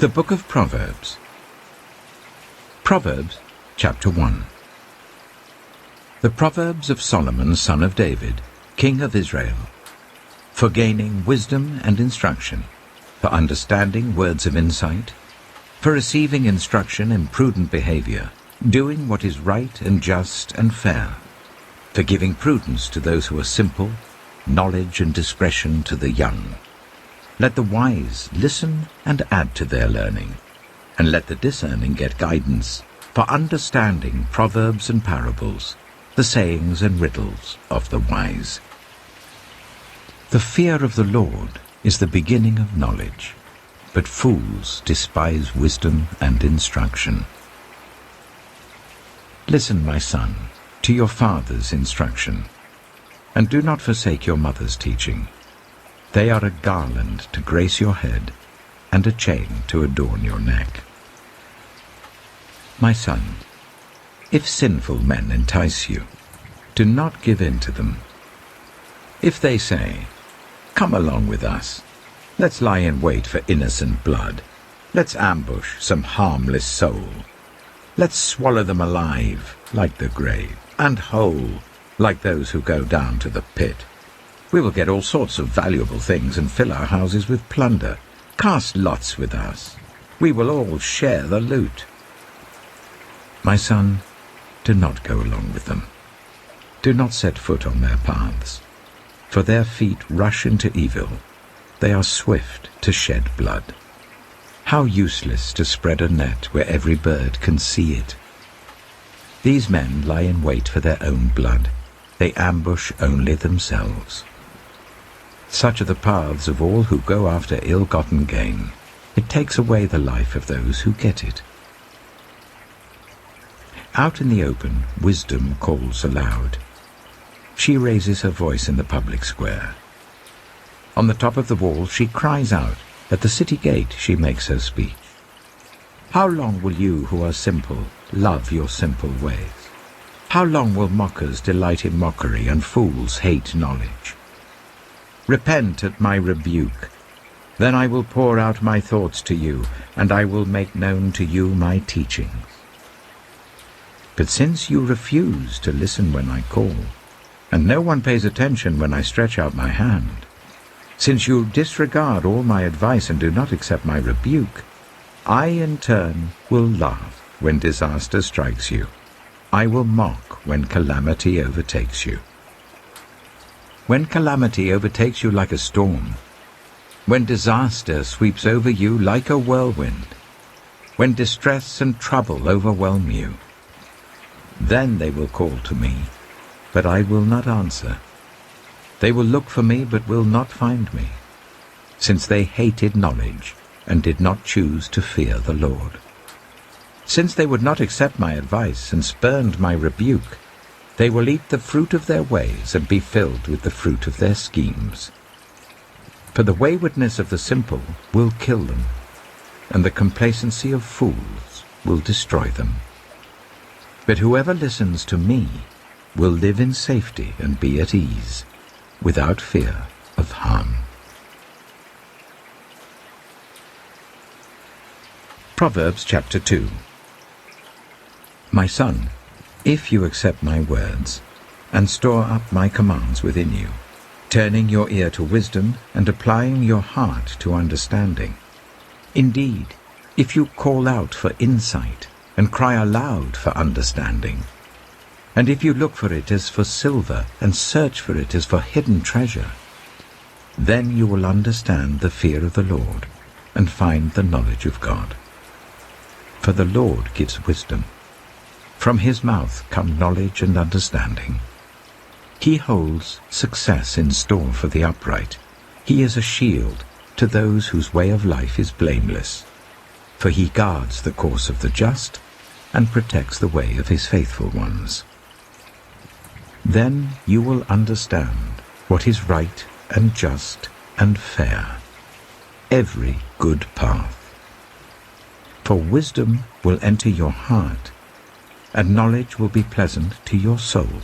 The Book of Proverbs. Proverbs Chapter 1. The Proverbs of Solomon son of David, king of Israel, for gaining wisdom and instruction, for understanding words of insight, for receiving instruction in prudent behavior, doing what is right and just and fair, for giving prudence to those who are simple, knowledge and discretion to the young. Let the wise listen and add to their learning, and let the discerning get guidance, for understanding proverbs and parables, the sayings and riddles of the wise. The fear of the Lord is the beginning of knowledge, but fools despise wisdom and instruction. Listen, my son, to your father's instruction, and do not forsake your mother's teaching. They are a garland to grace your head, and a chain to adorn your neck. My son, if sinful men entice you, do not give in to them. If they say, "Come along with us, let's lie in wait for innocent blood, let's ambush some harmless soul, let's swallow them alive like the grave, and whole like those who go down to the pit. We will get all sorts of valuable things and fill our houses with plunder. Cast lots with us. We will all share the loot." My son, do not go along with them. Do not set foot on their paths, for their feet rush into evil. They are swift to shed blood. How useless to spread a net where every bird can see it. These men lie in wait for their own blood. They ambush only themselves. Such are the paths of all who go after ill-gotten gain. It takes away the life of those who get it. Out in the open, wisdom calls aloud. She raises her voice in the public square. On the top of the wall she cries out. At the city gate she makes her speech. How long will you who are simple love your simple ways? How long will mockers delight in mockery and fools hate knowledge? Repent at my rebuke. Then I will pour out my thoughts to you, and I will make known to you my teachings. But since you refuse to listen when I call, and no one pays attention when I stretch out my hand, since you disregard all my advice and do not accept my rebuke, I in turn will laugh when disaster strikes you. I will mock when calamity overtakes you. When calamity overtakes you like a storm, when disaster sweeps over you like a whirlwind, when distress and trouble overwhelm you, then they will call to me, but I will not answer. They will look for me, but will not find me, since they hated knowledge and did not choose to fear the Lord. Since they would not accept my advice and spurned my rebuke, they will eat the fruit of their ways and be filled with the fruit of their schemes. For the waywardness of the simple will kill them, and the complacency of fools will destroy them. But whoever listens to me will live in safety and be at ease, without fear of harm. Proverbs Chapter 2. My son, if you accept my words, and store up my commands within you, turning your ear to wisdom and applying your heart to understanding, indeed, if you call out for insight and cry aloud for understanding, and if you look for it as for silver and search for it as for hidden treasure, then you will understand the fear of the Lord and find the knowledge of God. For the Lord gives wisdom. From his mouth come knowledge and understanding. He holds success in store for the upright. He is a shield to those whose way of life is blameless. For he guards the course of the just and protects the way of his faithful ones. Then you will understand what is right and just and fair, every good path. For wisdom will enter your heart, and knowledge will be pleasant to your soul.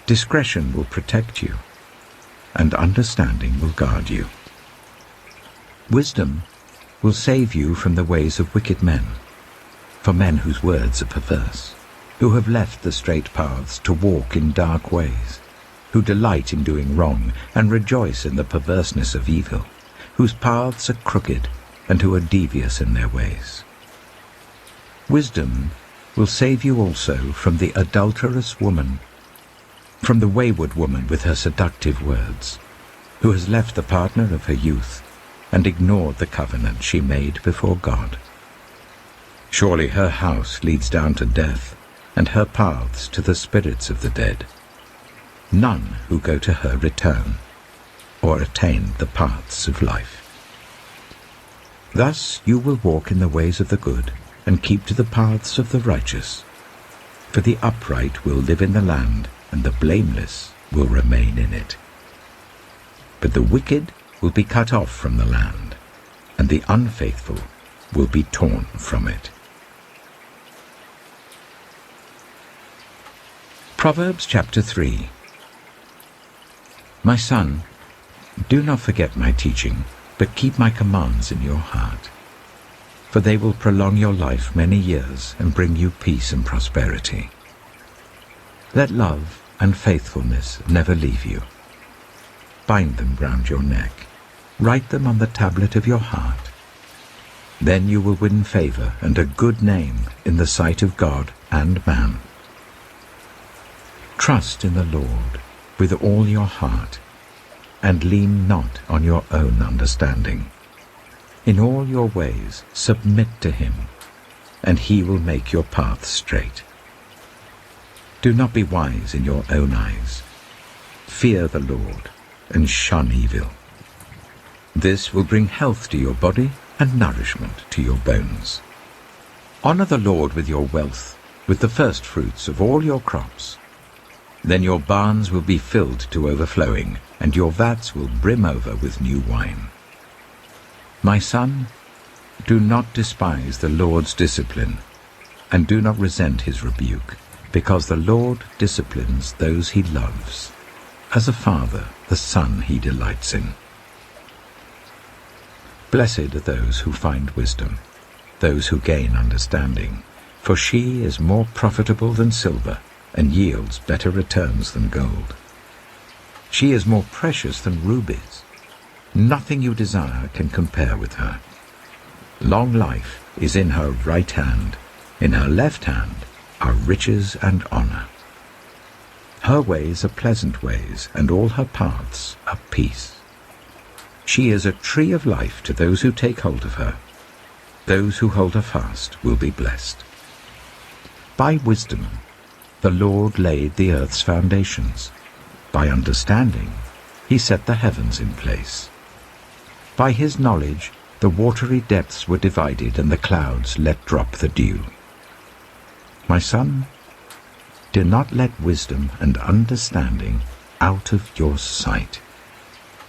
Discretion will protect you, and understanding will guard you. Wisdom will save you from the ways of wicked men, for men whose words are perverse, who have left the straight paths to walk in dark ways, who delight in doing wrong and rejoice in the perverseness of evil, whose paths are crooked and who are devious in their ways. Wisdom will save you also from the adulterous woman, from the wayward woman with her seductive words, who has left the partner of her youth and ignored the covenant she made before God. Surely her house leads down to death, and her paths to the spirits of the dead. None who go to her return, or attain the paths of life. Thus you will walk in the ways of the good, and keep to the paths of the righteous. For the upright will live in the land, and the blameless will remain in it. But the wicked will be cut off from the land, and the unfaithful will be torn from it. Proverbs Chapter 3. My son, do not forget my teaching, but keep my commands in your heart. For they will prolong your life many years and bring you peace and prosperity. Let love and faithfulness never leave you. Bind them round your neck. Write them on the tablet of your heart. Then you will win favor and a good name in the sight of God and man. Trust in the Lord with all your heart, and lean not on your own understanding. In all your ways submit to him, and he will make your paths straight. Do not be wise in your own eyes. Fear the Lord, and shun evil. This will bring health to your body and nourishment to your bones. Honor the Lord with your wealth, with the first fruits of all your crops. Then your barns will be filled to overflowing, and your vats will brim over with new wine. My son, do not despise the Lord's discipline, and do not resent his rebuke, because the Lord disciplines those he loves, as a father the son he delights in. Blessed are those who find wisdom, those who gain understanding, for she is more profitable than silver, and yields better returns than gold. She is more precious than rubies. Nothing you desire can compare with her. Long life is in her right hand. In her left hand are riches and honor. Her ways are pleasant ways, and all her paths are peace. She is a tree of life to those who take hold of her. Those who hold her fast will be blessed. By wisdom the Lord laid the earth's foundations. By understanding he set the heavens in place. By his knowledge the watery depths were divided, and the clouds let drop the dew. My son, do not let wisdom and understanding out of your sight.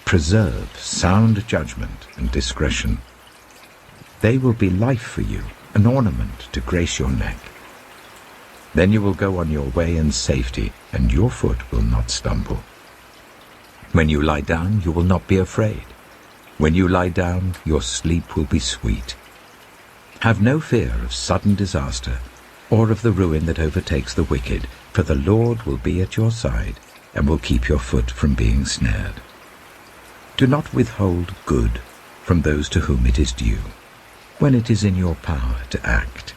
Preserve sound judgment and discretion. They will be life for you, an ornament to grace your neck. Then you will go on your way in safety, and your foot will not stumble. When you lie down, you will not be afraid. When you lie down, your sleep will be sweet. Have no fear of sudden disaster, or of the ruin that overtakes the wicked, for the Lord will be at your side, and will keep your foot from being snared. Do not withhold good from those to whom it is due, when it is in your power to act.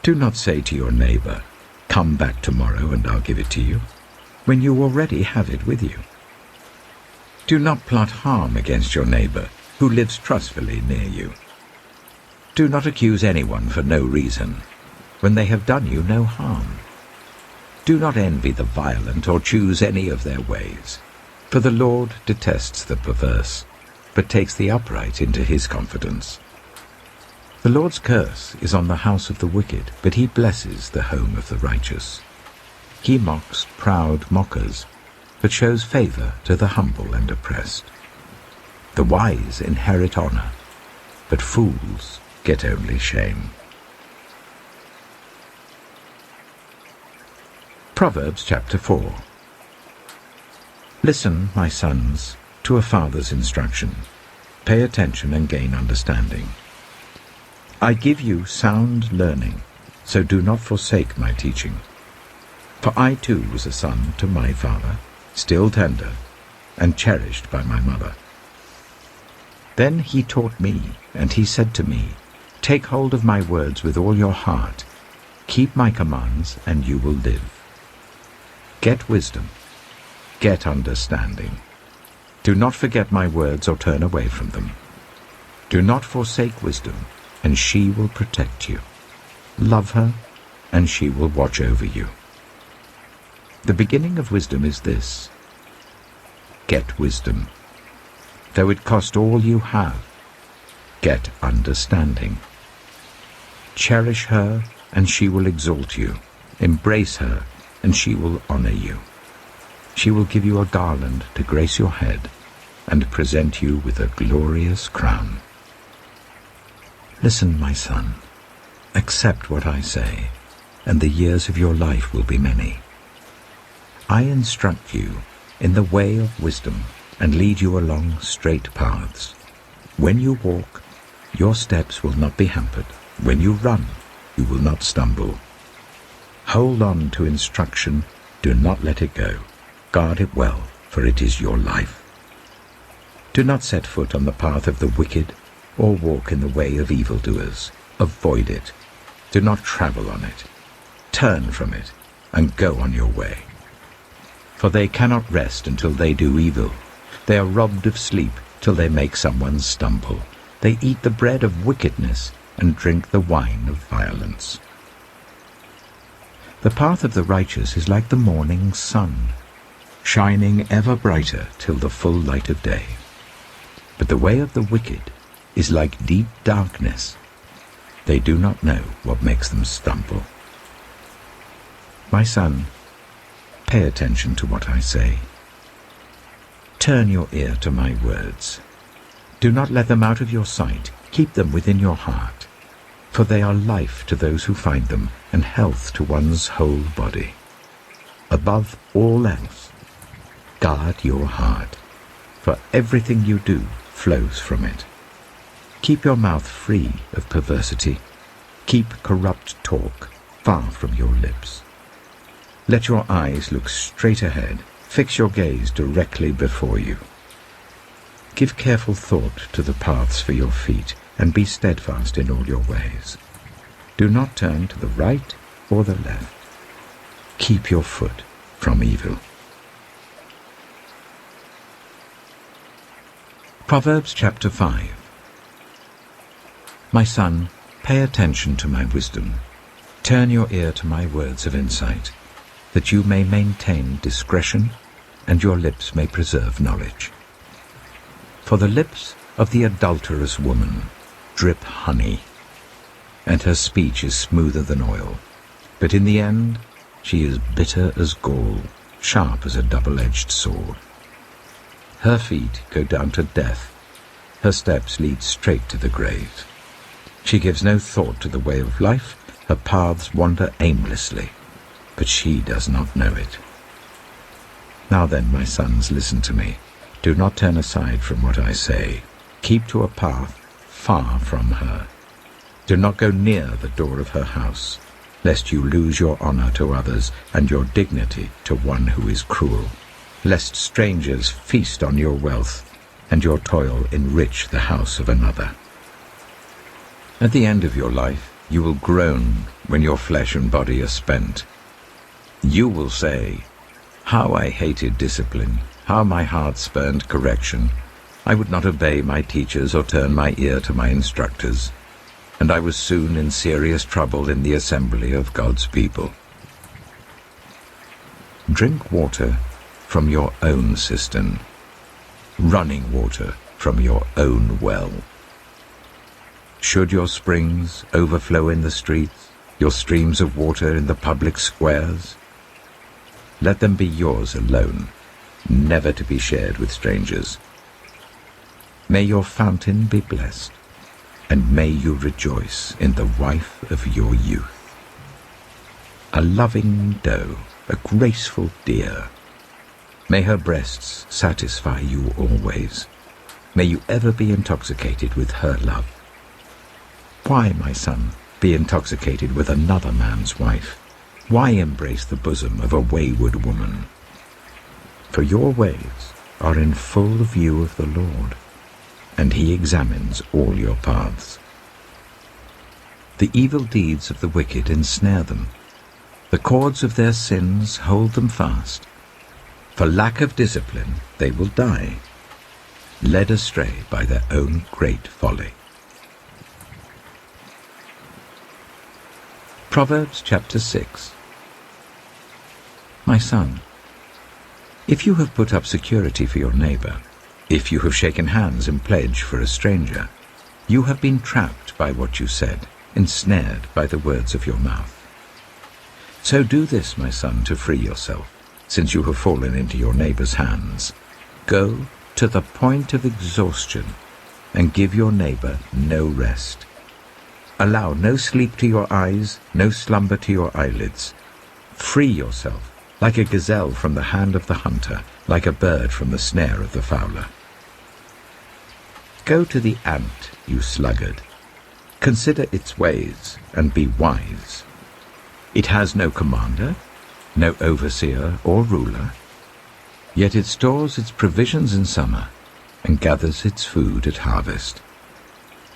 Do not say to your neighbor, "Come back tomorrow and I'll give it to you," when you already have it with you. Do not plot harm against your neighbor who lives trustfully near you. Do not accuse anyone for no reason, when they have done you no harm. Do not envy the violent or choose any of their ways, for the Lord detests the perverse, but takes the upright into his confidence. The Lord's curse is on the house of the wicked, but he blesses the home of the righteous. He mocks proud mockers, but shows favor to the humble and oppressed. The wise inherit honor, but fools get only shame. Proverbs Chapter 4. Listen, my sons, to a father's instruction, Pay attention and gain understanding. I give you sound learning, so do not forsake my teaching. For I too was a son to my father, still tender, and cherished by my mother. Then he taught me, and he said to me, Take hold of my words with all your heart. Keep my commands, and you will live. Get wisdom. Get understanding. Do not forget my words or turn away from them. Do not forsake wisdom, and she will protect you. Love her, and she will watch over you. The beginning of wisdom is this: get wisdom. Though it cost all you have, get understanding. Cherish her, and she will exalt you. Embrace her, and she will honor you. She will give you a garland to grace your head, and present you with a glorious crown. Listen, my son, accept what I say, and the years of your life will be many. I instruct you in the way of wisdom, and lead you along straight paths. When you walk, your steps will not be hampered. When you run, you will not stumble. Hold on to instruction, do not let it go. Guard it well, for it is your life. Do not set foot on the path of the wicked, or walk in the way of evildoers. Avoid it. Do not travel on it. Turn from it, and go on your way. For they cannot rest until they do evil. They are robbed of sleep till they make someone stumble. They eat the bread of wickedness and drink the wine of violence. The path of the righteous is like the morning sun, shining ever brighter till the full light of day. But the way of the wicked is like deep darkness. They do not know what makes them stumble. My son, pay attention to what I say. Turn your ear to my words. Do not let them out of your sight. Keep them within your heart, for they are life to those who find them, and health to one's whole body. Above all else, guard your heart, for everything you do flows from it. Keep your mouth free of perversity. Keep corrupt talk far from your lips. Let your eyes look straight ahead. Fix your gaze directly before you. Give careful thought to the paths for your feet, and be steadfast in all your ways. Do not turn to the right or the left. Keep your foot from evil. Proverbs Chapter 5. My son, pay attention to my wisdom. Turn your ear to my words of insight, that you may maintain discretion, and your lips may preserve knowledge. For the lips of the adulterous woman drip honey, and her speech is smoother than oil. But in the end she is bitter as gall, sharp as a double-edged sword. Her feet go down to death, her steps lead straight to the grave. She gives no thought to the way of life, her paths wander aimlessly, but she does not know it. Now then, my sons, listen to me. Do not turn aside from what I say. Keep to a path far from her. Do not go near the door of her house, lest you lose your honor to others and your dignity to one who is cruel, lest strangers feast on your wealth and your toil enrich the house of another. At the end of your life you will groan when your flesh and body are spent. You will say, "How I hated discipline, how my heart spurned correction. I would not obey my teachers or turn my ear to my instructors, and I was soon in serious trouble in the assembly of God's people." Drink water from your own cistern, running water from your own well. Should your springs overflow in the streets, your streams of water in the public squares, let them be yours alone, never to be shared with strangers. May your fountain be blessed, and may you rejoice in the wife of your youth. A loving doe, a graceful deer, may her breasts satisfy you always. May you ever be intoxicated with her love. Why, my son, be intoxicated with another man's wife? Why embrace the bosom of a wayward woman? For your ways are in full view of the Lord, and he examines all your paths. The evil deeds of the wicked ensnare them. The cords of their sins hold them fast. For lack of discipline they will die, led astray by their own great folly. Proverbs Chapter 6. My son, if you have put up security for your neighbor, if you have shaken hands in pledge for a stranger, you have been trapped by what you said, ensnared by the words of your mouth. So do this, my son, to free yourself, since you have fallen into your neighbor's hands. Go to the point of exhaustion and give your neighbor no rest. Allow no sleep to your eyes, no slumber to your eyelids. Free yourself like a gazelle from the hand of the hunter, like a bird from the snare of the fowler. Go to the ant, you sluggard. Consider its ways and be wise. It has no commander, no overseer or ruler, yet it stores its provisions in summer and gathers its food at harvest.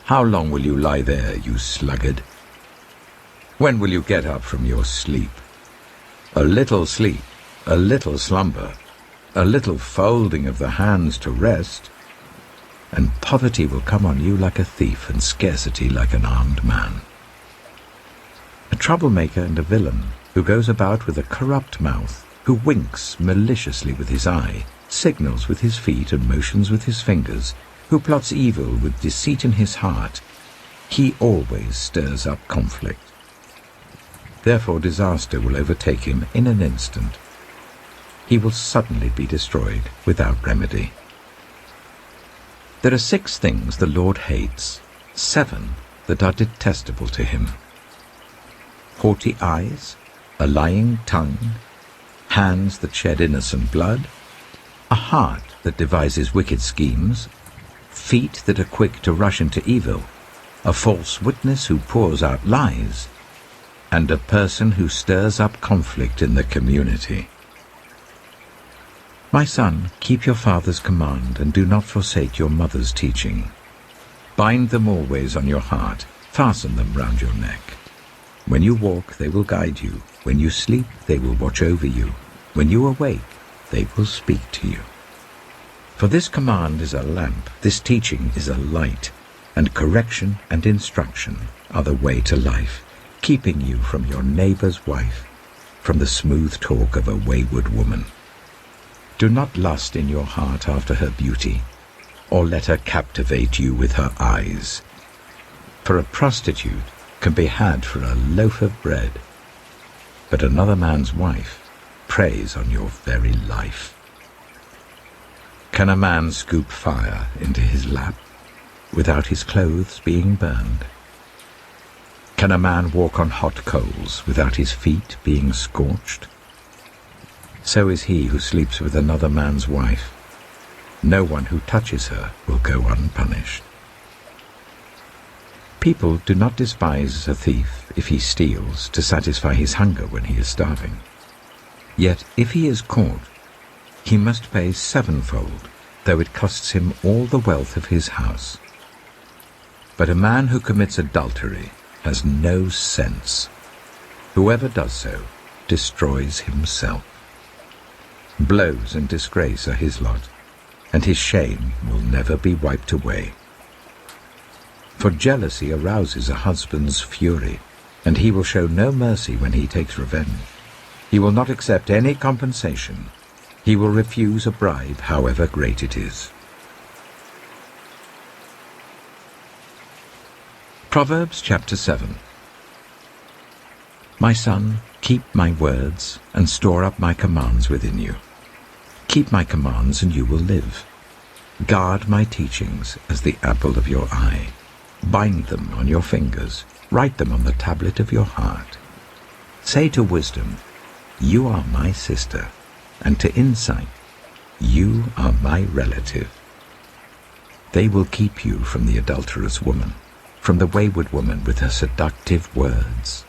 How long will you lie there, you sluggard? When will you get up from your sleep? A little sleep, a little slumber, a little folding of the hands to rest, and poverty will come on you like a thief and scarcity like an armed man. A troublemaker and a villain who goes about with a corrupt mouth, who winks maliciously with his eye, signals with his feet and motions with his fingers, who plots evil with deceit in his heart, he always stirs up conflict. Therefore disaster will overtake him in an instant. He will suddenly be destroyed without remedy. There are 6 things the Lord hates, 7 that are detestable to him: haughty eyes, a lying tongue, hands that shed innocent blood, a heart that devises wicked schemes, feet that are quick to rush into evil, a false witness who pours out lies, and a person who stirs up conflict in the community. My son, keep your father's command and do not forsake your mother's teaching. Bind them always on your heart, fasten them round your neck. When you walk, they will guide you. When you sleep, they will watch over you. When you awake, they will speak to you. For this command is a lamp, this teaching is a light, and correction and instruction are the way to life, keeping you from your neighbor's wife, from the smooth talk of a wayward woman. Do not lust in your heart after her beauty, or let her captivate you with her eyes. For a prostitute can be had for a loaf of bread, but another man's wife preys on your very life. Can a man scoop fire into his lap without his clothes being burned? Can a man walk on hot coals without his feet being scorched? So is he who sleeps with another man's wife. No one who touches her will go unpunished. People do not despise a thief if he steals to satisfy his hunger when he is starving. Yet if he is caught, he must pay 7-fold, though it costs him all the wealth of his house. But a man who commits adultery has no sense. Whoever does so destroys himself. Blows and disgrace are his lot, and his shame will never be wiped away. For jealousy arouses a husband's fury, and he will show no mercy when he takes revenge. He will not accept any compensation. He will refuse a bribe, however great it is. Proverbs Chapter 7. My son, keep my words and store up my commands within you. Keep my commands and you will live. Guard my teachings as the apple of your eye. Bind them on your fingers. Write them on the tablet of your heart. Say to wisdom, you are my sister, and to insight, you are my relative. They will keep you from the adulterous woman, from the wayward woman with her seductive words.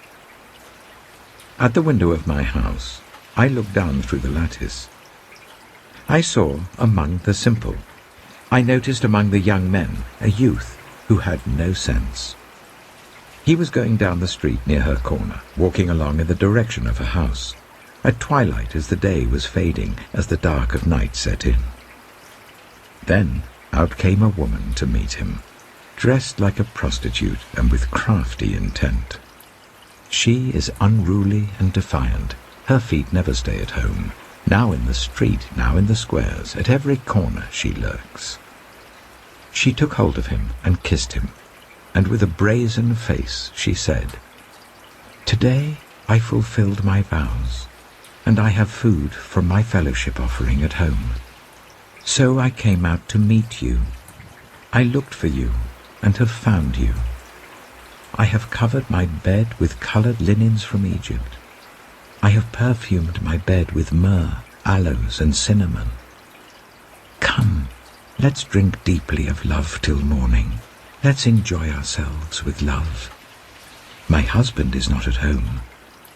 At the window of my house, I looked down through the lattice. I saw among the simple, I noticed among the young men a youth who had no sense. He was going down the street near her corner, walking along in the direction of her house, at twilight as the day was fading, as the dark of night set in. Then out came a woman to meet him, dressed like a prostitute and with crafty intent. She is unruly and defiant. Her feet never stay at home. Now in the street, now in the squares, at every corner she lurks. She took hold of him and kissed him, and with a brazen face she said, "Today I fulfilled my vows, and I have food from my fellowship offering at home. So I came out to meet you. I looked for you and have found you. I have covered my bed with colored linens from Egypt. I have perfumed my bed with myrrh, aloes, and cinnamon. Come, let's drink deeply of love till morning. Let's enjoy ourselves with love. My husband is not at home.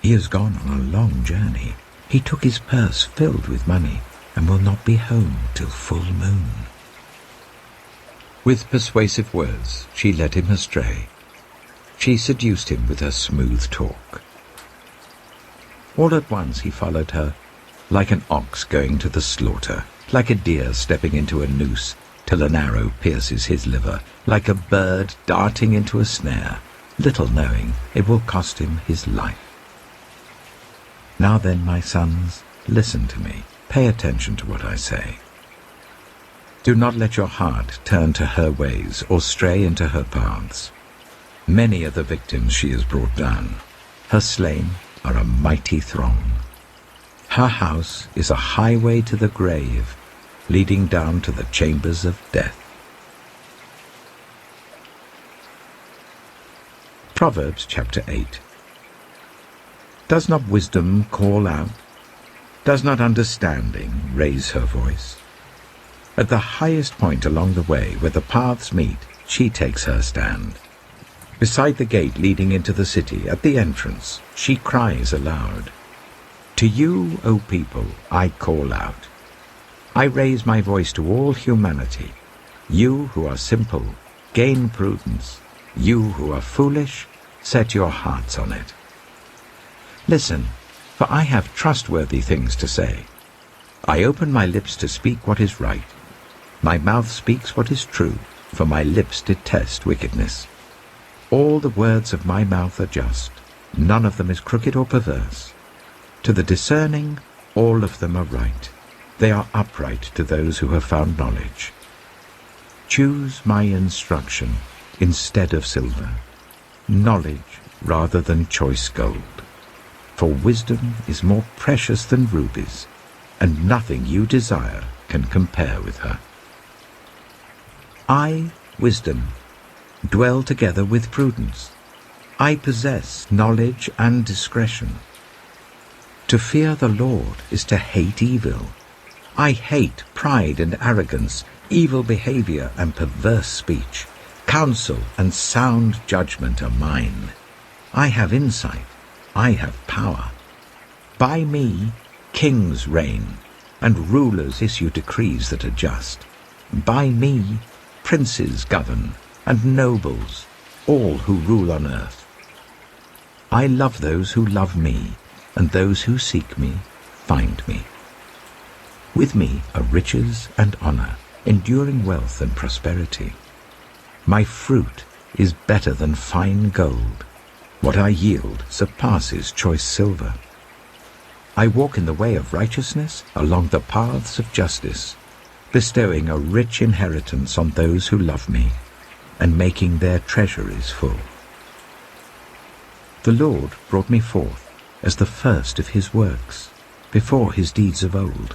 He has gone on a long journey. He took his purse filled with money and will not be home till full moon." With persuasive words she led him astray. She seduced him with her smooth talk. All at once he followed her, like an ox going to the slaughter, like a deer stepping into a noose till an arrow pierces his liver, like a bird darting into a snare, little knowing it will cost him his life. Now then, my sons, listen to me. Pay attention to what I say. Do not let your heart turn to her ways or stray into her paths. Many are the victims she has brought down. Her slain are a mighty throng. Her house is a highway to the grave, leading down to the chambers of death. Proverbs Chapter 8. Does not wisdom call out? Does not understanding raise her voice? At the highest point along the way where the paths meet, she takes her stand. Beside the gate leading into the city, at the entrance, she cries aloud, "To you, O people, I call out. I raise my voice to all humanity. You who are simple, gain prudence. You who are foolish, set your hearts on it. Listen, for I have trustworthy things to say. I open my lips to speak what is right. My mouth speaks what is true, for my lips detest wickedness. All the words of my mouth are just. None of them is crooked or perverse. To the discerning, all of them are right. They are upright to those who have found knowledge. Choose my instruction instead of silver, knowledge rather than choice gold. For wisdom is more precious than rubies, and nothing you desire can compare with her. I, wisdom, dwell together with prudence. I possess knowledge and discretion. To fear the Lord is to hate evil. I hate pride and arrogance, evil behavior and perverse speech. Counsel and sound judgment are mine. I have insight. I have power. By me, kings reign, and rulers issue decrees that are just. By me, princes govern, and nobles, all who rule on earth. I love those who love me, and those who seek me find me. With me are riches and honor, enduring wealth and prosperity. My fruit is better than fine gold. What I yield surpasses choice silver. I walk in the way of righteousness along the paths of justice, bestowing a rich inheritance on those who love me, and making their treasuries full. The Lord brought me forth as the first of his works, before his deeds of old.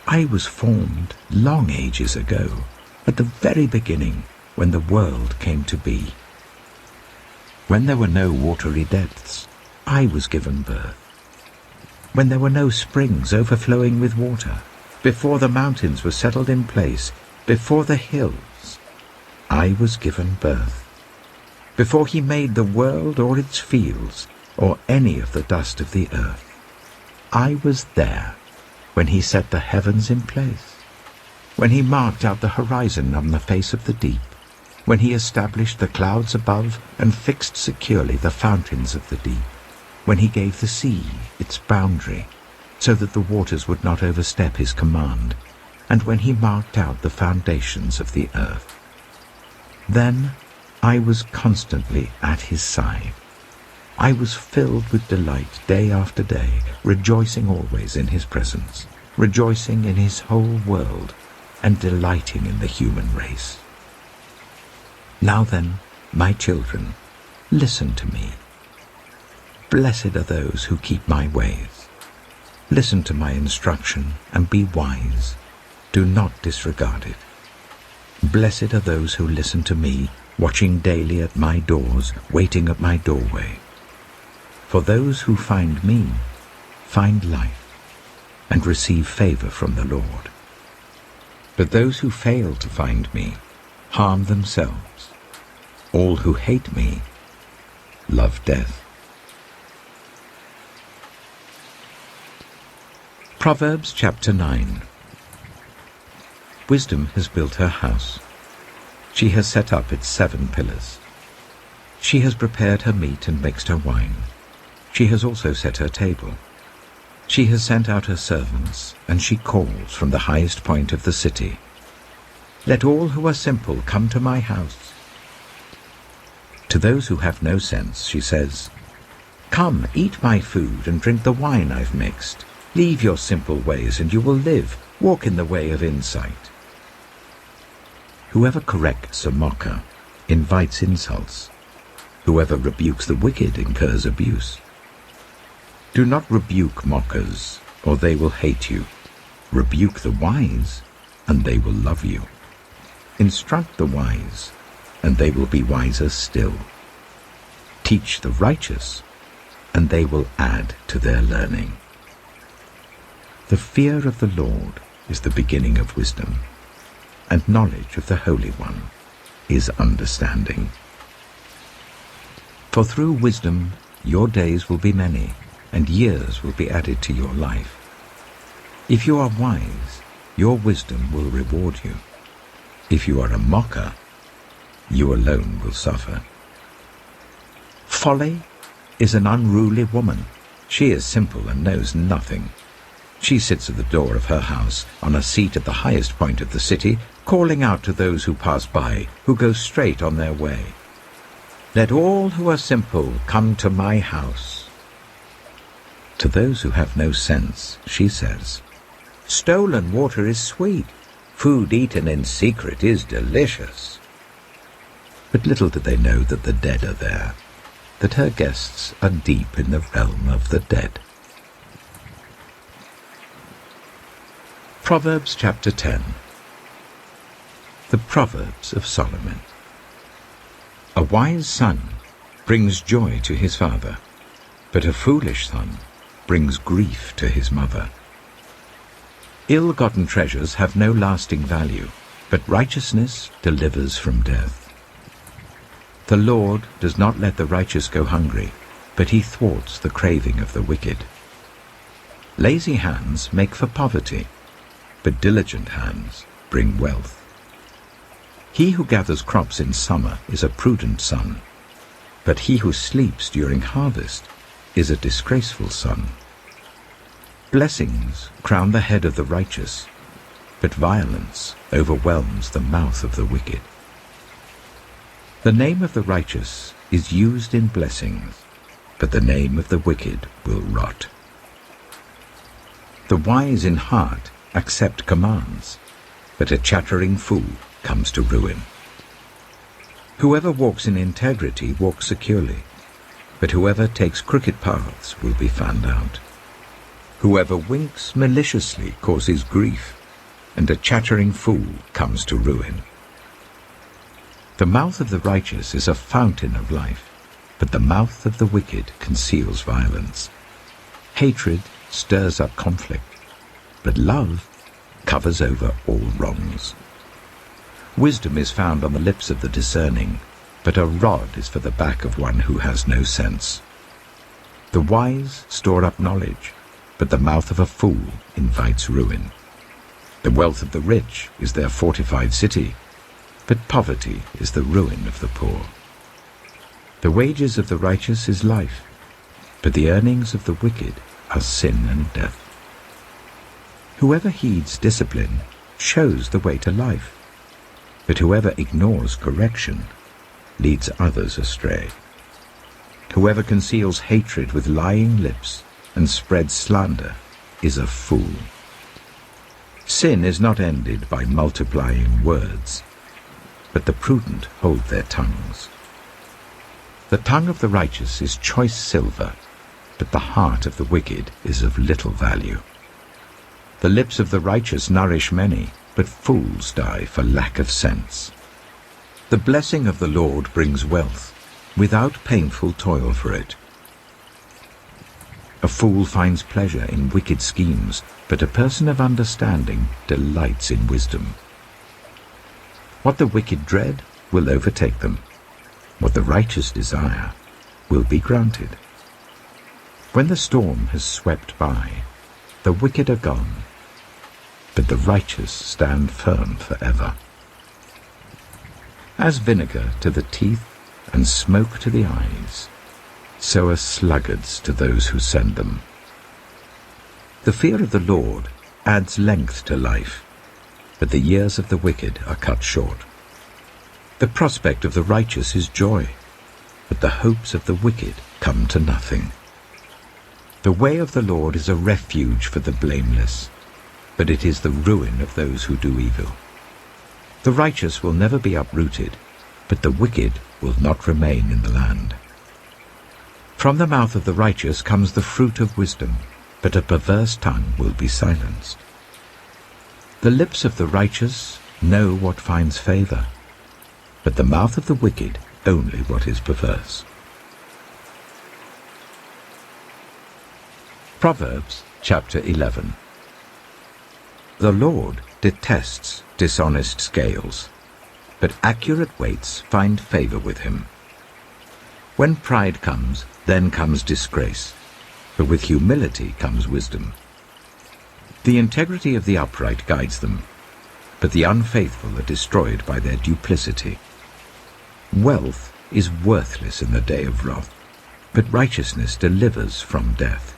I was formed long ages ago, at the very beginning, when the world came to be. When there were no watery depths, I was given birth. When there were no springs overflowing with water, before the mountains were settled in place, before the hills, I was given birth. Before he made the world or its fields, or any of the dust of the earth, I was there when he set the heavens in place, when he marked out the horizon on the face of the deep, when he established the clouds above and fixed securely the fountains of the deep, when he gave the sea its boundary, so that the waters would not overstep his command, and when he marked out the foundations of the earth. Then I was constantly at his side. I was filled with delight day after day, rejoicing always in his presence, rejoicing in his whole world, and delighting in the human race. Now then, my children, listen to me. Blessed are those who keep my ways. Listen to my instruction and be wise. Do not disregard it. Blessed are those who listen to me, watching daily at my doors, waiting at my doorway. For those who find me find life and receive favor from the Lord. But those who fail to find me harm themselves. All who hate me love death. Proverbs Chapter 9. Wisdom has built her house. She has set up its 7 pillars. She has prepared her meat and mixed her wine. She has also set her table. She has sent out her servants, and she calls from the highest point of the city. Let all who are simple come to my house. To those who have no sense, she says, Come, eat my food and drink the wine I've mixed. Leave your simple ways and you will live. Walk in the way of insight. Whoever corrects a mocker invites insults. Whoever rebukes the wicked incurs abuse. Do not rebuke mockers, or they will hate you. Rebuke the wise, and they will love you. Instruct the wise, and they will be wiser still. Teach the righteous, and they will add to their learning. The fear of the Lord is the beginning of wisdom, and knowledge of the Holy One is understanding. For through wisdom your days will be many, and years will be added to your life. If you are wise, your wisdom will reward you. If you are a mocker, you alone will suffer. Folly is an unruly woman. She is simple and knows nothing. She sits at the door of her house, on a seat at the highest point of the city, calling out to those who pass by, who go straight on their way. Let all who are simple come to my house. To those who have no sense, she says, Stolen water is sweet. Food eaten in secret is delicious. But little do they know that the dead are there, that her guests are deep in the realm of the dead. Proverbs Chapter 10. The Proverbs of Solomon. A wise son brings joy to his father, but a foolish son brings grief to his mother. Ill-gotten treasures have no lasting value, but righteousness delivers from death. The Lord does not let the righteous go hungry, but he thwarts the craving of the wicked. Lazy hands make for poverty, but diligent hands bring wealth. He who gathers crops in summer is a prudent son, but he who sleeps during harvest is a disgraceful son. Blessings crown the head of the righteous, but violence overwhelms the mouth of the wicked. The name of the righteous is used in blessings, but the name of the wicked will rot. The wise in heart accept commands, but a chattering fool comes to ruin. Whoever walks in integrity walks securely, but whoever takes crooked paths will be found out. Whoever winks maliciously causes grief, and a chattering fool comes to ruin. The mouth of the righteous is a fountain of life, but the mouth of the wicked conceals violence. Hatred stirs up conflict, but love covers over all wrongs. Wisdom is found on the lips of the discerning, but a rod is for the back of one who has no sense. The wise store up knowledge, but the mouth of a fool invites ruin. The wealth of the rich is their fortified city, but poverty is the ruin of the poor. The wages of the righteous is life, but the earnings of the wicked are sin and death. Whoever heeds discipline shows the way to life, but whoever ignores correction leads others astray. Whoever conceals hatred with lying lips and spreads slander is a fool. Sin is not ended by multiplying words, but the prudent hold their tongues. The tongue of the righteous is choice silver, but the heart of the wicked is of little value. The lips of the righteous nourish many, but fools die for lack of sense. The blessing of the Lord brings wealth, without painful toil for it. A fool finds pleasure in wicked schemes, but a person of understanding delights in wisdom. What the wicked dread will overtake them. What the righteous desire will be granted. When the storm has swept by, the wicked are gone, but the righteous stand firm forever. As vinegar to the teeth and smoke to the eyes, so are sluggards to those who send them. The fear of the Lord adds length to life, but the years of the wicked are cut short. The prospect of the righteous is joy, but the hopes of the wicked come to nothing. The way of the Lord is a refuge for the blameless, but it is the ruin of those who do evil. The righteous will never be uprooted, but the wicked will not remain in the land. From the mouth of the righteous comes the fruit of wisdom, but a perverse tongue will be silenced. The lips of the righteous know what finds favor, but the mouth of the wicked only what is perverse. Proverbs Chapter 11. The Lord detests dishonest scales, but accurate weights find favor with him. When pride comes, then comes disgrace, but with humility comes wisdom. The integrity of the upright guides them, but the unfaithful are destroyed by their duplicity. Wealth is worthless in the day of wrath, but righteousness delivers from death.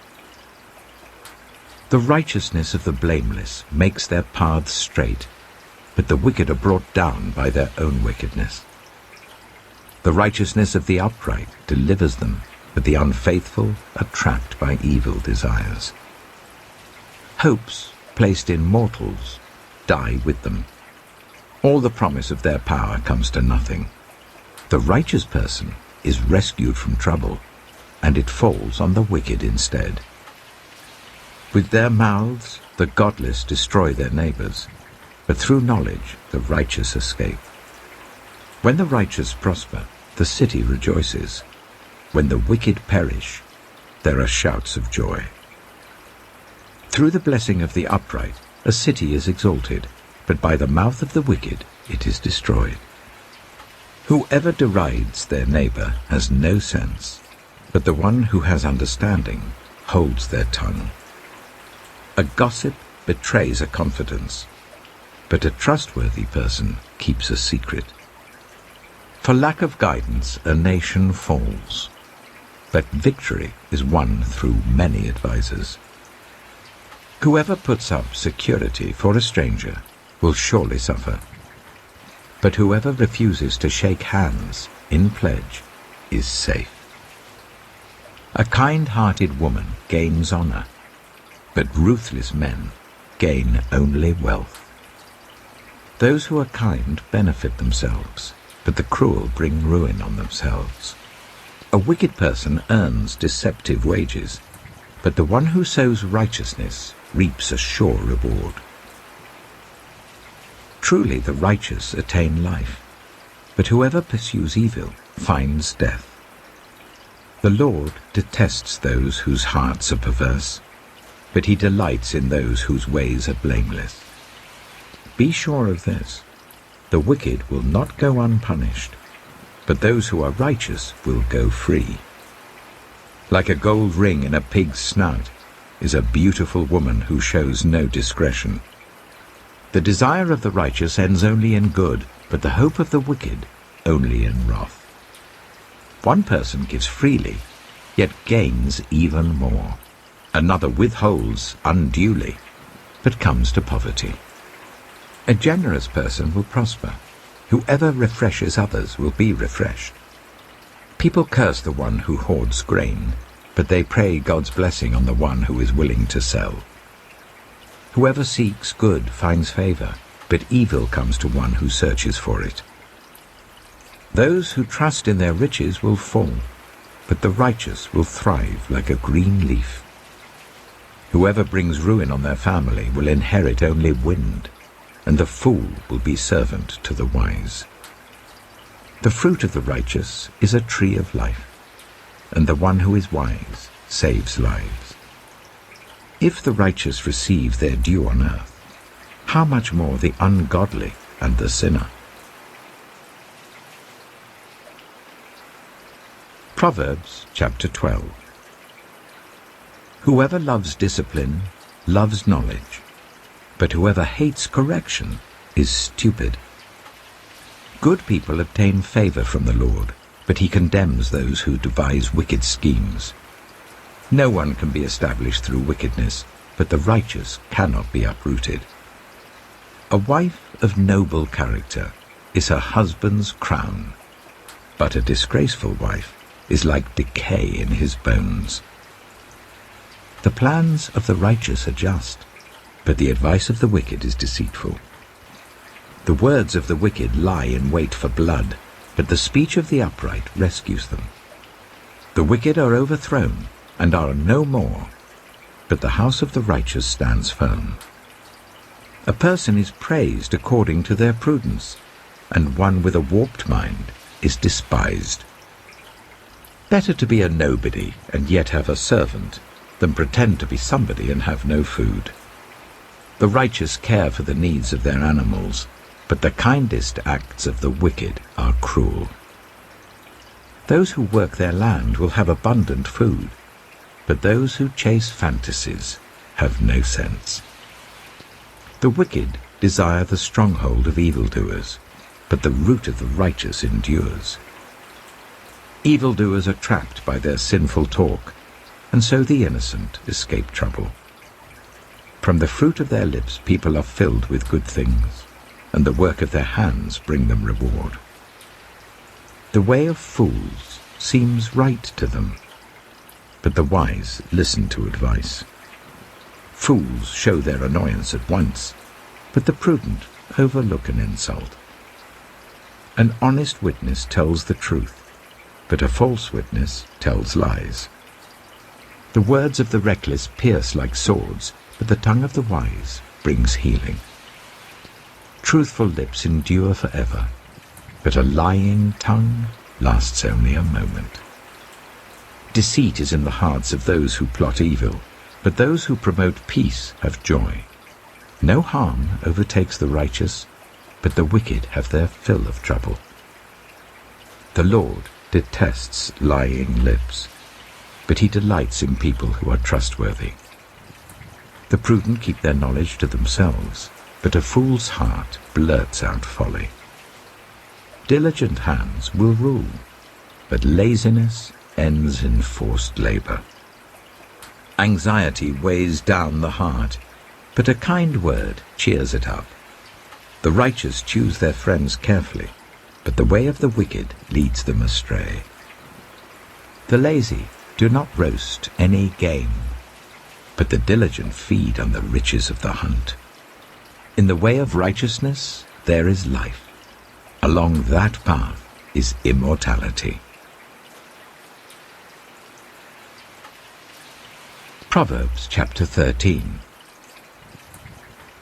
The righteousness of the blameless makes their paths straight, but the wicked are brought down by their own wickedness. The righteousness of the upright delivers them, but the unfaithful are trapped by evil desires. Hopes placed in mortals die with them. All the promise of their power comes to nothing. The righteous person is rescued from trouble, and it falls on the wicked instead. With their mouths the godless destroy their neighbors, but through knowledge the righteous escape. When the righteous prosper, the city rejoices. When the wicked perish, there are shouts of joy. Through the blessing of the upright, a city is exalted, but by the mouth of the wicked it is destroyed. Whoever derides their neighbor has no sense, but the one who has understanding holds their tongue. A gossip betrays a confidence, but a trustworthy person keeps a secret. For lack of guidance, a nation falls, but victory is won through many advisers. Whoever puts up security for a stranger will surely suffer, but whoever refuses to shake hands in pledge is safe. A kind-hearted woman gains honor, but ruthless men gain only wealth. Those who are kind benefit themselves, but the cruel bring ruin on themselves. A wicked person earns deceptive wages, but the one who sows righteousness reaps a sure reward. Truly the righteous attain life, but whoever pursues evil finds death. The Lord detests those whose hearts are perverse, but he delights in those whose ways are blameless. Be sure of this: The wicked will not go unpunished, but those who are righteous will go free. Like a gold ring in a pig's snout is a beautiful woman who shows no discretion. The desire of the righteous ends only in good, but the hope of the wicked only in wrath. One person gives freely, yet gains even more. Another withholds unduly, but comes to poverty. A generous person will prosper. Whoever refreshes others will be refreshed. People curse the one who hoards grain, but they pray God's blessing on the one who is willing to sell. Whoever seeks good finds favor, but evil comes to one who searches for it. Those who trust in their riches will fall, but the righteous will thrive like a green leaf. Whoever brings ruin on their family will inherit only wind, and the fool will be servant to the wise. The fruit of the righteous is a tree of life, and the one who is wise saves lives. If the righteous receive their due on earth, how much more the ungodly and the sinner? Proverbs Chapter 12. Whoever loves discipline loves knowledge, but whoever hates correction is stupid. Good people obtain favor from the Lord, but he condemns those who devise wicked schemes. No one can be established through wickedness, but the righteous cannot be uprooted. A wife of noble character is her husband's crown, but a disgraceful wife is like decay in his bones. The plans of the righteous are just, but the advice of the wicked is deceitful. The words of the wicked lie in wait for blood, but the speech of the upright rescues them. The wicked are overthrown and are no more, but the house of the righteous stands firm. A person is praised according to their prudence, and one with a warped mind is despised. Better to be a nobody and yet have a servant than pretend to be somebody and have no food. The righteous care for the needs of their animals, but the kindest acts of the wicked are cruel. Those who work their land will have abundant food, but those who chase fantasies have no sense. The wicked desire the stronghold of evildoers, but the root of the righteous endures. Evildoers are trapped by their sinful talk, and so the innocent escape trouble. From the fruit of their lips people are filled with good things, and the work of their hands bring them reward. The way of fools seems right to them, but the wise listen to advice. Fools show their annoyance at once, but the prudent overlook an insult. An honest witness tells the truth, but a false witness tells lies. The words of the reckless pierce like swords, but the tongue of the wise brings healing. Truthful lips endure forever, but a lying tongue lasts only a moment. Deceit is in the hearts of those who plot evil, but those who promote peace have joy. No harm overtakes the righteous, but the wicked have their fill of trouble. The Lord detests lying lips, but he delights in people who are trustworthy. The prudent keep their knowledge to themselves, but a fool's heart blurts out folly. Diligent hands will rule, but laziness ends in forced labor. Anxiety weighs down the heart, but a kind word cheers it up. The righteous choose their friends carefully, but the way of the wicked leads them astray. The lazy do not roast any game, but the diligent feed on the riches of the hunt. In the way of righteousness there is life. Along that path is immortality. Proverbs Chapter 13.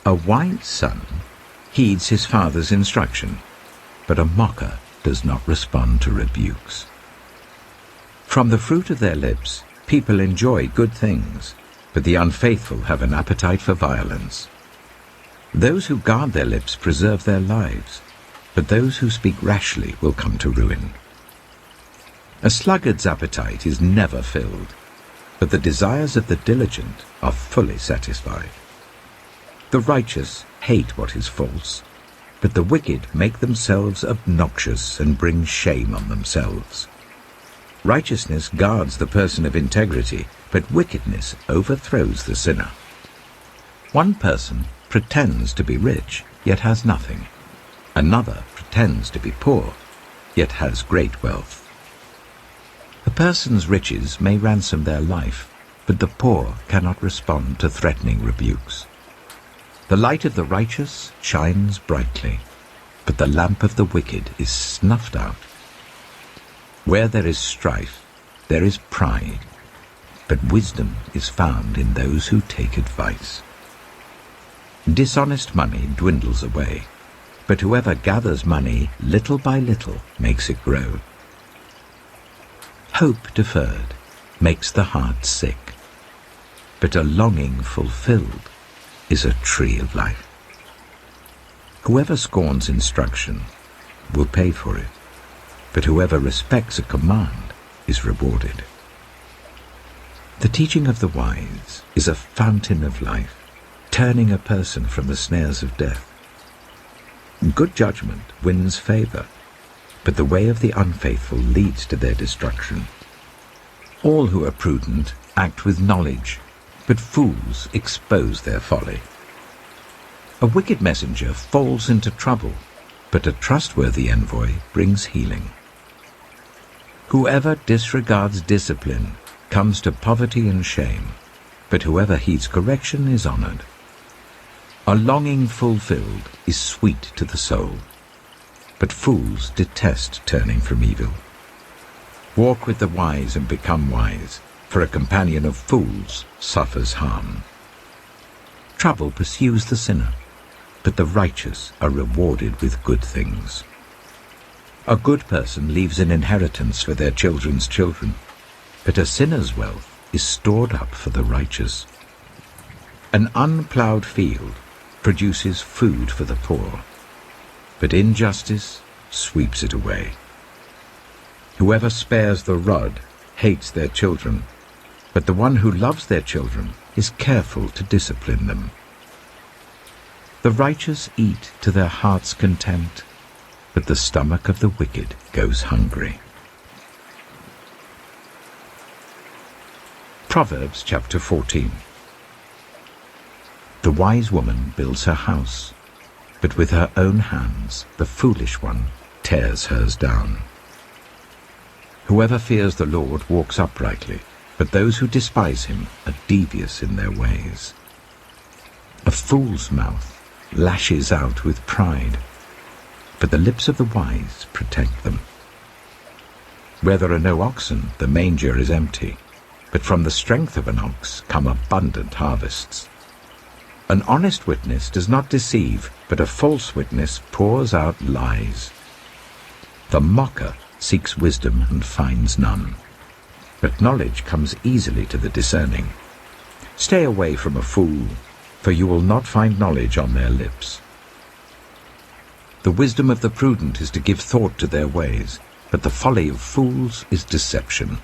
A wise son heeds his father's instruction, but a mocker does not respond to rebukes. From the fruit of their lips people enjoy good things, but the unfaithful have an appetite for violence. Those who guard their lips preserve their lives, but those who speak rashly will come to ruin. A sluggard's appetite is never filled, but the desires of the diligent are fully satisfied. The righteous hate what is false, but the wicked make themselves obnoxious and bring shame on themselves. Righteousness guards the person of integrity, but wickedness overthrows the sinner. One person pretends to be rich, yet has nothing. Another pretends to be poor, yet has great wealth. A person's riches may ransom their life, but the poor cannot respond to threatening rebukes. The light of the righteous shines brightly, but the lamp of the wicked is snuffed out. Where there is strife, there is pride, but wisdom is found in those who take advice. Dishonest money dwindles away, but whoever gathers money little by little makes it grow. Hope deferred makes the heart sick, but a longing fulfilled is a tree of life. Whoever scorns instruction will pay for it, but whoever respects a command is rewarded. The teaching of the wise is a fountain of life, turning a person from the snares of death. Good judgment wins favor, but the way of the unfaithful leads to their destruction. All who are prudent act with knowledge, but fools expose their folly. A wicked messenger falls into trouble, but a trustworthy envoy brings healing. Whoever disregards discipline comes to poverty and shame, but whoever heeds correction is honored. A longing fulfilled is sweet to the soul, but fools detest turning from evil. Walk with the wise and become wise, for a companion of fools suffers harm. Trouble pursues the sinner, but the righteous are rewarded with good things. A good person leaves an inheritance for their children's children, but a sinner's wealth is stored up for the righteous. An unplowed field produces food for the poor, but injustice sweeps it away. Whoever spares the rod hates their children, but the one who loves their children is careful to discipline them. The righteous eat to their heart's content, but the stomach of the wicked goes hungry. Proverbs Chapter 14. The wise woman builds her house, but with her own hands the foolish one tears hers down. Whoever fears the Lord walks uprightly, but those who despise him are devious in their ways. A fool's mouth lashes out with pride, but the lips of the wise protect them. Where there are no oxen, the manger is empty, but from the strength of an ox come abundant harvests. An honest witness does not deceive, but a false witness pours out lies. The mocker seeks wisdom and finds none, but knowledge comes easily to the discerning. Stay away from a fool, for you will not find knowledge on their lips. The wisdom of the prudent is to give thought to their ways, but the folly of fools is deception.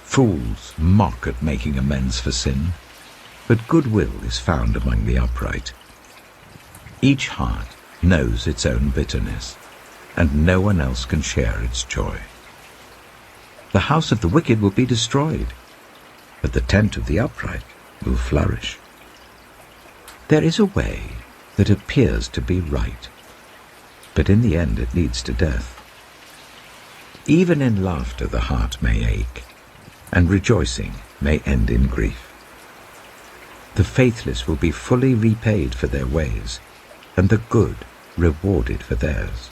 Fools mock at making amends for sin, but goodwill is found among the upright. Each heart knows its own bitterness, and no one else can share its joy. The house of the wicked will be destroyed, but the tent of the upright will flourish. There is a way that appears to be right, but in the end it leads to death. Even in laughter the heart may ache, and rejoicing may end in grief. The faithless will be fully repaid for their ways, and the good rewarded for theirs.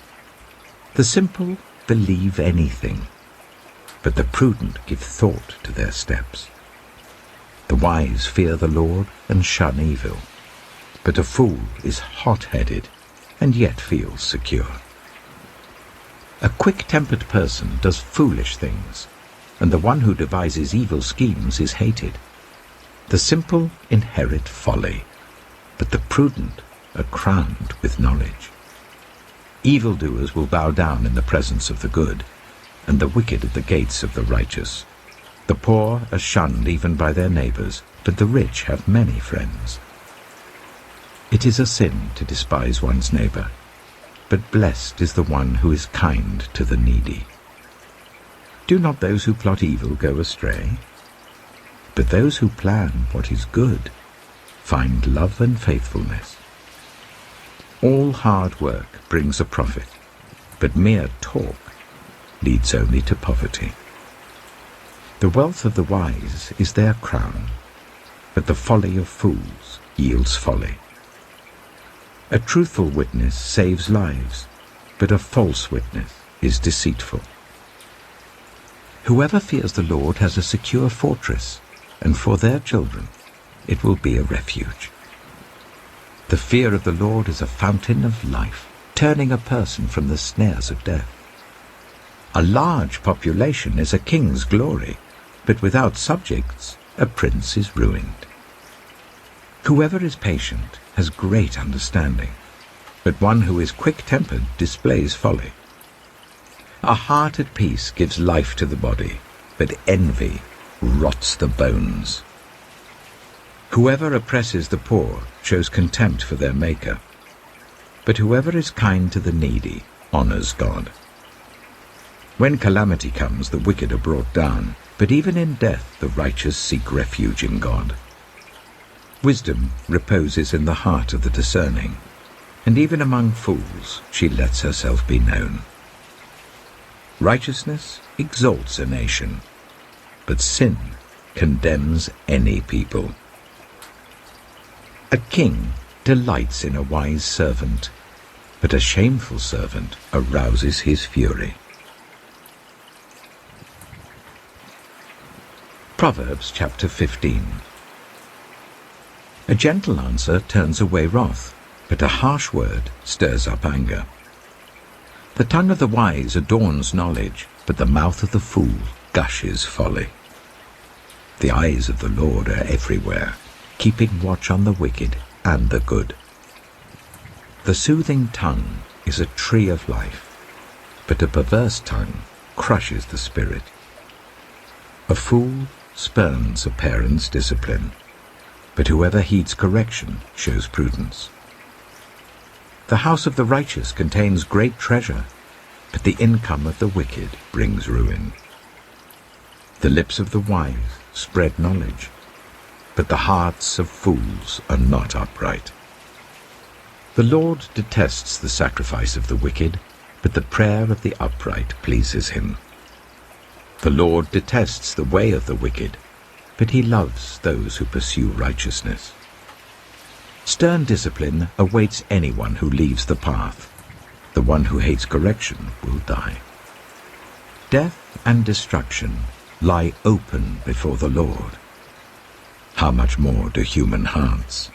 The simple believe anything, but the prudent give thought to their steps. The wise fear the Lord and shun evil, but a fool is hot-headed and yet feels secure. A quick-tempered person does foolish things, and the one who devises evil schemes is hated. The simple inherit folly, but the prudent are crowned with knowledge. Evildoers will bow down in the presence of the good, and the wicked at the gates of the righteous. The poor are shunned even by their neighbors, but the rich have many friends. It is a sin to despise one's neighbor, but blessed is the one who is kind to the needy. Do not those who plot evil go astray? But those who plan what is good find love and faithfulness. All hard work brings a profit, but mere talk leads only to poverty. The wealth of the wise is their crown, but the folly of fools yields folly. A truthful witness saves lives, but a false witness is deceitful. Whoever fears the Lord has a secure fortress, and for their children it will be a refuge. The fear of the Lord is a fountain of life, turning a person from the snares of death. A large population is a king's glory, but without subjects a prince is ruined. Whoever is patient has great understanding, but one who is quick-tempered displays folly. A heart at peace gives life to the body, but envy rots the bones. Whoever oppresses the poor shows contempt for their Maker, but whoever is kind to the needy honors God. When calamity comes, the wicked are brought down, but even in death the righteous seek refuge in God. Wisdom reposes in the heart of the discerning, and even among fools she lets herself be known. Righteousness exalts a nation, but sin condemns any people. A king delights in a wise servant, but a shameful servant arouses his fury. Proverbs Chapter 15. A gentle answer turns away wrath, but a harsh word stirs up anger. The tongue of the wise adorns knowledge, but the mouth of the fool gushes folly. The eyes of the Lord are everywhere, keeping watch on the wicked and the good. The soothing tongue is a tree of life, but a perverse tongue crushes the spirit. A fool spurns a parent's discipline, but whoever heeds correction shows prudence. The house of the righteous contains great treasure, but the income of the wicked brings ruin. The lips of the wise spread knowledge, but the hearts of fools are not upright. The Lord detests the sacrifice of the wicked, but the prayer of the upright pleases him. The Lord detests the way of the wicked, but he loves those who pursue righteousness. Stern discipline awaits anyone who leaves the path. The one who hates correction will die. Death and destruction lie open before the Lord. How much more do human hearts?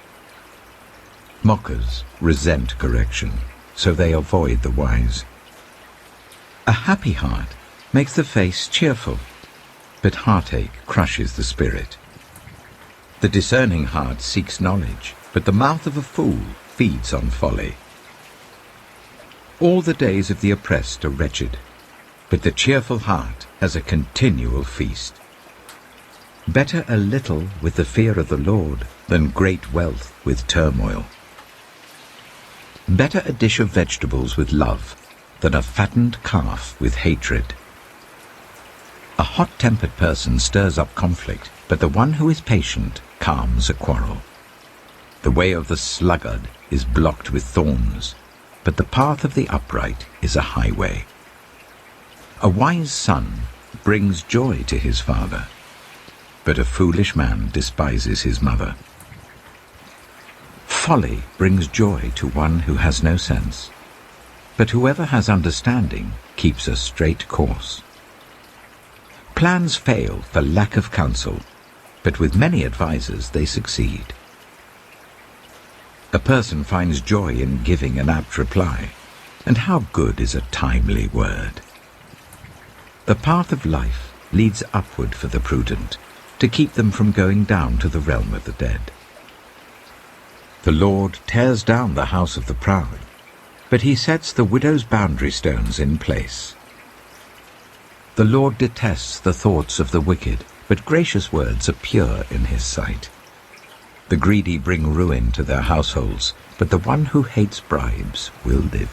Mockers resent correction, so they avoid the wise. A happy heart makes the face cheerful, but heartache crushes the spirit. The discerning heart seeks knowledge, but the mouth of a fool feeds on folly. All the days of the oppressed are wretched, but the cheerful heart has a continual feast. Better a little with the fear of the Lord than great wealth with turmoil. Better a dish of vegetables with love than a fattened calf with hatred. A hot-tempered person stirs up conflict, but the one who is patient calms a quarrel. The way of the sluggard is blocked with thorns, but the path of the upright is a highway. A wise son brings joy to his father, but a foolish man despises his mother. Folly brings joy to one who has no sense, but whoever has understanding keeps a straight course. Plans fail for lack of counsel, but with many advisers they succeed. A person finds joy in giving an apt reply, and how good is a timely word. The path of life leads upward for the prudent, to keep them from going down to the realm of the dead. The Lord tears down the house of the proud, but he sets the widow's boundary stones in place. The Lord detests the thoughts of the wicked, but gracious words are pure in his sight. The greedy bring ruin to their households, but the one who hates bribes will live.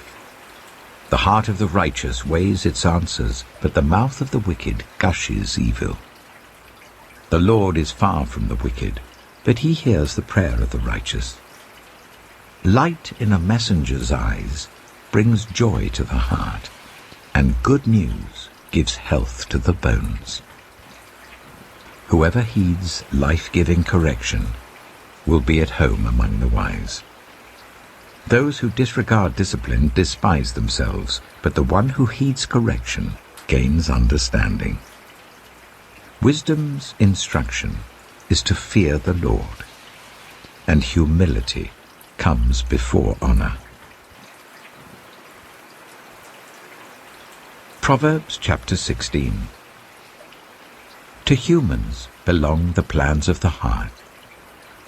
The heart of the righteous weighs its answers, but the mouth of the wicked gushes evil. The Lord is far from the wicked, but he hears the prayer of the righteous. Light in a messenger's eyes brings joy to the heart, and good news gives health to the bones. Whoever heeds life-giving correction will be at home among the wise. Those who disregard discipline despise themselves, but the one who heeds correction gains understanding. Wisdom's instruction is to fear the Lord, and humility comes before honor. Proverbs Chapter 16. To humans belong the plans of the heart,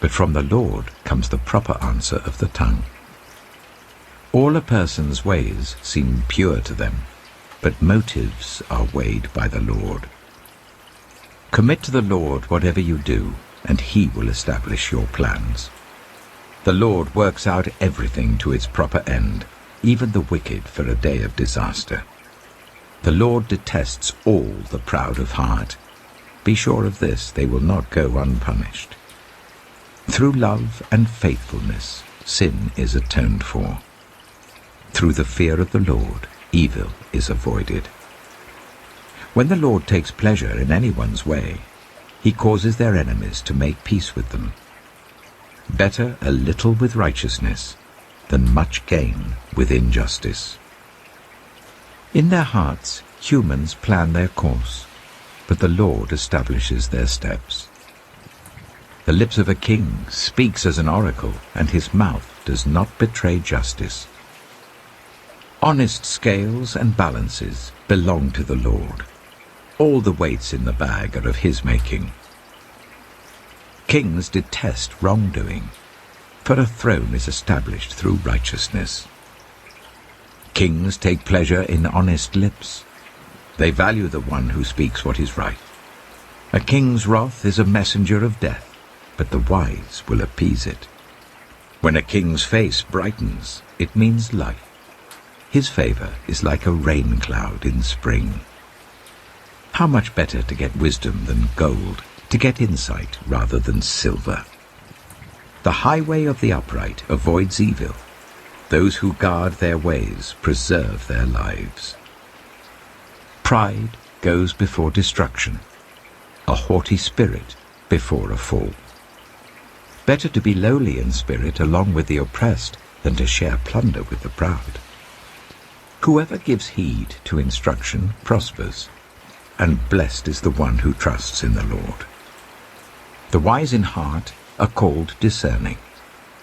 but from the Lord comes the proper answer of the tongue. All a person's ways seem pure to them, but motives are weighed by the Lord. Commit to the Lord whatever you do, and he will establish your plans. The Lord works out everything to its proper end, even the wicked for a day of disaster. The Lord detests all the proud of heart. Be sure of this, they will not go unpunished. Through love and faithfulness, sin is atoned for. Through the fear of the Lord, evil is avoided. When the Lord takes pleasure in anyone's way, he causes their enemies to make peace with them. Better a little with righteousness than much gain with injustice. In their hearts, humans plan their course, but the Lord establishes their steps. The lips of a king speaks as an oracle, and his mouth does not betray justice. Honest scales and balances belong to the Lord. All the weights in the bag are of his making. Kings detest wrongdoing, for a throne is established through righteousness. Kings take pleasure in honest lips. They value the one who speaks what is right. A king's wrath is a messenger of death, but the wise will appease it. When a king's face brightens, it means life. His favor is like a rain cloud in spring. How much better to get wisdom than gold, to get insight rather than silver. The highway of the upright avoids evil. Those who guard their ways preserve their lives. Pride goes before destruction, a haughty spirit before a fall. Better to be lowly in spirit along with the oppressed than to share plunder with the proud. Whoever gives heed to instruction prospers, and blessed is the one who trusts in the Lord. The wise in heart are called discerning,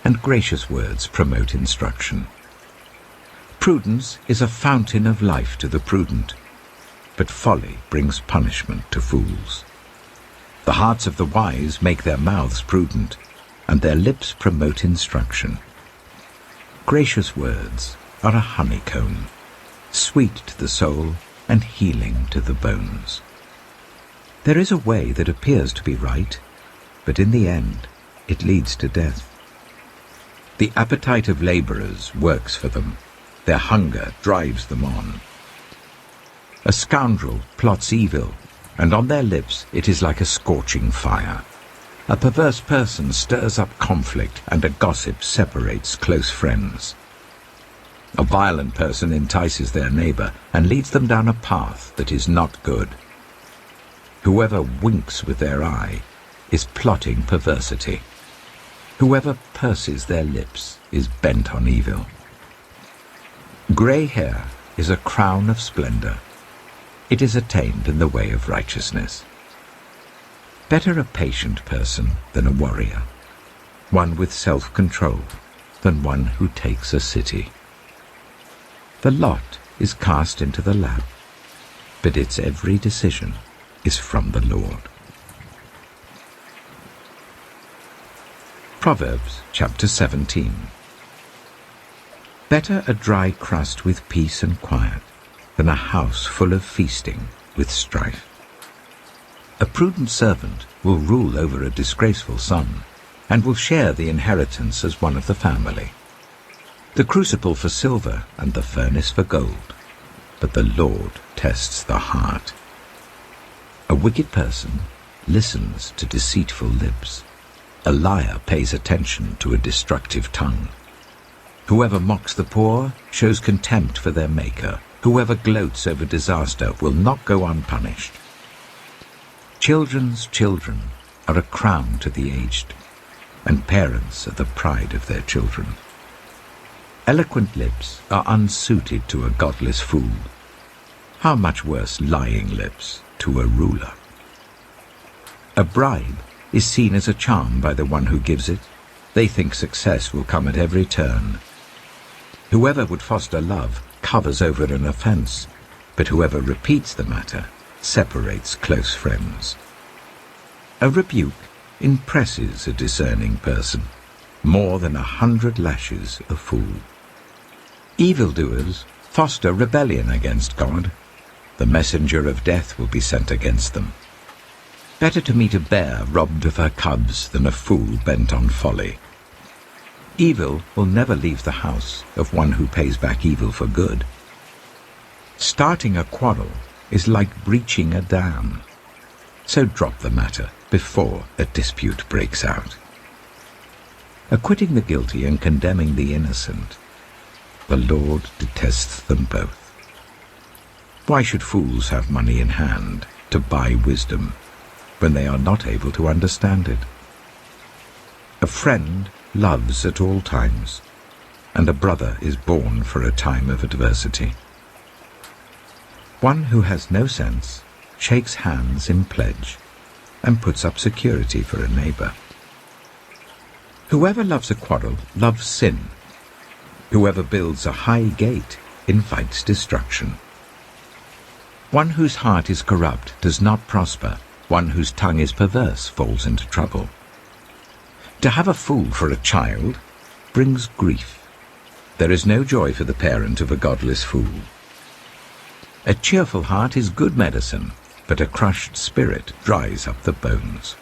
and gracious words promote instruction. Prudence is a fountain of life to the prudent, but folly brings punishment to fools. The hearts of the wise make their mouths prudent, and their lips promote instruction. Gracious words are a honeycomb, sweet to the soul and healing to the bones. There is a way that appears to be right, but in the end it leads to death. The appetite of laborers works for them. Their hunger drives them on. A scoundrel plots evil, and on their lips it is like a scorching fire. A perverse person stirs up conflict, and a gossip separates close friends. A violent person entices their neighbor and leads them down a path that is not good. Whoever winks with their eye is plotting perversity. Whoever purses their lips is bent on evil. Gray hair is a crown of splendor. It is attained in the way of righteousness. Better a patient person than a warrior, one with self-control than one who takes a city. The lot is cast into the lap, but its every decision is from the Lord. Proverbs Chapter 17. Better a dry crust with peace and quiet than a house full of feasting with strife. A prudent servant will rule over a disgraceful son, and will share the inheritance as one of the family. The crucible for silver and the furnace for gold, but the Lord tests the heart. A wicked person listens to deceitful lips. A liar pays attention to a destructive tongue. Whoever mocks the poor shows contempt for their Maker. Whoever gloats over disaster will not go unpunished. Children's children are a crown to the aged, and parents are the pride of their children. Eloquent lips are unsuited to a godless fool. How much worse lying lips to a ruler? A bribe is seen as a charm by the one who gives it. They think success will come at every turn. Whoever would foster love covers over an offense, but whoever repeats the matter separates close friends. A rebuke impresses a discerning person more than 100 lashes a fool. Evildoers foster rebellion against God. The messenger of death will be sent against them. Better to meet a bear robbed of her cubs than a fool bent on folly. Evil will never leave the house of one who pays back evil for good. Starting a quarrel is like breaching a dam. So drop the matter before a dispute breaks out. Acquitting the guilty and condemning the innocent, the Lord detests them both. Why should fools have money in hand to buy wisdom when they are not able to understand it? A friend loves at all times, and a brother is born for a time of adversity. One who has no sense shakes hands in pledge and puts up security for a neighbor. Whoever loves a quarrel loves sin. Whoever builds a high gate invites destruction. One whose heart is corrupt does not prosper. One whose tongue is perverse falls into trouble. To have a fool for a child brings grief. There is no joy for the parent of a godless fool. A cheerful heart is good medicine, but a crushed spirit dries up the bones.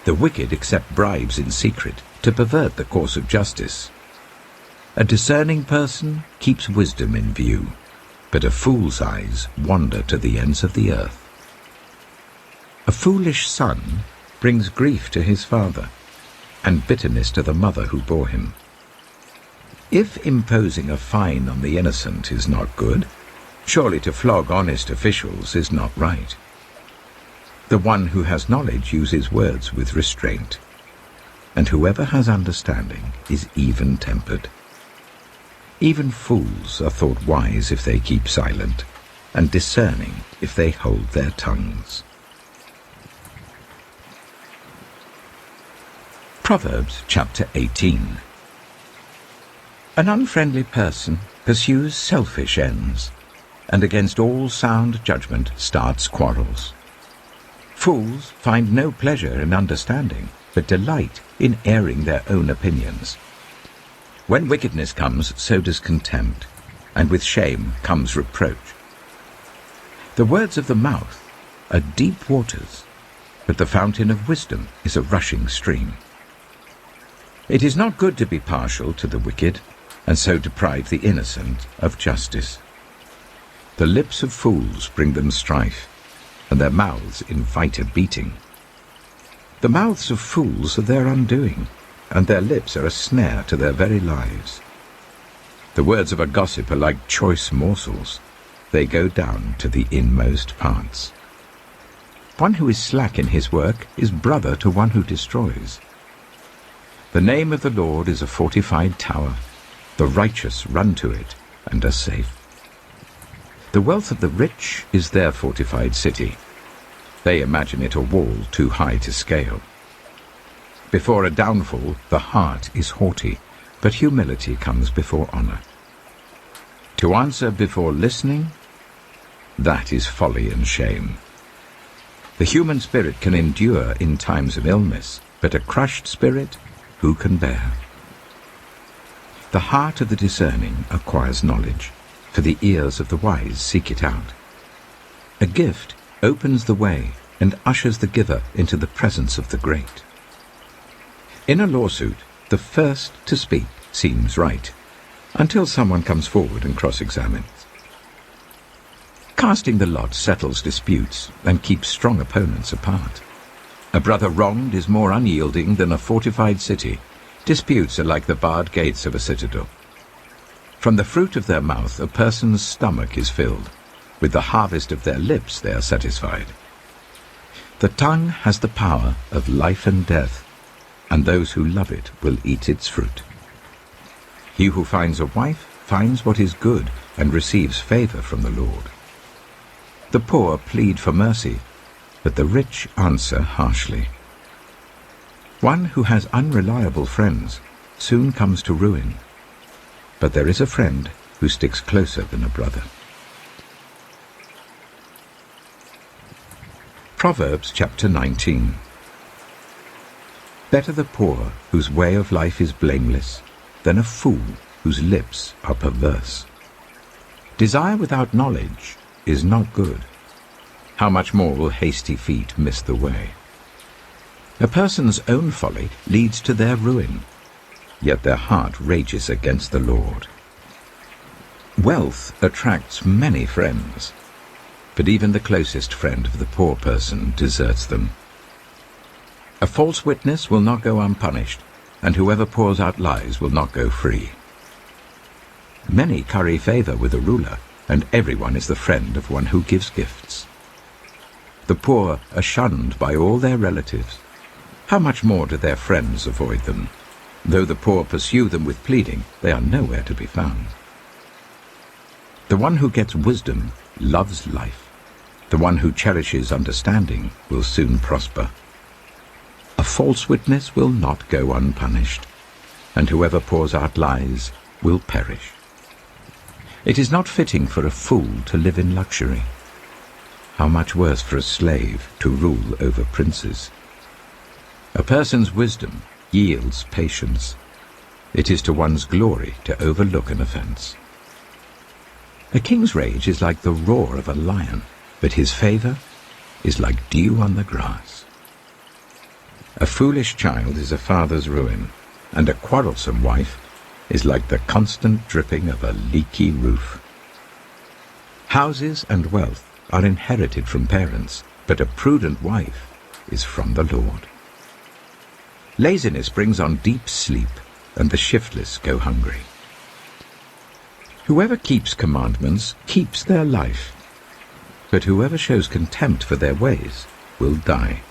The wicked accept bribes in secret to pervert the course of justice. A discerning person keeps wisdom in view, but a fool's eyes wander to the ends of the earth. A foolish son brings grief to his father, and bitterness to the mother who bore him. If imposing a fine on the innocent is not good, surely to flog honest officials is not right. The one who has knowledge uses words with restraint, and whoever has understanding is even-tempered. Even fools are thought wise if they keep silent, and discerning if they hold their tongues. Proverbs Chapter 18. An unfriendly person pursues selfish ends, and against all sound judgment starts quarrels. Fools find no pleasure in understanding, but delight in airing their own opinions. When wickedness comes, so does contempt, and with shame comes reproach. The words of the mouth are deep waters, but the fountain of wisdom is a rushing stream. It is not good to be partial to the wicked, and so deprive the innocent of justice. The lips of fools bring them strife, and their mouths invite a beating. The mouths of fools are their undoing, and their lips are a snare to their very lives. The words of a gossip are like choice morsels. They go down to the inmost parts. One who is slack in his work is brother to one who destroys. The name of the Lord is a fortified tower. The righteous run to it and are safe. The wealth of the rich is their fortified city. They imagine it a wall too high to scale. Before a downfall, the heart is haughty, but humility comes before honor. To answer before listening, that is folly and shame. The human spirit can endure in times of illness, but a crushed spirit who can bear? The heart of the discerning acquires knowledge, for the ears of the wise seek it out. A gift opens the way and ushers the giver into the presence of the great. In a lawsuit, the first to speak seems right, until someone comes forward and cross-examines. Casting the lot settles disputes and keeps strong opponents apart. A brother wronged is more unyielding than a fortified city. Disputes are like the barred gates of a citadel. From the fruit of their mouth a person's stomach is filled. With the harvest of their lips they are satisfied. The tongue has the power of life and death, and those who love it will eat its fruit. He who finds a wife finds what is good and receives favor from the Lord. The poor plead for mercy, but the rich answer harshly. One who has unreliable friends soon comes to ruin, but there is a friend who sticks closer than a brother. Proverbs Chapter 19. Better the poor whose way of life is blameless than a fool whose lips are perverse. Desire without knowledge is not good. How much more will hasty feet miss the way? A person's own folly leads to their ruin, yet their heart rages against the Lord. Wealth attracts many friends, but even the closest friend of the poor person deserts them. A false witness will not go unpunished, and whoever pours out lies will not go free. Many curry favor with a ruler, and everyone is the friend of one who gives gifts. The poor are shunned by all their relatives. How much more do their friends avoid them? Though the poor pursue them with pleading, they are nowhere to be found. The one who gets wisdom loves life. The one who cherishes understanding will soon prosper. A false witness will not go unpunished, and whoever pours out lies will perish. It is not fitting for a fool to live in luxury. How much worse for a slave to rule over princes. A person's wisdom yields patience. It is to one's glory to overlook an offense. A king's rage is like the roar of a lion, but his favor is like dew on the grass. A foolish child is a father's ruin, and a quarrelsome wife is like the constant dripping of a leaky roof. Houses and wealth are inherited from parents, but a prudent wife is from the Lord. Laziness brings on deep sleep, and the shiftless go hungry. Whoever keeps commandments keeps their life, but whoever shows contempt for their ways will die.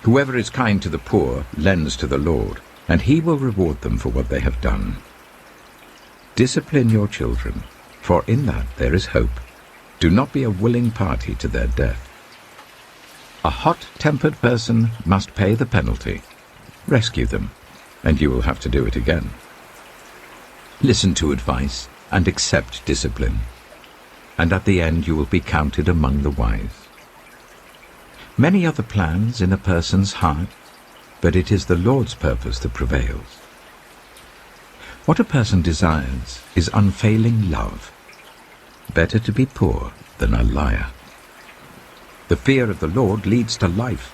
Whoever is kind to the poor lends to the Lord, and he will reward them for what they have done. Discipline your children, for in that there is hope. Do not be a willing party to their death. A hot-tempered person must pay the penalty. Rescue them, and you will have to do it again. Listen to advice and accept discipline, and at the end you will be counted among the wise. Many are the plans in a person's heart, but it is the Lord's purpose that prevails. What a person desires is unfailing love. Better to be poor than a liar. The fear of the Lord leads to life.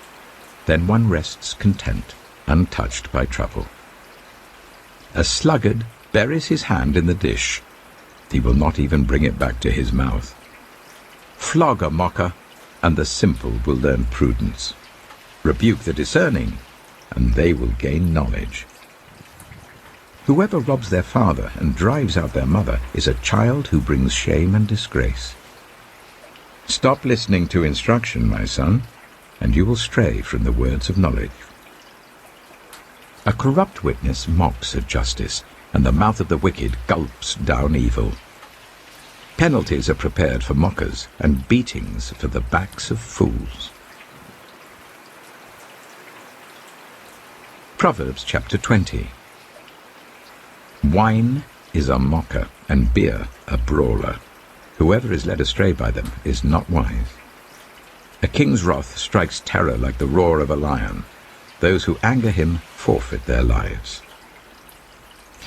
Then one rests content, untouched by trouble. A sluggard buries his hand in the dish. He will not even bring it back to his mouth. Flog a mocker, and the simple will learn prudence. Rebuke the discerning, and they will gain knowledge. Whoever robs their father and drives out their mother is a child who brings shame and disgrace. Stop listening to instruction, my son, and you will stray from the words of knowledge. A corrupt witness mocks at justice, and the mouth of the wicked gulps down evil. Penalties are prepared for mockers, and beatings for the backs of fools. Proverbs Chapter 20. Wine is a mocker, and beer a brawler. Whoever is led astray by them is not wise. A king's wrath strikes terror like the roar of a lion. Those who anger him forfeit their lives.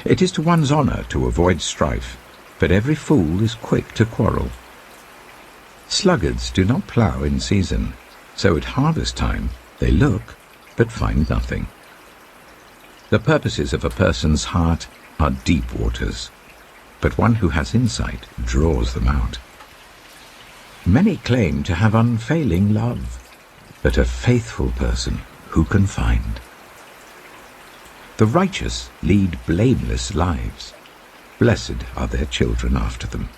It is to one's honor to avoid strife, but every fool is quick to quarrel. Sluggards do not plough in season, so at harvest time they look, but find nothing. The purposes of a person's heart are deep waters, but one who has insight draws them out. Many claim to have unfailing love, but a faithful person who can find? The righteous lead blameless lives. Blessed are their children after them.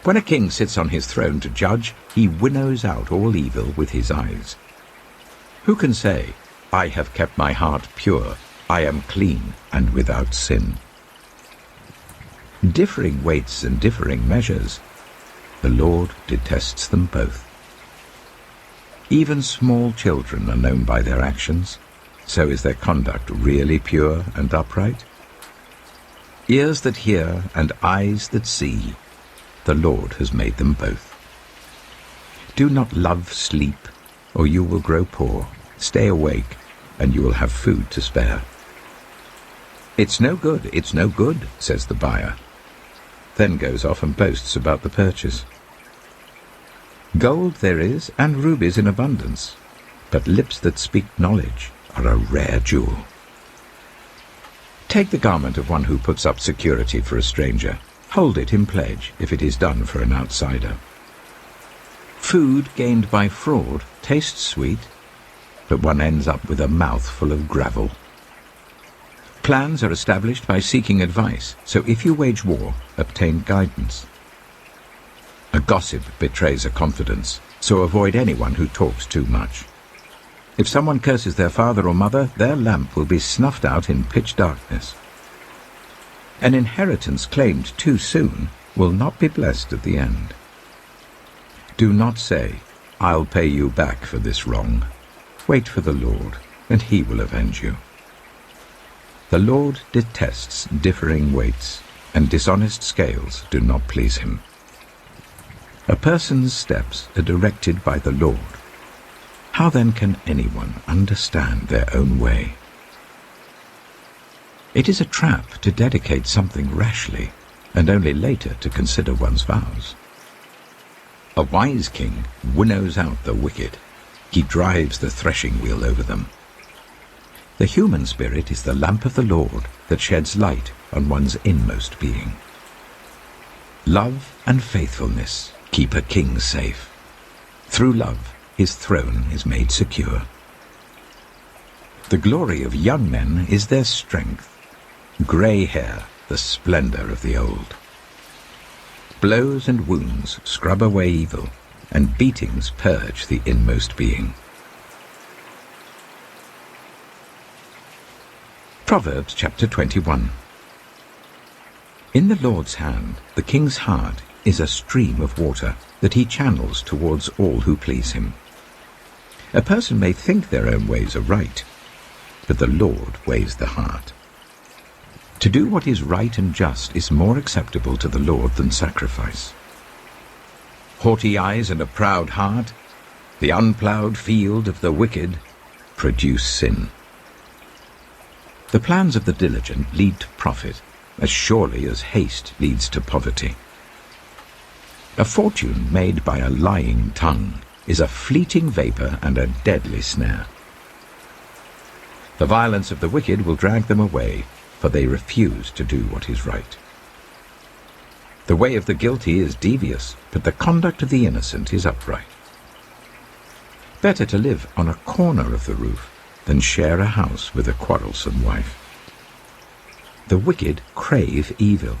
When a king sits on his throne to judge, he winnows out all evil with his eyes. Who can say, I have kept my heart pure, I am clean and without sin? Differing weights and differing measures, the Lord detests them both. Even small children are known by their actions, so is their conduct really pure and upright? Ears that hear and eyes that see, the Lord has made them both. Do not love sleep, or you will grow poor. Stay awake, and you will have food to spare. It's no good, says the buyer. Then goes off and boasts about the purchase. Gold there is, and rubies in abundance, but lips that speak knowledge are a rare jewel. Take the garment of one who puts up security for a stranger. Hold it in pledge if it is done for an outsider. Food gained by fraud tastes sweet, but one ends up with a mouth full of gravel. Plans are established by seeking advice, so if you wage war, obtain guidance. A gossip betrays a confidence, so avoid anyone who talks too much. If someone curses their father or mother, their lamp will be snuffed out in pitch darkness. An inheritance claimed too soon will not be blessed at the end. Do not say, I'll pay you back for this wrong. Wait for the Lord, and he will avenge you. The Lord detests differing weights, and dishonest scales do not please him. A person's steps are directed by the Lord. How then can anyone understand their own way? It is a trap to dedicate something rashly, and only later to consider one's vows. A wise king winnows out the wicked. He drives the threshing wheel over them. The human spirit is the lamp of the Lord that sheds light on one's inmost being. Love and faithfulness keep a king safe. Through love, his throne is made secure. The glory of young men is their strength. Grey hair, the splendor of the old. Blows and wounds scrub away evil, and beatings purge the inmost being. Proverbs Chapter 21. In the Lord's hand, the king's heart is a stream of water that he channels towards all who please him. A person may think their own ways are right, but the Lord weighs the heart. To do what is right and just is more acceptable to the Lord than sacrifice. Haughty eyes and a proud heart, the unploughed field of the wicked, produce sin. The plans of the diligent lead to profit, as surely as haste leads to poverty. A fortune made by a lying tongue is a fleeting vapor and a deadly snare. The violence of the wicked will drag them away, for they refuse to do what is right. The way of the guilty is devious, but the conduct of the innocent is upright. Better to live on a corner of the roof than share a house with a quarrelsome wife. The wicked crave evil.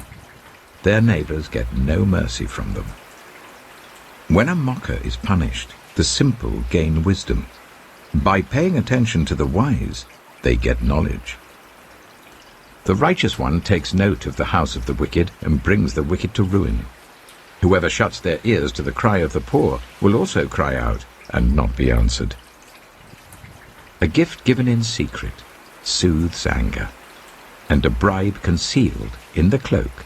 Their neighbors get no mercy from them. When a mocker is punished, the simple gain wisdom. By paying attention to the wise, they get knowledge. The righteous one takes note of the house of the wicked and brings the wicked to ruin. Whoever shuts their ears to the cry of the poor will also cry out and not be answered. A gift given in secret soothes anger, and a bribe concealed in the cloak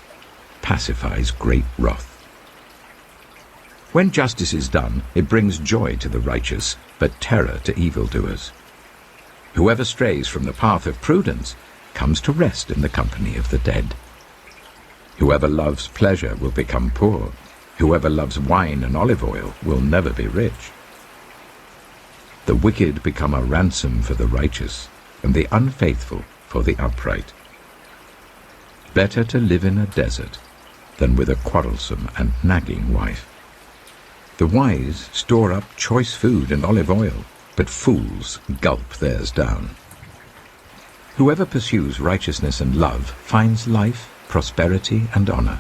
pacifies great wrath. When justice is done, it brings joy to the righteous, but terror to evildoers. Whoever strays from the path of prudence comes to rest in the company of the dead. Whoever loves pleasure will become poor. Whoever loves wine and olive oil will never be rich. The wicked become a ransom for the righteous, and the unfaithful for the upright. Better to live in a desert than with a quarrelsome and nagging wife. The wise store up choice food and olive oil, but fools gulp theirs down. Whoever pursues righteousness and love finds life, prosperity, and honor.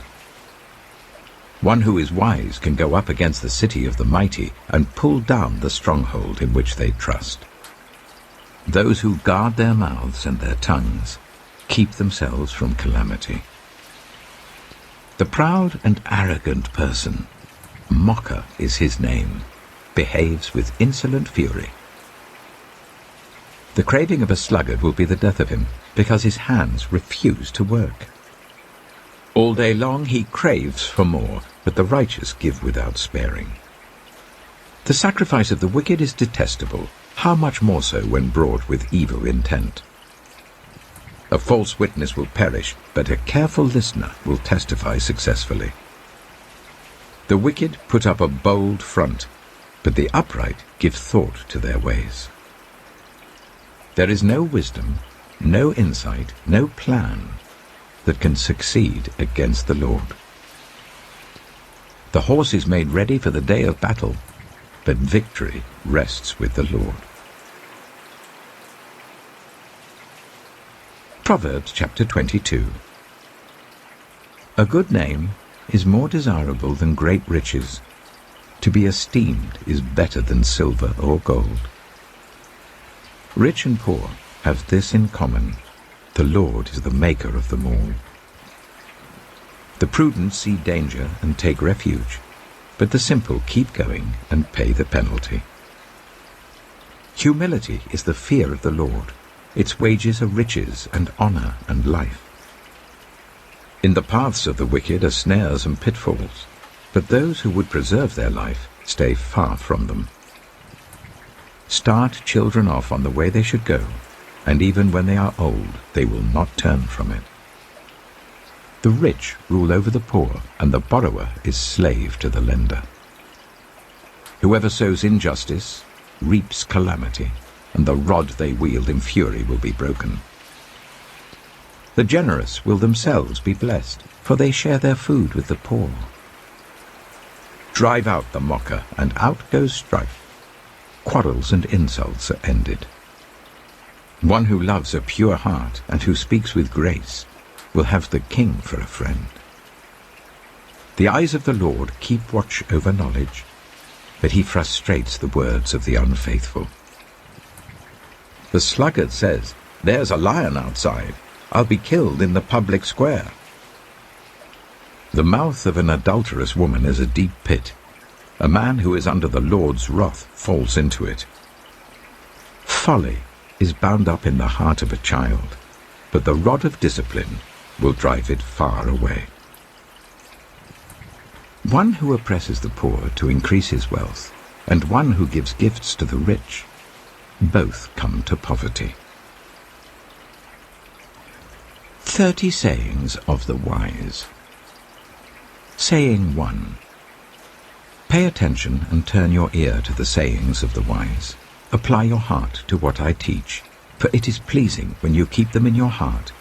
One who is wise can go up against the city of the mighty and pull down the stronghold in which they trust. Those who guard their mouths and their tongues keep themselves from calamity. The proud and arrogant person, mocker is his name, behaves with insolent fury. The craving of a sluggard will be the death of him, because his hands refuse to work. All day long he craves for more, but the righteous give without sparing. The sacrifice of the wicked is detestable, how much more so when brought with evil intent. A false witness will perish, but a careful listener will testify successfully. The wicked put up a bold front, but the upright give thought to their ways. There is no wisdom, no insight, no plan that can succeed against the Lord. The horse is made ready for the day of battle, but victory rests with the Lord. Proverbs Chapter 22. A good name is more desirable than great riches. To be esteemed is better than silver or gold. Rich and poor have this in common: the Lord is the maker of them all. The prudent see danger and take refuge, but the simple keep going and pay the penalty. Humility is the fear of the Lord. Its wages are riches and honor and life. In the paths of the wicked are snares and pitfalls, but those who would preserve their life stay far from them. Start children off on the way they should go, and even when they are old, they will not turn from it. The rich rule over the poor, and the borrower is slave to the lender. Whoever sows injustice reaps calamity, and the rod they wield in fury will be broken. The generous will themselves be blessed, for they share their food with the poor. Drive out the mocker, and out goes strife. Quarrels and insults are ended. One who loves a pure heart and who speaks with grace will have the king for a friend. The eyes of the Lord keep watch over knowledge, but he frustrates the words of the unfaithful. The sluggard says, "There's a lion outside. I'll be killed in the public square." The mouth of an adulterous woman is a deep pit. A man who is under the Lord's wrath falls into it. Folly is bound up in the heart of a child, but the rod of discipline will drive it far away. One who oppresses the poor to increase his wealth, and one who gives gifts to the rich, both come to poverty. 30 sayings of the wise. Saying 1. Pay attention and turn your ear to the sayings of the wise. Apply your heart to what I teach, for it is pleasing when you keep them in your heart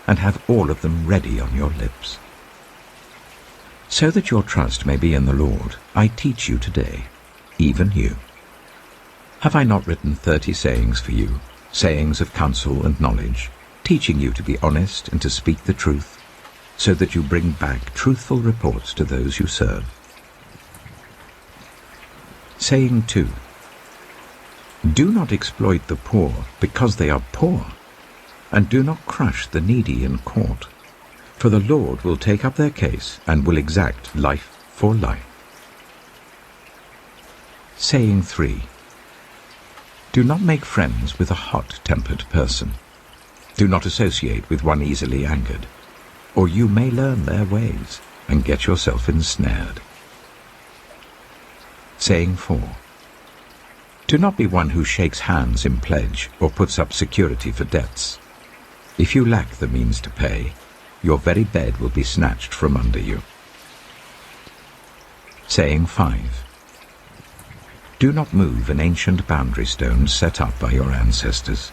and have all of them ready on your lips. So that your trust may be in the Lord, I teach you today, even you. Have I not written 30 sayings for you, sayings of counsel and knowledge, teaching you to be honest and to speak the truth, so that you bring back truthful reports to those you serve? Saying 2. Do not exploit the poor because they are poor, and do not crush the needy in court, for the Lord will take up their case and will exact life for life. Saying 3. Do not make friends with a hot-tempered person. Do not associate with one easily angered, or you may learn their ways and get yourself ensnared. Saying 4. Do not be one who shakes hands in pledge or puts up security for debts. If you lack the means to pay, your very bed will be snatched from under you. Saying 5. Do not move an ancient boundary stone set up by your ancestors.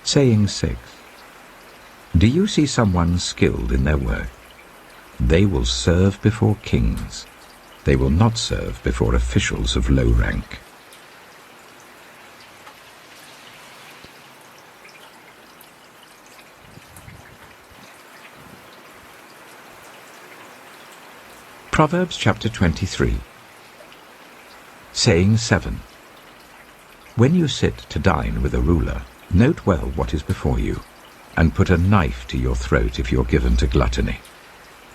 Saying 6. Do you see someone skilled in their work? They will serve before kings. They will not serve before officials of low rank. Proverbs chapter 23. Saying 7. When you sit to dine with a ruler, note well what is before you, and put a knife to your throat if you're given to gluttony.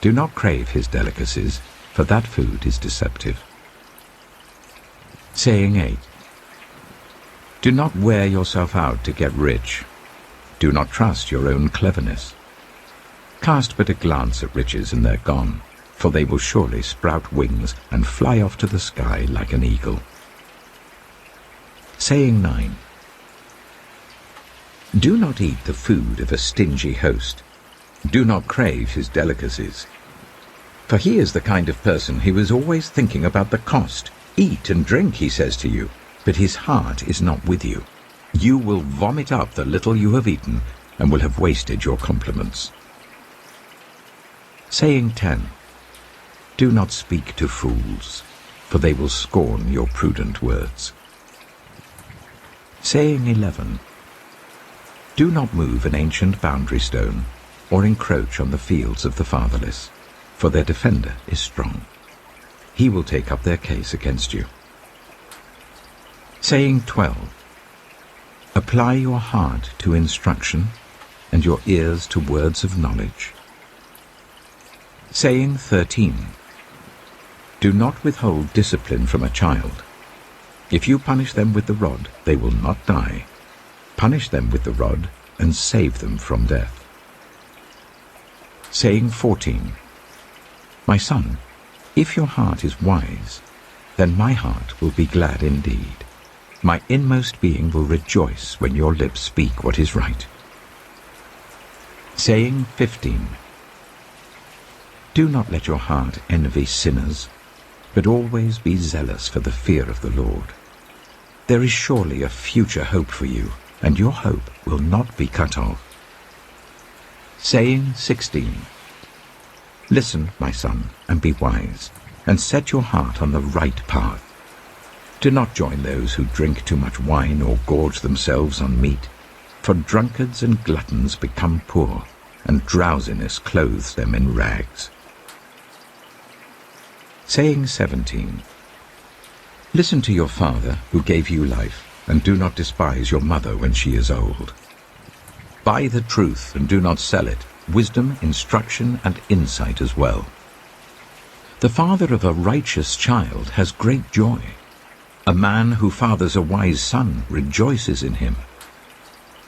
Do not crave his delicacies, for that food is deceptive. Saying 8. Do not wear yourself out to get rich. Do not trust your own cleverness. Cast but a glance at riches and they're gone, for they will surely sprout wings and fly off to the sky like an eagle. Saying 9. Do not eat the food of a stingy host. Do not crave his delicacies. For he is the kind of person who is always thinking about the cost. Eat and drink, he says to you, but his heart is not with you. You will vomit up the little you have eaten and will have wasted your compliments. Saying 10. Do not speak to fools, for they will scorn your prudent words. Saying 11. Do not move an ancient boundary stone, or encroach on the fields of the fatherless, for their defender is strong. He will take up their case against you. Saying 12. Apply your heart to instruction, and your ears to words of knowledge. Saying 13. Do not withhold discipline from a child. If you punish them with the rod, they will not die. Punish them with the rod, and save them from death. Saying 14. My son, if your heart is wise, then my heart will be glad indeed. My inmost being will rejoice when your lips speak what is right. Saying 15. Do not let your heart envy sinners, but always be zealous for the fear of the Lord. There is surely a future hope for you, and your hope will not be cut off. Saying 16. Listen, my son, and be wise, and set your heart on the right path. Do not join those who drink too much wine or gorge themselves on meat, for drunkards and gluttons become poor, and drowsiness clothes them in rags. Saying 17. Listen to your father who gave you life, and do not despise your mother when she is old. Buy the truth and do not sell it, wisdom, instruction, and insight as well. The father of a righteous child has great joy. A man who fathers a wise son rejoices in him.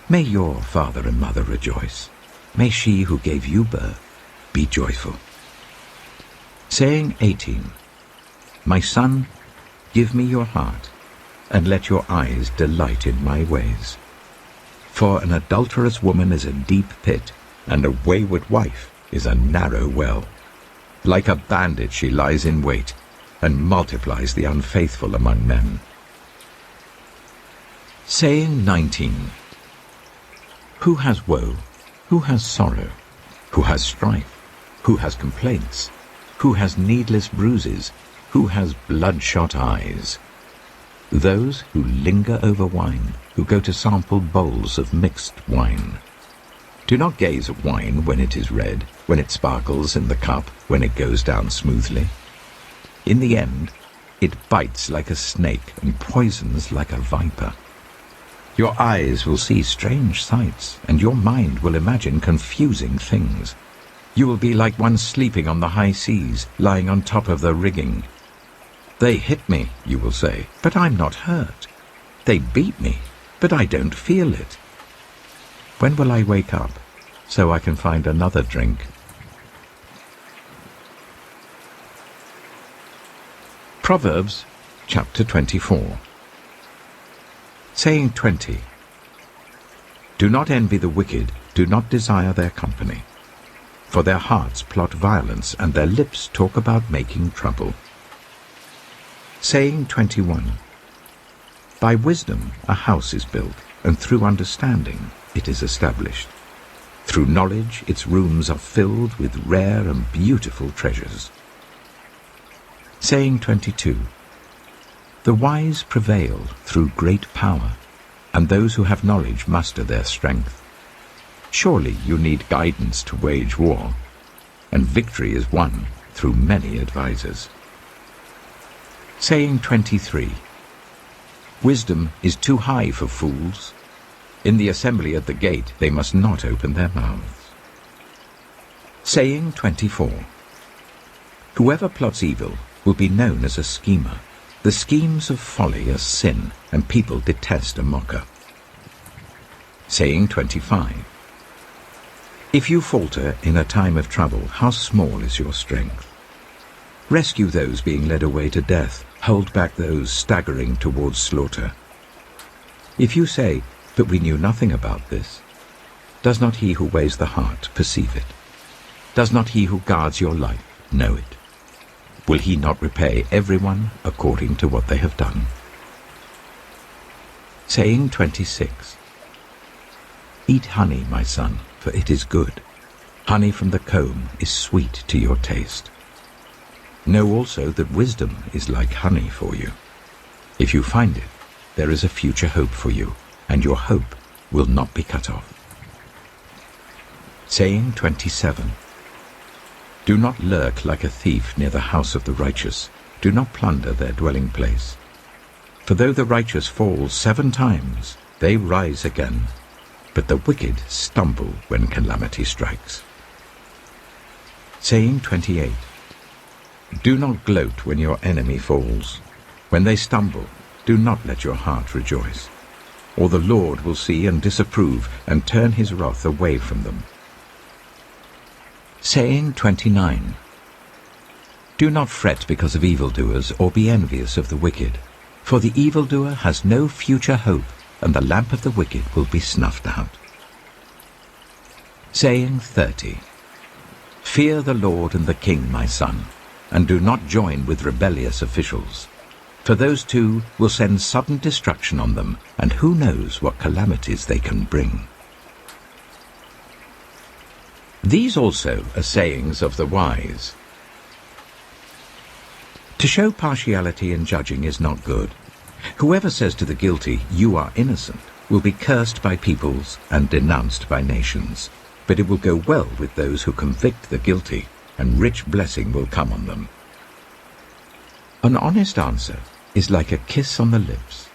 May your father and mother rejoice. May she who gave you birth be joyful. Saying 18. My son, give me your heart, and let your eyes delight in my ways. For an adulterous woman is a deep pit, and a wayward wife is a narrow well. Like a bandit she lies in wait, and multiplies the unfaithful among men. Saying 19. Who has woe? Who has sorrow? Who has strife? Who has complaints? Who has needless bruises? Who has bloodshot eyes? Those who linger over wine, who go to sample bowls of mixed wine. Do not gaze at wine when it is red, when it sparkles in the cup, when it goes down smoothly. In the end, it bites like a snake and poisons like a viper. Your eyes will see strange sights, and your mind will imagine confusing things. You will be like one sleeping on the high seas, lying on top of the rigging. They hit me, you will say, but I'm not hurt. They beat me, but I don't feel it. When will I wake up, so I can find another drink? Proverbs Chapter 24. Saying 20. Do not envy the wicked, do not desire their company. For their hearts plot violence, and their lips talk about making trouble. Saying 21. By wisdom a house is built, and through understanding it is established. Through knowledge its rooms are filled with rare and beautiful treasures. Saying 22. The wise prevail through great power, and those who have knowledge muster their strength. Surely you need guidance to wage war, and victory is won through many advisers. Saying 23. Wisdom is too high for fools. In the assembly at the gate they must not open their mouths. Saying 24. Whoever plots evil will be known as a schemer. The schemes of folly are sin, and people detest a mocker. Saying 25. If you falter in a time of trouble, how small is your strength? Rescue those being led away to death, hold back those staggering towards slaughter. If you say, but we knew nothing about this, does not he who weighs the heart perceive it? Does not he who guards your life know it? Will he not repay everyone according to what they have done? Saying 26. Eat honey, my son, for it is good. Honey from the comb is sweet to your taste. Know also that wisdom is like honey for you. If you find it, there is a future hope for you, and your hope will not be cut off. Saying 27. Do not lurk like a thief near the house of the righteous. Do not plunder their dwelling place. For though the righteous fall 7 times, they rise again, but the wicked stumble when calamity strikes. Saying 28. Do not gloat when your enemy falls. When they stumble, do not let your heart rejoice. Or the Lord will see and disapprove, and turn his wrath away from them. Saying 29. Do not fret because of evildoers, or be envious of the wicked. For the evildoer has no future hope, and the lamp of the wicked will be snuffed out. Saying 30. Fear the Lord and the King, my son, and do not join with rebellious officials. For those two will send sudden destruction on them, and who knows what calamities they can bring. These also are sayings of the wise. To show partiality in judging is not good. Whoever says to the guilty, "You are innocent," will be cursed by peoples and denounced by nations. But it will go well with those who convict the guilty, and rich blessing will come on them. An honest answer is like a kiss on the lips.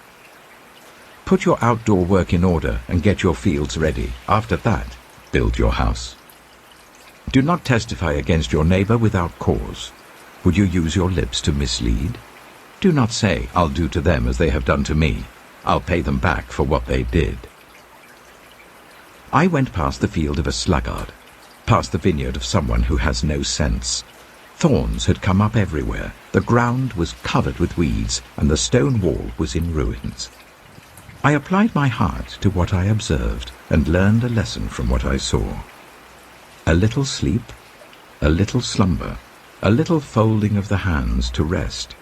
Put your outdoor work in order and get your fields ready. After that, build your house. Do not testify against your neighbor without cause. Would you use your lips to mislead? Do not say, "I'll do to them as they have done to me. I'll pay them back for what they did." I went past the field of a sluggard, past the vineyard of someone who has no sense. Thorns had come up everywhere. The ground was covered with weeds, and the stone wall was in ruins. I applied my heart to what I observed, and learned a lesson from what I saw. A little sleep, a little slumber, a little folding of the hands to rest,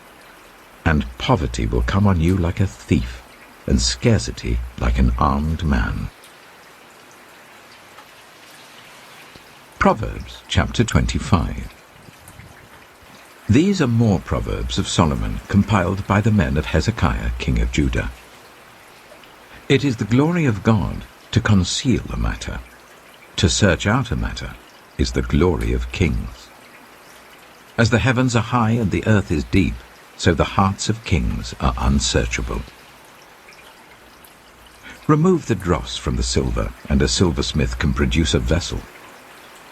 and poverty will come on you like a thief, and scarcity like an armed man. Proverbs Chapter 25. These are more Proverbs of Solomon, compiled by the men of Hezekiah, king of Judah. It is the glory of God to conceal a matter. To search out a matter is the glory of kings. As the heavens are high and the earth is deep, so the hearts of kings are unsearchable. Remove the dross from the silver, and a silversmith can produce a vessel.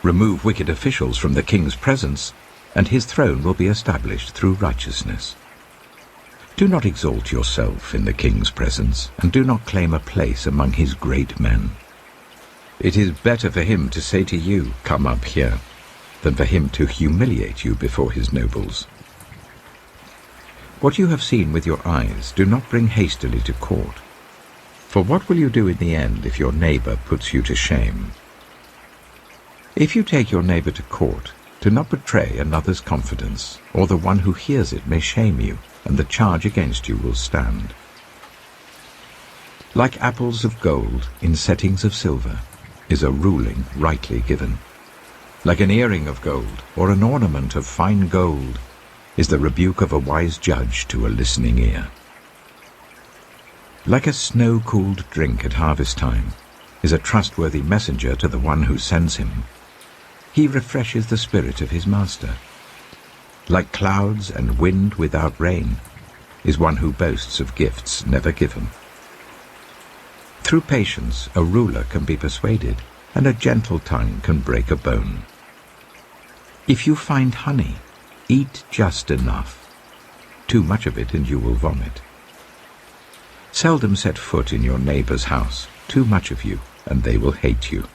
Remove wicked officials from the king's presence, and his throne will be established through righteousness. Do not exalt yourself in the king's presence, and do not claim a place among his great men. It is better for him to say to you, "Come up here," than for him to humiliate you before his nobles. What you have seen with your eyes, do not bring hastily to court. For what will you do in the end if your neighbor puts you to shame? If you take your neighbor to court, do not betray another's confidence, or the one who hears it may shame you, and the charge against you will stand. Like apples of gold in settings of silver is a ruling rightly given. Like an earring of gold or an ornament of fine gold is the rebuke of a wise judge to a listening ear. Like a snow-cooled drink at harvest time is a trustworthy messenger to the one who sends him. He refreshes the spirit of his master. Like clouds and wind without rain is one who boasts of gifts never given. Through patience a ruler can be persuaded, and a gentle tongue can break a bone. If you find honey, eat just enough. Too much of it and you will vomit. Seldom set foot in your neighbor's house. Too much of you, and they will hate you.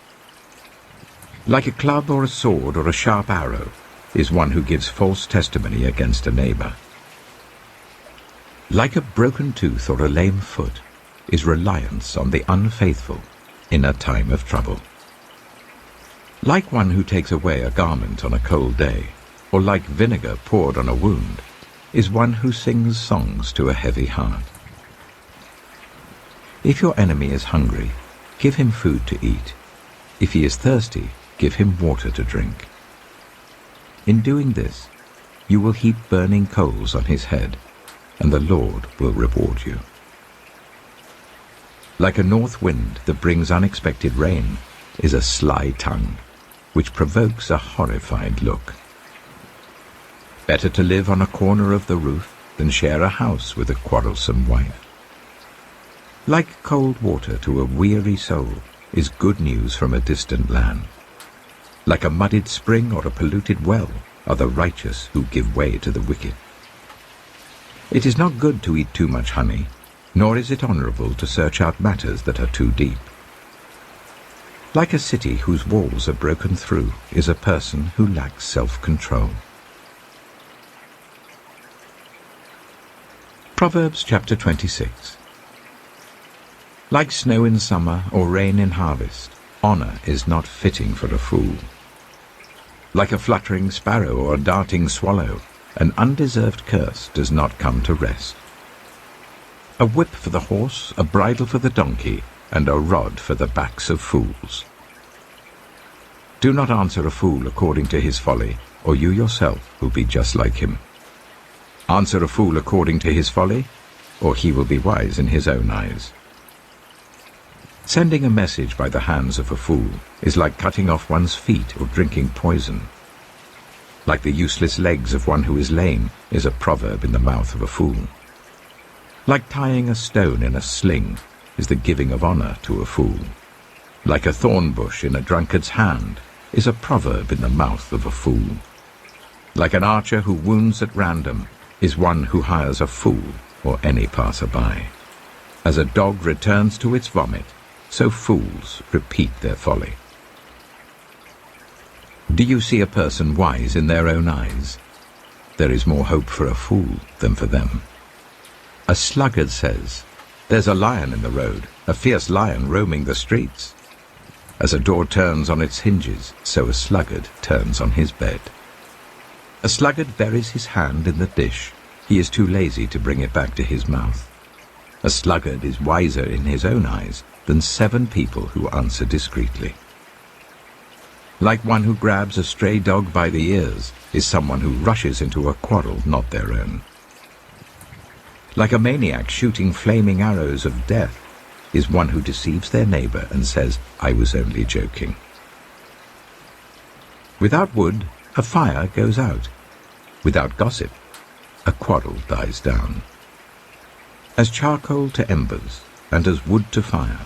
Like a club or a sword or a sharp arrow is one who gives false testimony against a neighbor. Like a broken tooth or a lame foot is reliance on the unfaithful in a time of trouble. Like one who takes away a garment on a cold day, or like vinegar poured on a wound, is one who sings songs to a heavy heart. If your enemy is hungry, give him food to eat. If he is thirsty, give him water to drink. In doing this, you will heap burning coals on his head, and the Lord will reward you. Like a north wind that brings unexpected rain is a sly tongue, which provokes a horrified look. Better to live on a corner of the roof than share a house with a quarrelsome wife. Like cold water to a weary soul is good news from a distant land. Like a muddied spring or a polluted well are the righteous who give way to the wicked. It is not good to eat too much honey, nor is it honorable to search out matters that are too deep. Like a city whose walls are broken through is a person who lacks self-control. Proverbs Chapter 26. Like snow in summer or rain in harvest, honor is not fitting for a fool. Like a fluttering sparrow or a darting swallow, an undeserved curse does not come to rest. A whip for the horse, a bridle for the donkey, and a rod for the backs of fools. Do not answer a fool according to his folly, or you yourself will be just like him. Answer a fool according to his folly, or he will be wise in his own eyes. Sending a message by the hands of a fool is like cutting off one's feet or drinking poison. Like the useless legs of one who is lame is a proverb in the mouth of a fool. Like tying a stone in a sling is the giving of honor to a fool. Like a thorn bush in a drunkard's hand is a proverb in the mouth of a fool. Like an archer who wounds at random is one who hires a fool or any passer-by. As a dog returns to its vomit, so fools repeat their folly. Do you see a person wise in their own eyes? There is more hope for a fool than for them. A sluggard says, "There's a lion in the road, a fierce lion roaming the streets." As a door turns on its hinges, so a sluggard turns on his bed. A sluggard buries his hand in the dish. He is too lazy to bring it back to his mouth. A sluggard is wiser in his own eyes than 7 people who answer discreetly. Like one who grabs a stray dog by the ears is someone who rushes into a quarrel not their own. Like a maniac shooting flaming arrows of death is one who deceives their neighbor and says, "I was only joking." Without wood, a fire goes out. Without gossip, a quarrel dies down. As charcoal to embers, and as wood to fire,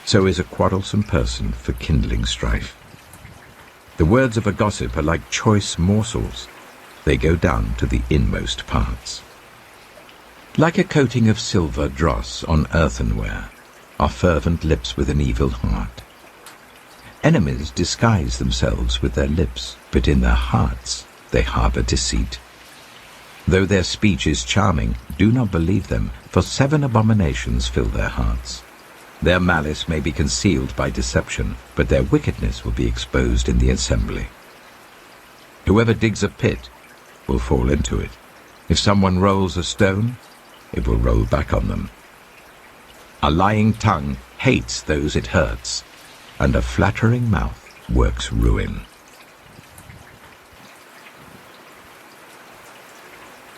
so is a quarrelsome person for kindling strife. The words of a gossip are like choice morsels. They go down to the inmost parts. Like a coating of silver dross on earthenware are fervent lips with an evil heart. Enemies disguise themselves with their lips, but in their hearts they harbor deceit. Though their speech is charming, do not believe them, for 7 abominations fill their hearts. Their malice may be concealed by deception, but their wickedness will be exposed in the assembly. Whoever digs a pit will fall into it. If someone rolls a stone, it will roll back on them. A lying tongue hates those it hurts, and a flattering mouth works ruin.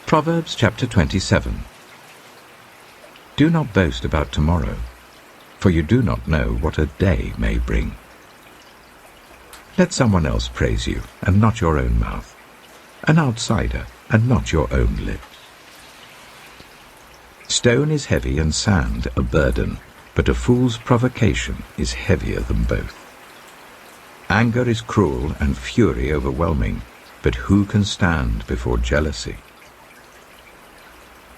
Proverbs chapter 27. Do not boast about tomorrow, for you do not know what a day may bring. Let someone else praise you, and not your own mouth, an outsider, and not your own lips. Stone is heavy and sand a burden, but a fool's provocation is heavier than both. Anger is cruel and fury overwhelming, but who can stand before jealousy?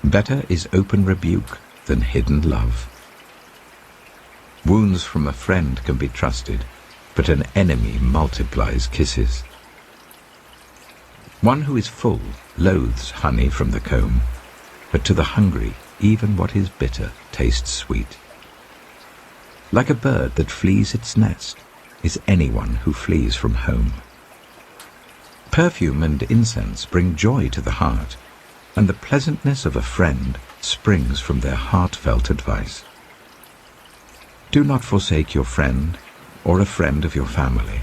Better is open rebuke than hidden love. Wounds from a friend can be trusted, but an enemy multiplies kisses. One who is full loathes honey from the comb, but to the hungry even what is bitter tastes sweet. Like a bird that flees its nest is anyone who flees from home. Perfume and incense bring joy to the heart, and the pleasantness of a friend springs from their heartfelt advice. Do not forsake your friend or a friend of your family,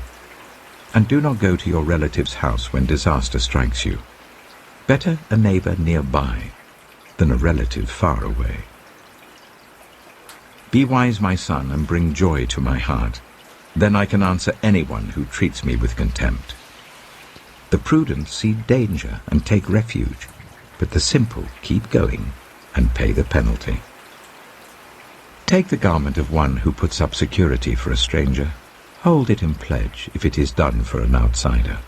and do not go to your relative's house when disaster strikes you. Better a neighbor nearby than a relative far away. Be wise, my son, and bring joy to my heart. Then I can answer anyone who treats me with contempt. The prudent see danger and take refuge, but the simple keep going and pay the penalty. Take the garment of one who puts up security for a stranger. Hold it in pledge if it is done for an outsider.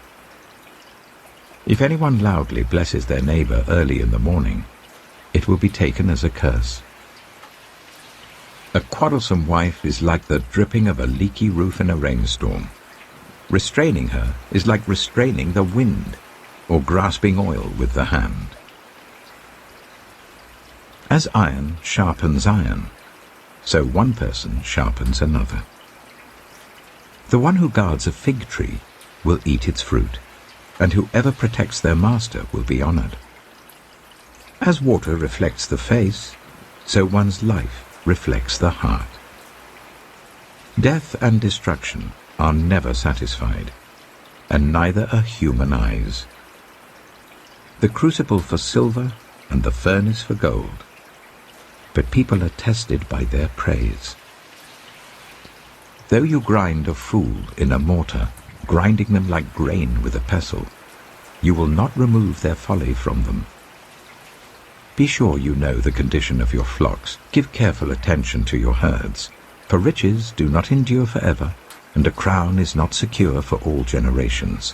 If anyone loudly blesses their neighbor early in the morning, it will be taken as a curse. A quarrelsome wife is like the dripping of a leaky roof in a rainstorm. Restraining her is like restraining the wind or grasping oil with the hand. As iron sharpens iron, so one person sharpens another. The one who guards a fig tree will eat its fruit, and whoever protects their master will be honored. As water reflects the face, so one's life reflects the heart. Death and destruction are never satisfied, and neither are human eyes. The crucible for silver and the furnace for gold, but people are tested by their praise. Though you grind a fool in a mortar, grinding them like grain with a pestle, you will not remove their folly from them. Be sure you know the condition of your flocks. Give careful attention to your herds, for riches do not endure forever, and a crown is not secure for all generations.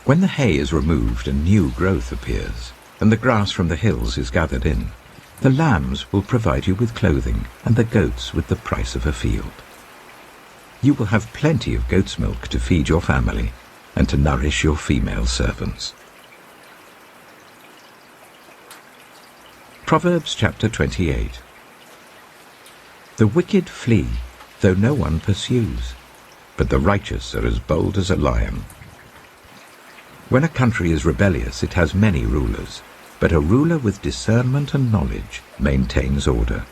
When the hay is removed and new growth appears, and the grass from the hills is gathered in, the lambs will provide you with clothing, and the goats with the price of a field. You will have plenty of goat's milk to feed your family, and to nourish your female servants. Proverbs chapter 28. The wicked flee, though no one pursues, but the righteous are as bold as a lion. When a country is rebellious, it has many rulers, but a ruler with discernment and knowledge maintains order.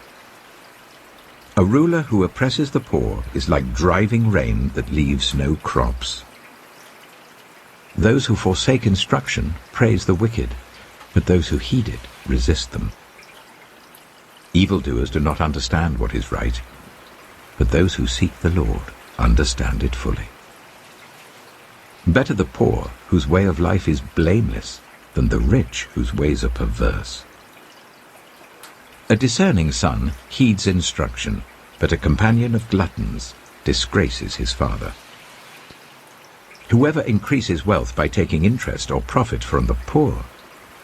A ruler who oppresses the poor is like driving rain that leaves no crops. Those who forsake instruction praise the wicked, but those who heed it resist them. Evildoers do not understand what is right, but those who seek the Lord understand it fully. Better the poor whose way of life is blameless than the rich whose ways are perverse. A discerning son heeds instruction, but a companion of gluttons disgraces his father. Whoever increases wealth by taking interest or profit from the poor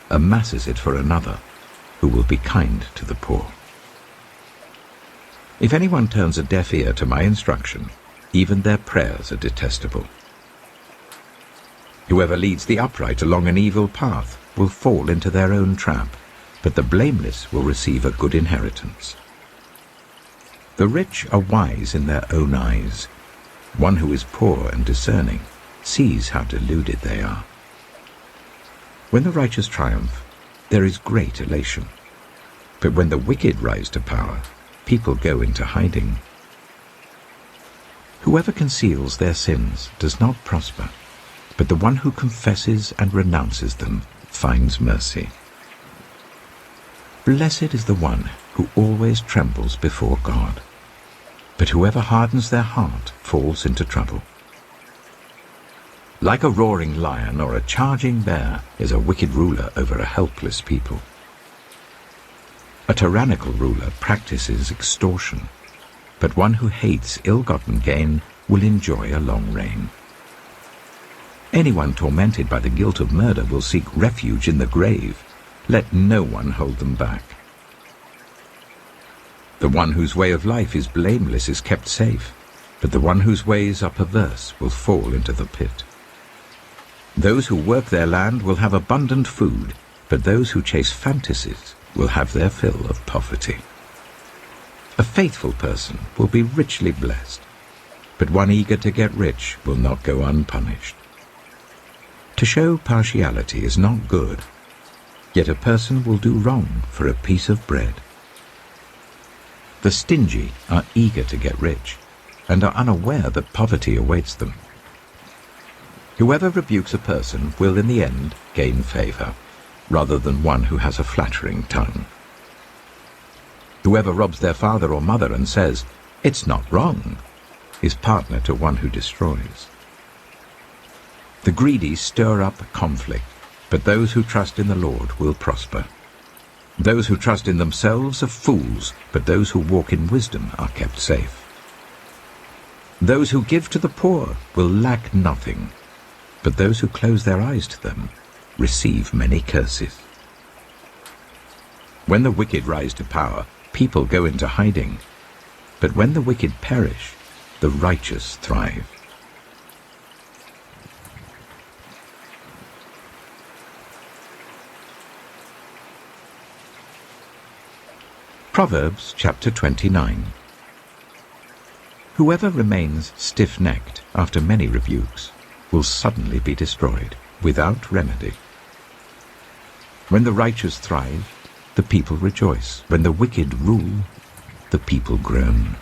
amasses it for another, who will be kind to the poor. If anyone turns a deaf ear to my instruction, even their prayers are detestable. Whoever leads the upright along an evil path will fall into their own trap, but the blameless will receive a good inheritance. The rich are wise in their own eyes. One who is poor and discerning sees how deluded they are. When the righteous triumph, there is great elation. But when the wicked rise to power, people go into hiding. Whoever conceals their sins does not prosper, but the one who confesses and renounces them finds mercy. Blessed is the one who always trembles before God, but whoever hardens their heart falls into trouble. Like a roaring lion or a charging bear is a wicked ruler over a helpless people. A tyrannical ruler practices extortion, but one who hates ill-gotten gain will enjoy a long reign. Anyone tormented by the guilt of murder will seek refuge in the grave. Let no one hold them back. The one whose way of life is blameless is kept safe, but the one whose ways are perverse will fall into the pit. Those who work their land will have abundant food, but those who chase fantasies will have their fill of poverty. A faithful person will be richly blessed, but one eager to get rich will not go unpunished. To show partiality is not good, yet a person will do wrong for a piece of bread. The stingy are eager to get rich, and are unaware that poverty awaits them. Whoever rebukes a person will in the end gain favor, rather than one who has a flattering tongue. Whoever robs their father or mother and says, "It's not wrong," is partner to one who destroys. The greedy stir up conflict, but those who trust in the Lord will prosper. Those who trust in themselves are fools, but those who walk in wisdom are kept safe. Those who give to the poor will lack nothing, but those who close their eyes to them receive many curses. When the wicked rise to power, people go into hiding, but when the wicked perish, the righteous thrive. Proverbs Chapter 29. Whoever remains stiff-necked after many rebukes will suddenly be destroyed without remedy. When the righteous thrive, the people rejoice. When the wicked rule, the people groan.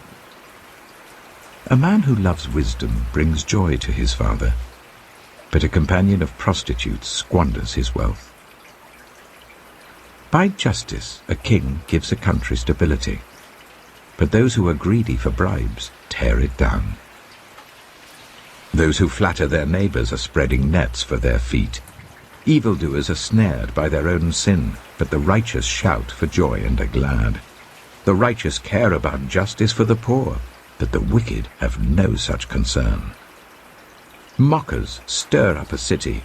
A man who loves wisdom brings joy to his father, but a companion of prostitutes squanders his wealth. By justice a king gives a country stability, but those who are greedy for bribes tear it down. Those who flatter their neighbors are spreading nets for their feet. Evildoers are snared by their own sin, but the righteous shout for joy and are glad. The righteous care about justice for the poor, but the wicked have no such concern. Mockers stir up a city,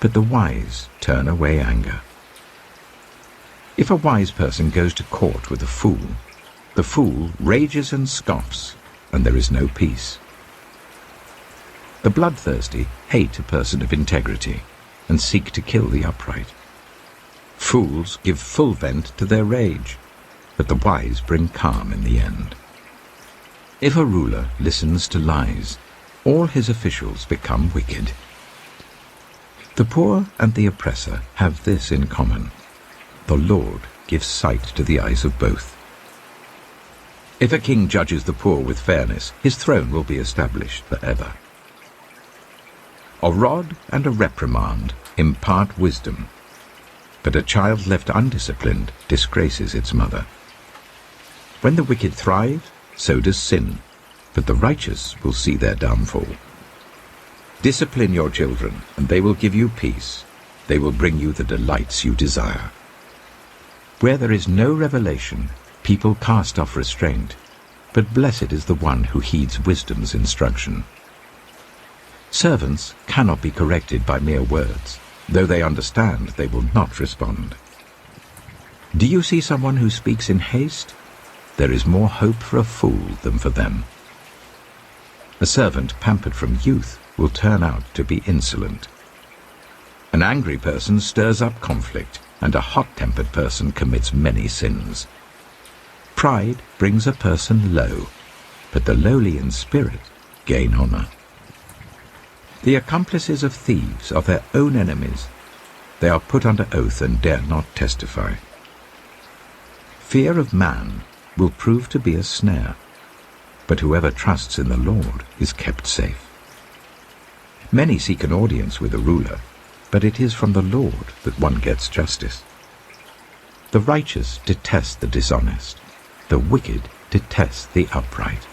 but the wise turn away anger. If a wise person goes to court with a fool, the fool rages and scoffs, and there is no peace. The bloodthirsty hate a person of integrity and seek to kill the upright. Fools give full vent to their rage, but the wise bring calm in the end. If a ruler listens to lies, all his officials become wicked. The poor and the oppressor have this in common: the Lord gives sight to the eyes of both. If a king judges the poor with fairness, his throne will be established forever. A rod and a reprimand impart wisdom, but a child left undisciplined disgraces its mother. When the wicked thrive, so does sin, but the righteous will see their downfall. Discipline your children, and they will give you peace. They will bring you the delights you desire. Where there is no revelation, people cast off restraint, but blessed is the one who heeds wisdom's instruction. Servants cannot be corrected by mere words. Though they understand, they will not respond. Do you see someone who speaks in haste? There is more hope for a fool than for them. A servant pampered from youth will turn out to be insolent. An angry person stirs up conflict, and a hot-tempered person commits many sins. Pride brings a person low, but the lowly in spirit gain honor. The accomplices of thieves are their own enemies. They are put under oath and dare not testify. Fear of man will prove to be a snare, but whoever trusts in the Lord is kept safe. Many seek an audience with a ruler, but it is from the Lord that one gets justice. The righteous detest the dishonest. The wicked detest the upright.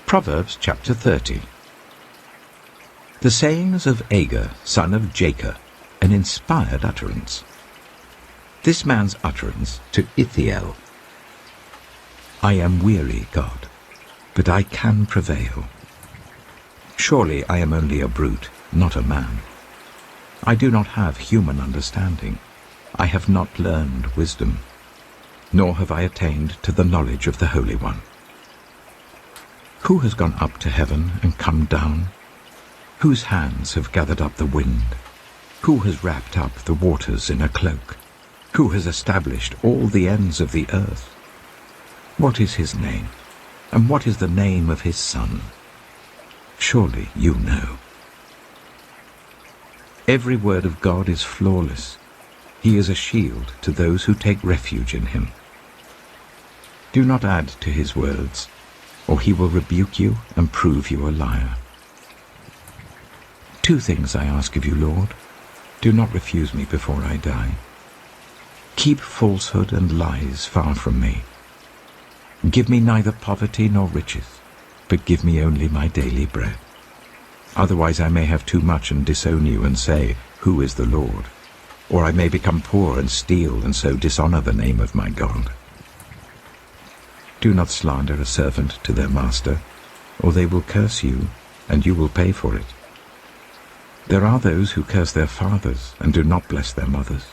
Proverbs Chapter 30. The sayings of Agur, son of Jacob, an inspired utterance. This man's utterance to Ithiel. I am weary, God, but I can prevail. Surely I am only a brute, not a man. I do not have human understanding. I have not learned wisdom, nor have I attained to the knowledge of the Holy One. Who has gone up to heaven and come down? Whose hands have gathered up the wind? Who has wrapped up the waters in a cloak? Who has established all the ends of the earth? What is his name, and what is the name of his son? Surely you know. Every word of God is flawless. He is a shield to those who take refuge in him. Do not add to his words, or he will rebuke you and prove you a liar. 2 things I ask of you, Lord. Do not refuse me before I die. Keep falsehood and lies far from me. Give me neither poverty nor riches, but give me only my daily bread. Otherwise I may have too much and disown you and say, Who is the Lord? Or I may become poor and steal and so dishonor the name of my God. Do not slander a servant to their master, or they will curse you, and you will pay for it. There are those who curse their fathers and do not bless their mothers,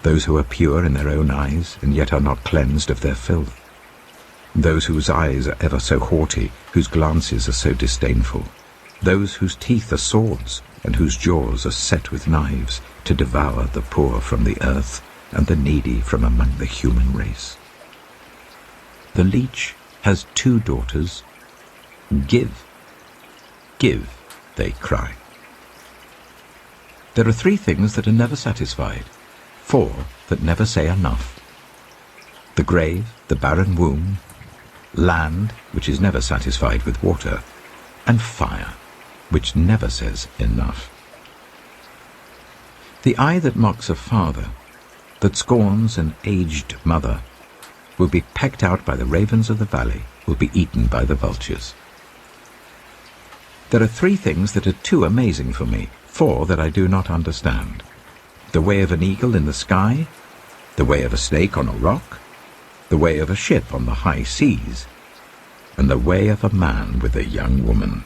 those who are pure in their own eyes and yet are not cleansed of their filth, those whose eyes are ever so haughty, whose glances are so disdainful, those whose teeth are swords and whose jaws are set with knives, to devour the poor from the earth and the needy from among the human race. The leech has 2 daughters. Give, give, they cry. There are 3 things that are never satisfied, 4 that never say enough. The grave, the barren womb, land, which is never satisfied with water, and fire, which never says enough. The eye that mocks a father, that scorns an aged mother, will be pecked out by the ravens of the valley, will be eaten by the vultures. There are 3 things that are too amazing for me, 4 that I do not understand. The way of an eagle in the sky, the way of a snake on a rock, the way of a ship on the high seas, and the way of a man with a young woman.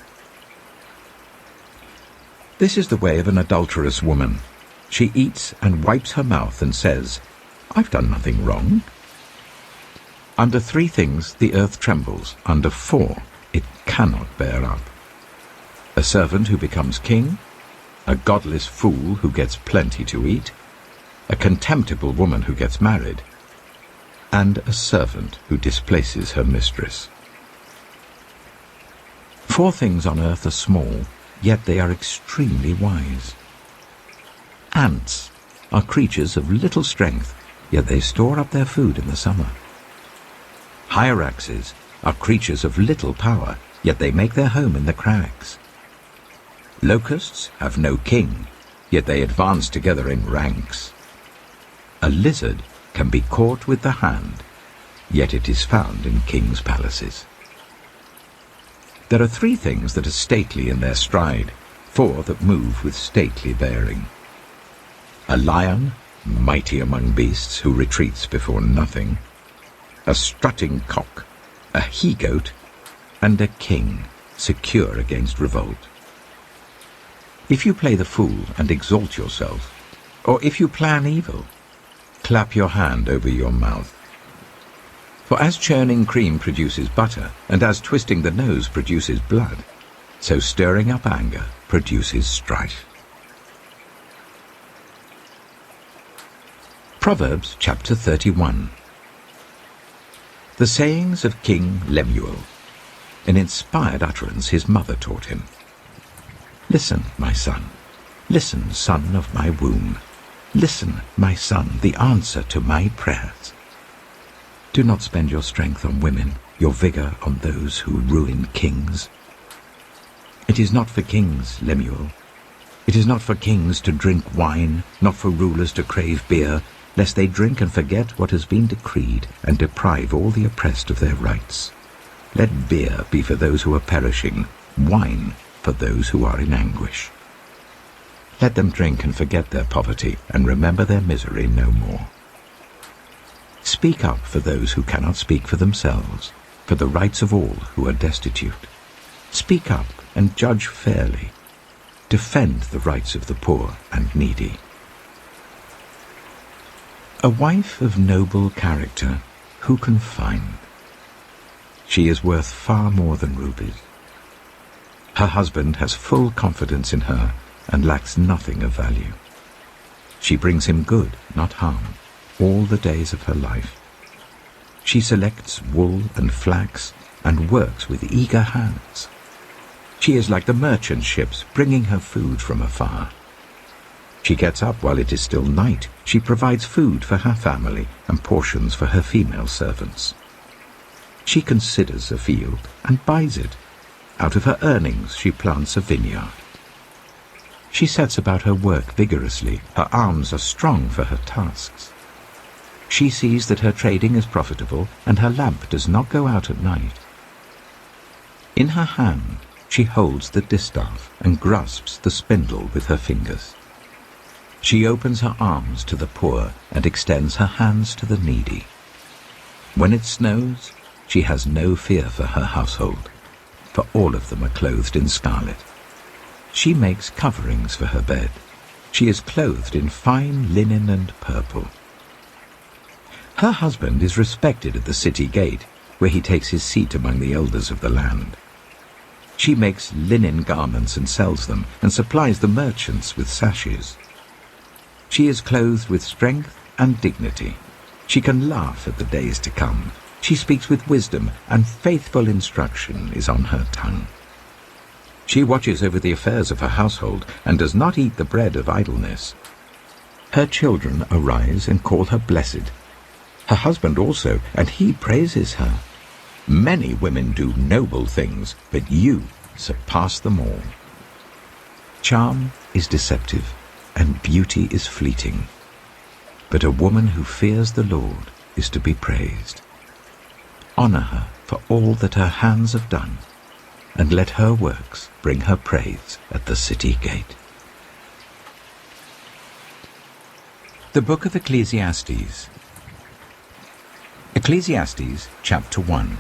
This is the way of an adulterous woman. She eats and wipes her mouth and says, I've done nothing wrong. Under 3 things the earth trembles, under 4 it cannot bear up. A servant who becomes king, a godless fool who gets plenty to eat, a contemptible woman who gets married, and a servant who displaces her mistress. 4 things on earth are small, yet they are extremely wise. Ants are creatures of little strength, yet they store up their food in the summer. Hyraxes are creatures of little power, yet they make their home in the crags. Locusts have no king, yet they advance together in ranks. A lizard can be caught with the hand, yet it is found in kings' palaces. There are 3 things that are stately in their stride, 4 that move with stately bearing. A lion, mighty among beasts, who retreats before nothing, a strutting cock, a he-goat, and a king, secure against revolt. If you play the fool and exalt yourself, or if you plan evil, clap your hand over your mouth. For as churning cream produces butter, and as twisting the nose produces blood, so stirring up anger produces strife. Proverbs Chapter 31. The sayings of King Lemuel. An inspired utterance his mother taught him. Listen, my son. Listen, son of my womb. Listen, my son, the answer to my prayers. Do not spend your strength on women, your vigor on those who ruin kings. It is not for kings, Lemuel. It is not for kings to drink wine, not for rulers to crave beer, lest they drink and forget what has been decreed, and deprive all the oppressed of their rights. Let beer be for those who are perishing, wine for those who are in anguish. Let them drink and forget their poverty, and remember their misery no more. Speak up for those who cannot speak for themselves, for the rights of all who are destitute. Speak up and judge fairly. Defend the rights of the poor and needy. A wife of noble character, who can find? She is worth far more than rubies. Her husband has full confidence in her and lacks nothing of value. She brings him good, not harm, all the days of her life. She selects wool and flax and works with eager hands. She is like the merchant ships bringing her food from afar. She gets up while it is still night. She provides food for her family and portions for her female servants. She considers a field and buys it. Out of her earnings she plants a vineyard. She sets about her work vigorously. Her arms are strong for her tasks. She sees that her trading is profitable and her lamp does not go out at night. In her hand she holds the distaff and grasps the spindle with her fingers. She opens her arms to the poor and extends her hands to the needy. When it snows, she has no fear for her household, for all of them are clothed in scarlet. She makes coverings for her bed. She is clothed in fine linen and purple. Her husband is respected at the city gate, where he takes his seat among the elders of the land. She makes linen garments and sells them, and supplies the merchants with sashes. She is clothed with strength and dignity. She can laugh at the days to come. She speaks with wisdom, and faithful instruction is on her tongue. She watches over the affairs of her household, and does not eat the bread of idleness. Her children arise and call her blessed. Her husband also, and he praises her. Many women do noble things, but you surpass them all. Charm is deceptive, and beauty is fleeting. But a woman who fears the Lord is to be praised. Honor her for all that her hands have done, and let her works bring her praise at the city gate. The Book of Ecclesiastes. Ecclesiastes Chapter 1.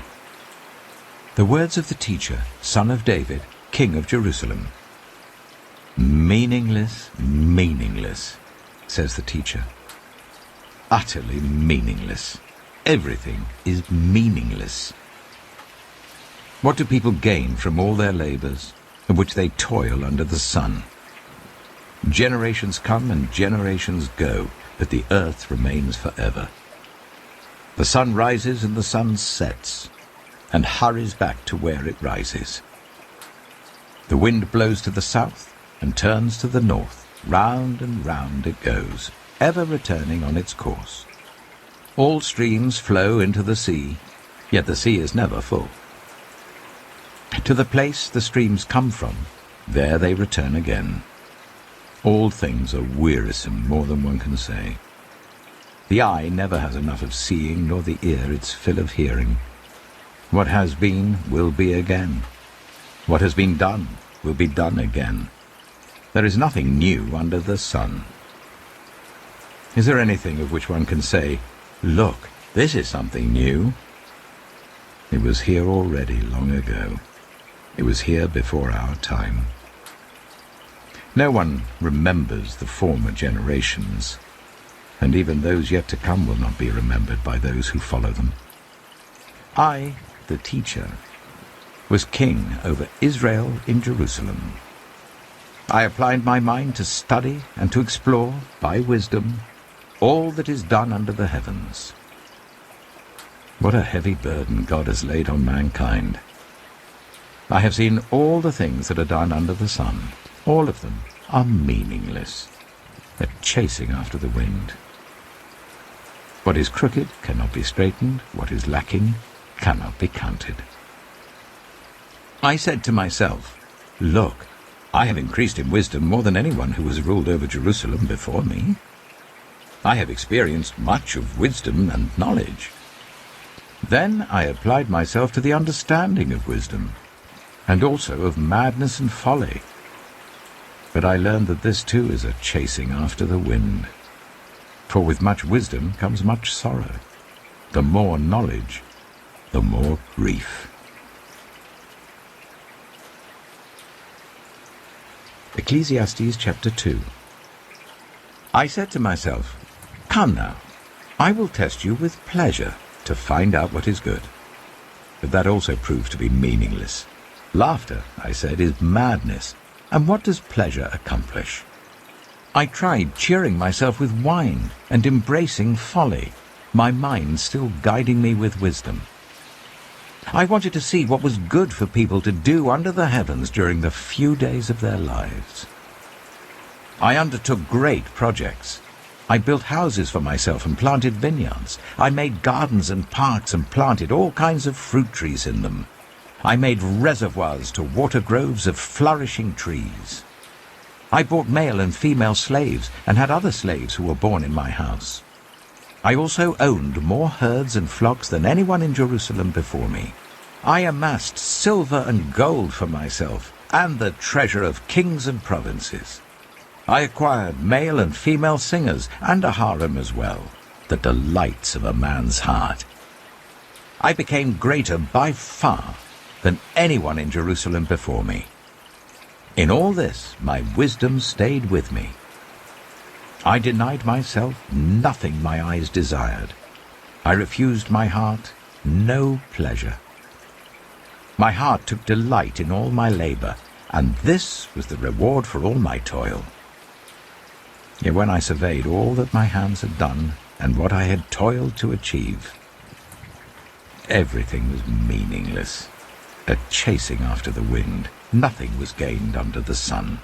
The words of the teacher, son of David, king of Jerusalem. Meaningless, meaningless, says the teacher. Utterly meaningless. Everything is meaningless. What do people gain from all their labors, in which they toil under the sun? Generations come and generations go, but the earth remains forever. The sun rises and the sun sets, and hurries back to where it rises. The wind blows to the south and turns to the north. Round and round it goes, ever returning on its course. All streams flow into the sea, yet the sea is never full. To the place the streams come from, there they return again. All things are wearisome, more than one can say. The eye never has enough of seeing, nor the ear its fill of hearing. What has been will be again. What has been done will be done again. There is nothing new under the sun. Is there anything of which one can say, "Look, this is something new"? It was here already long ago. It was here before our time. No one remembers the former generations, and even those yet to come will not be remembered by those who follow them. I, the teacher, was king over Israel in Jerusalem. I applied my mind to study and to explore, by wisdom, all that is done under the heavens. What a heavy burden God has laid on mankind. I have seen all the things that are done under the sun. All of them are meaningless, a chasing after the wind. What is crooked cannot be straightened. What is lacking cannot be counted. I said to myself, look, I have increased in wisdom more than anyone who has ruled over Jerusalem before me. I have experienced much of wisdom and knowledge. Then I applied myself to the understanding of wisdom, and also of madness and folly. But I learned that this too is a chasing after the wind. For with much wisdom comes much sorrow. The more knowledge, the more grief. Ecclesiastes Chapter 2. I said to myself, come now, I will test you with pleasure to find out what is good. But that also proved to be meaningless. Laughter, I said, is madness. And what does pleasure accomplish? I tried cheering myself with wine and embracing folly, my mind still guiding me with wisdom. I wanted to see what was good for people to do under the heavens during the few days of their lives. I undertook great projects. I built houses for myself and planted vineyards. I made gardens and parks and planted all kinds of fruit trees in them. I made reservoirs to water groves of flourishing trees. I bought male and female slaves and had other slaves who were born in my house. I also owned more herds and flocks than anyone in Jerusalem before me. I amassed silver and gold for myself and the treasure of kings and provinces. I acquired male and female singers and a harem as well, the delights of a man's heart. I became greater by far than anyone in Jerusalem before me. In all this, my wisdom stayed with me. I denied myself nothing my eyes desired. I refused my heart no pleasure. My heart took delight in all my labor, and this was the reward for all my toil. Yet when I surveyed all that my hands had done and what I had toiled to achieve, everything was meaningless, a chasing after the wind. Nothing was gained under the sun.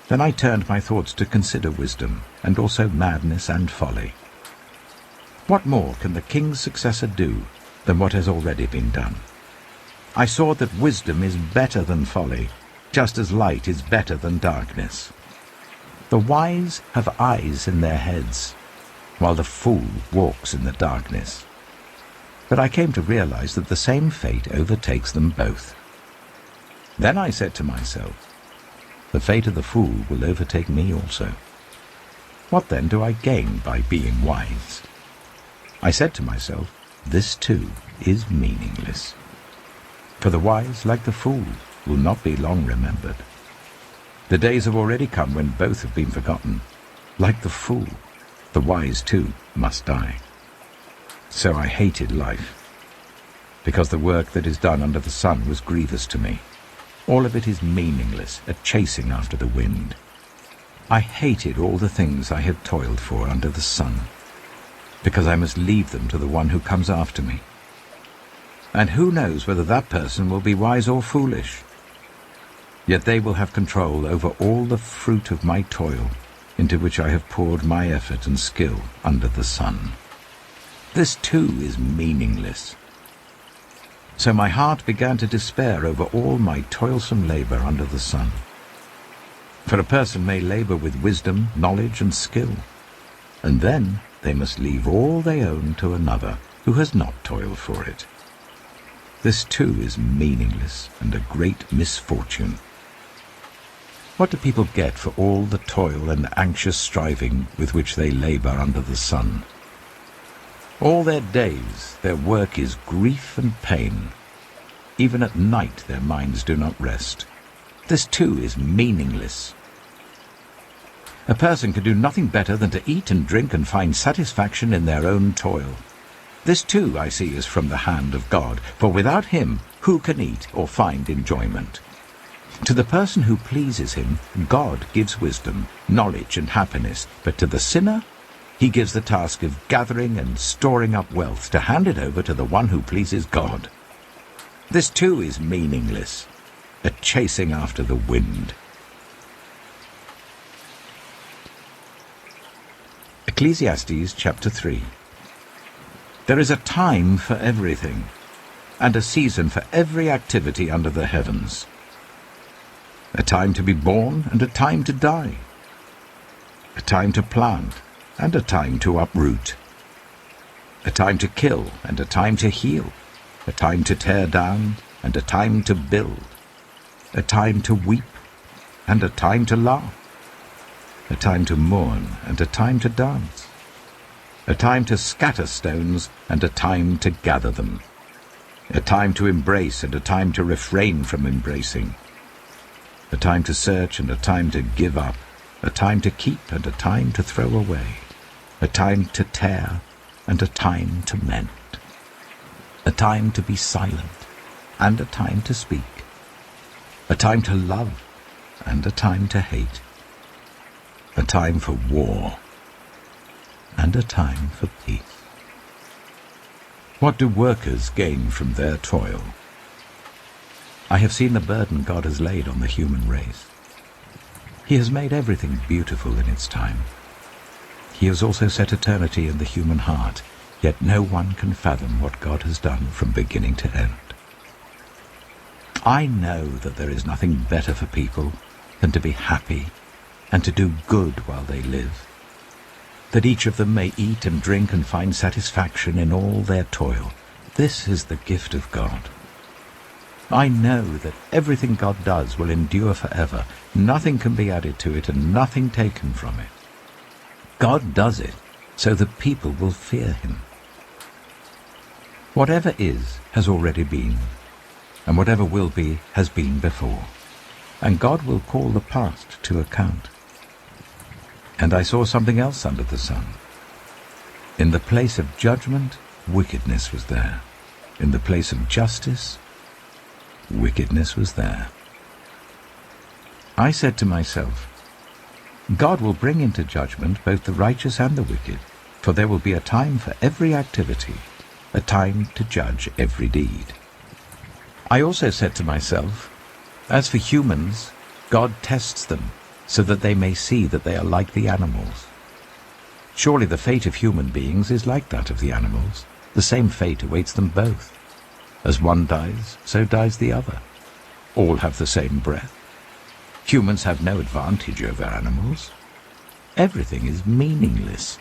Then I turned my thoughts to consider wisdom, and also madness and folly. What more can the king's successor do than what has already been done? I saw that wisdom is better than folly, just as light is better than darkness. The wise have eyes in their heads, while the fool walks in the darkness. But I came to realize that the same fate overtakes them both. Then I said to myself, the fate of the fool will overtake me also. What then do I gain by being wise? I said to myself, this too is meaningless. For the wise, like the fool, will not be long remembered. The days have already come when both have been forgotten. Like the fool, the wise too must die. So I hated life, because the work that is done under the sun was grievous to me. All of it is meaningless, a chasing after the wind. I hated all the things I had toiled for under the sun, because I must leave them to the one who comes after me. And who knows whether that person will be wise or foolish? Yet they will have control over all the fruit of my toil, into which I have poured my effort and skill under the sun. This too is meaningless. So my heart began to despair over all my toilsome labor under the sun. For a person may labor with wisdom, knowledge, and skill, and then they must leave all they own to another who has not toiled for it. This too is meaningless and a great misfortune. What do people get for all the toil and anxious striving with which they labor under the sun? All their days their work is grief and pain. Even at night their minds do not rest. This too is meaningless. A person can do nothing better than to eat and drink and find satisfaction in their own toil. This too, I see, is from the hand of God, for without him who can eat or find enjoyment? To the person who pleases him, God gives wisdom, knowledge, and happiness, but to the sinner, he gives the task of gathering and storing up wealth to hand it over to the one who pleases God. This too is meaningless, a chasing after the wind. Ecclesiastes Chapter 3. There is a time for everything, and a season for every activity under the heavens. A time to be born and a time to die. A time to plant and a time to uproot. A time to kill and a time to heal. A time to tear down and a time to build. A time to weep and a time to laugh. A time to mourn and a time to dance. A time to scatter stones and a time to gather them. A time to embrace and a time to refrain from embracing. A time to search and a time to give up. A time to keep and a time to throw away. A time to tear and a time to mend. A time to be silent and a time to speak. A time to love and a time to hate. A time for war and a time for peace. What do workers gain from their toil? I have seen the burden God has laid on the human race. He has made everything beautiful in its time. He has also set eternity in the human heart, yet no one can fathom what God has done from beginning to end. I know that there is nothing better for people than to be happy and to do good while they live, that each of them may eat and drink and find satisfaction in all their toil. This is the gift of God. I know that everything God does will endure forever. Nothing can be added to it and nothing taken from it. God does it so that people will fear him. Whatever is has already been, and whatever will be has been before, and God will call the past to account. And I saw something else under the sun. In the place of judgment, wickedness was there. In the place of justice, wickedness was there. I said to myself, God will bring into judgment both the righteous and the wicked, for there will be a time for every activity, a time to judge every deed. I also said to myself, as for humans, God tests them, so that they may see that they are like the animals. Surely the fate of human beings is like that of the animals. The same fate awaits them both. As one dies, so dies the other. All have the same breath. Humans have no advantage over animals. Everything is meaningless.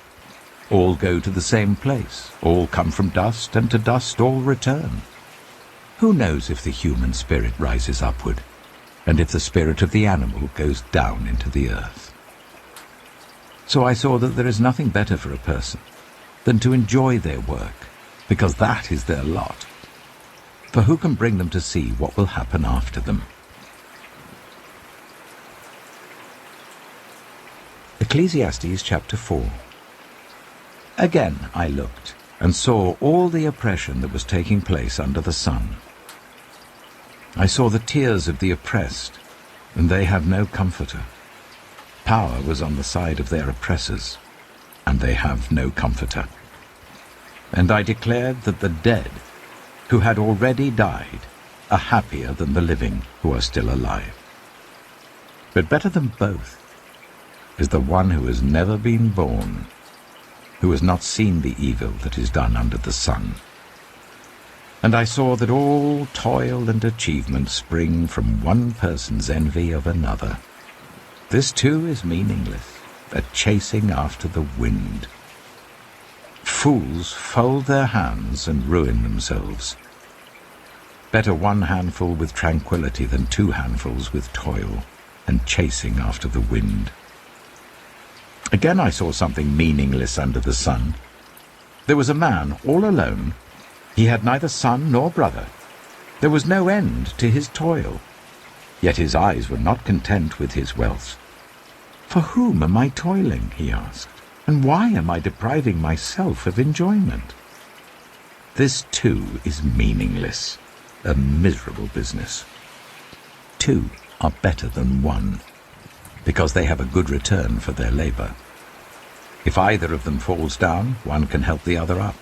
All go to the same place. All come from dust, and to dust all return. Who knows if the human spirit rises upward, and if the spirit of the animal goes down into the earth? So I saw that there is nothing better for a person than to enjoy their work, because that is their lot. For who can bring them to see what will happen after them? Ecclesiastes Chapter 4. Again I looked, and saw all the oppression that was taking place under the sun. I saw the tears of the oppressed, and they have no comforter. Power was on the side of their oppressors, and they have no comforter. And I declared that the dead, who had already died, are happier than the living who are still alive. But better than both is the one who has never been born, who has not seen the evil that is done under the sun. And I saw that all toil and achievement spring from one person's envy of another. This too is meaningless, a chasing after the wind. Fools fold their hands and ruin themselves. Better one handful with tranquility than two handfuls with toil and chasing after the wind. Again I saw something meaningless under the sun. There was a man all alone. He had neither son nor brother. There was no end to his toil. Yet his eyes were not content with his wealth. For whom am I toiling, he asked, and why am I depriving myself of enjoyment? This too is meaningless, a miserable business. 2. are better than one, because they have a good return for their labor. If either of them falls down, one can help the other up.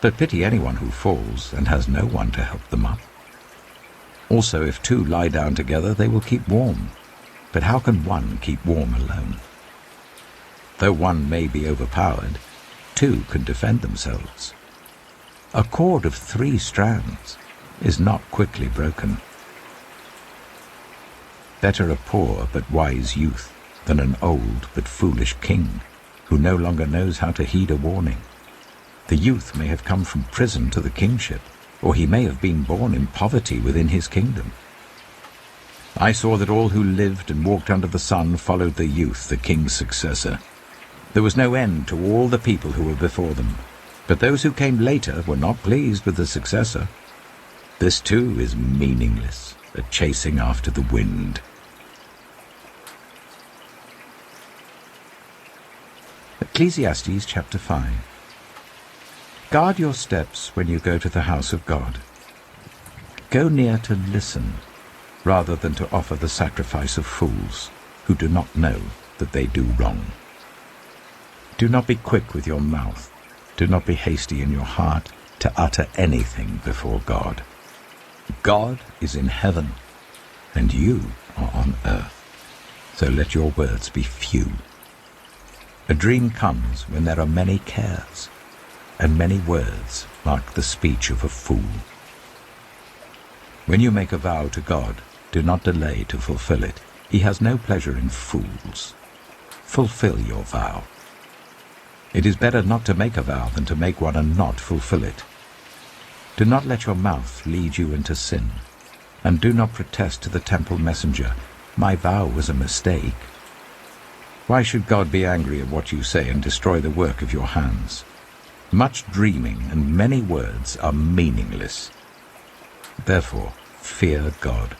But pity anyone who falls and has no one to help them up. Also, if two lie down together, they will keep warm. But how can one keep warm alone? Though one may be overpowered, two can defend themselves. A cord of 3 strands is not quickly broken. Better a poor but wise youth than an old but foolish king, who no longer knows how to heed a warning. The youth may have come from prison to the kingship, or he may have been born in poverty within his kingdom. I saw that all who lived and walked under the sun followed the youth, the king's successor. There was no end to all the people who were before them, but those who came later were not pleased with the successor. This too is meaningless, a chasing after the wind. Ecclesiastes Chapter 5. Guard your steps when you go to the house of God. Go near to listen, rather than to offer the sacrifice of fools, who do not know that they do wrong. Do not be quick with your mouth. Do not be hasty in your heart to utter anything before God. God is in heaven, and you are on earth. So let your words be few. A dream comes when there are many cares, and many words mark the speech of a fool. When you make a vow to God, do not delay to fulfill it. He has no pleasure in fools. Fulfill your vow. It is better not to make a vow than to make one and not fulfill it. Do not let your mouth lead you into sin, and do not protest to the temple messenger, "My vow was a mistake." Why should God be angry at what you say and destroy the work of your hands? Much dreaming and many words are meaningless. Therefore, fear God.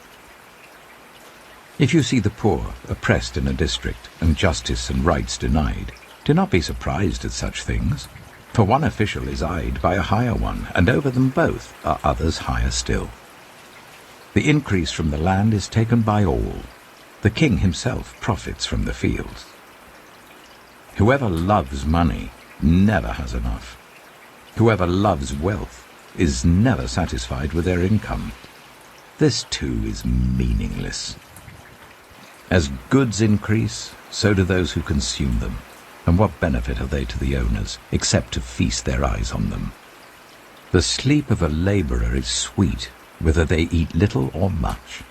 If you see the poor oppressed in a district, and justice and rights denied, do not be surprised at such things, for one official is eyed by a higher one, and over them both are others higher still. The increase from the land is taken by all. The king himself profits from the fields. Whoever loves money never has enough. Whoever loves wealth is never satisfied with their income. This too is meaningless. As goods increase, so do those who consume them. And what benefit are they to the owners, except to feast their eyes on them? The sleep of a laborer is sweet, whether they eat little or much.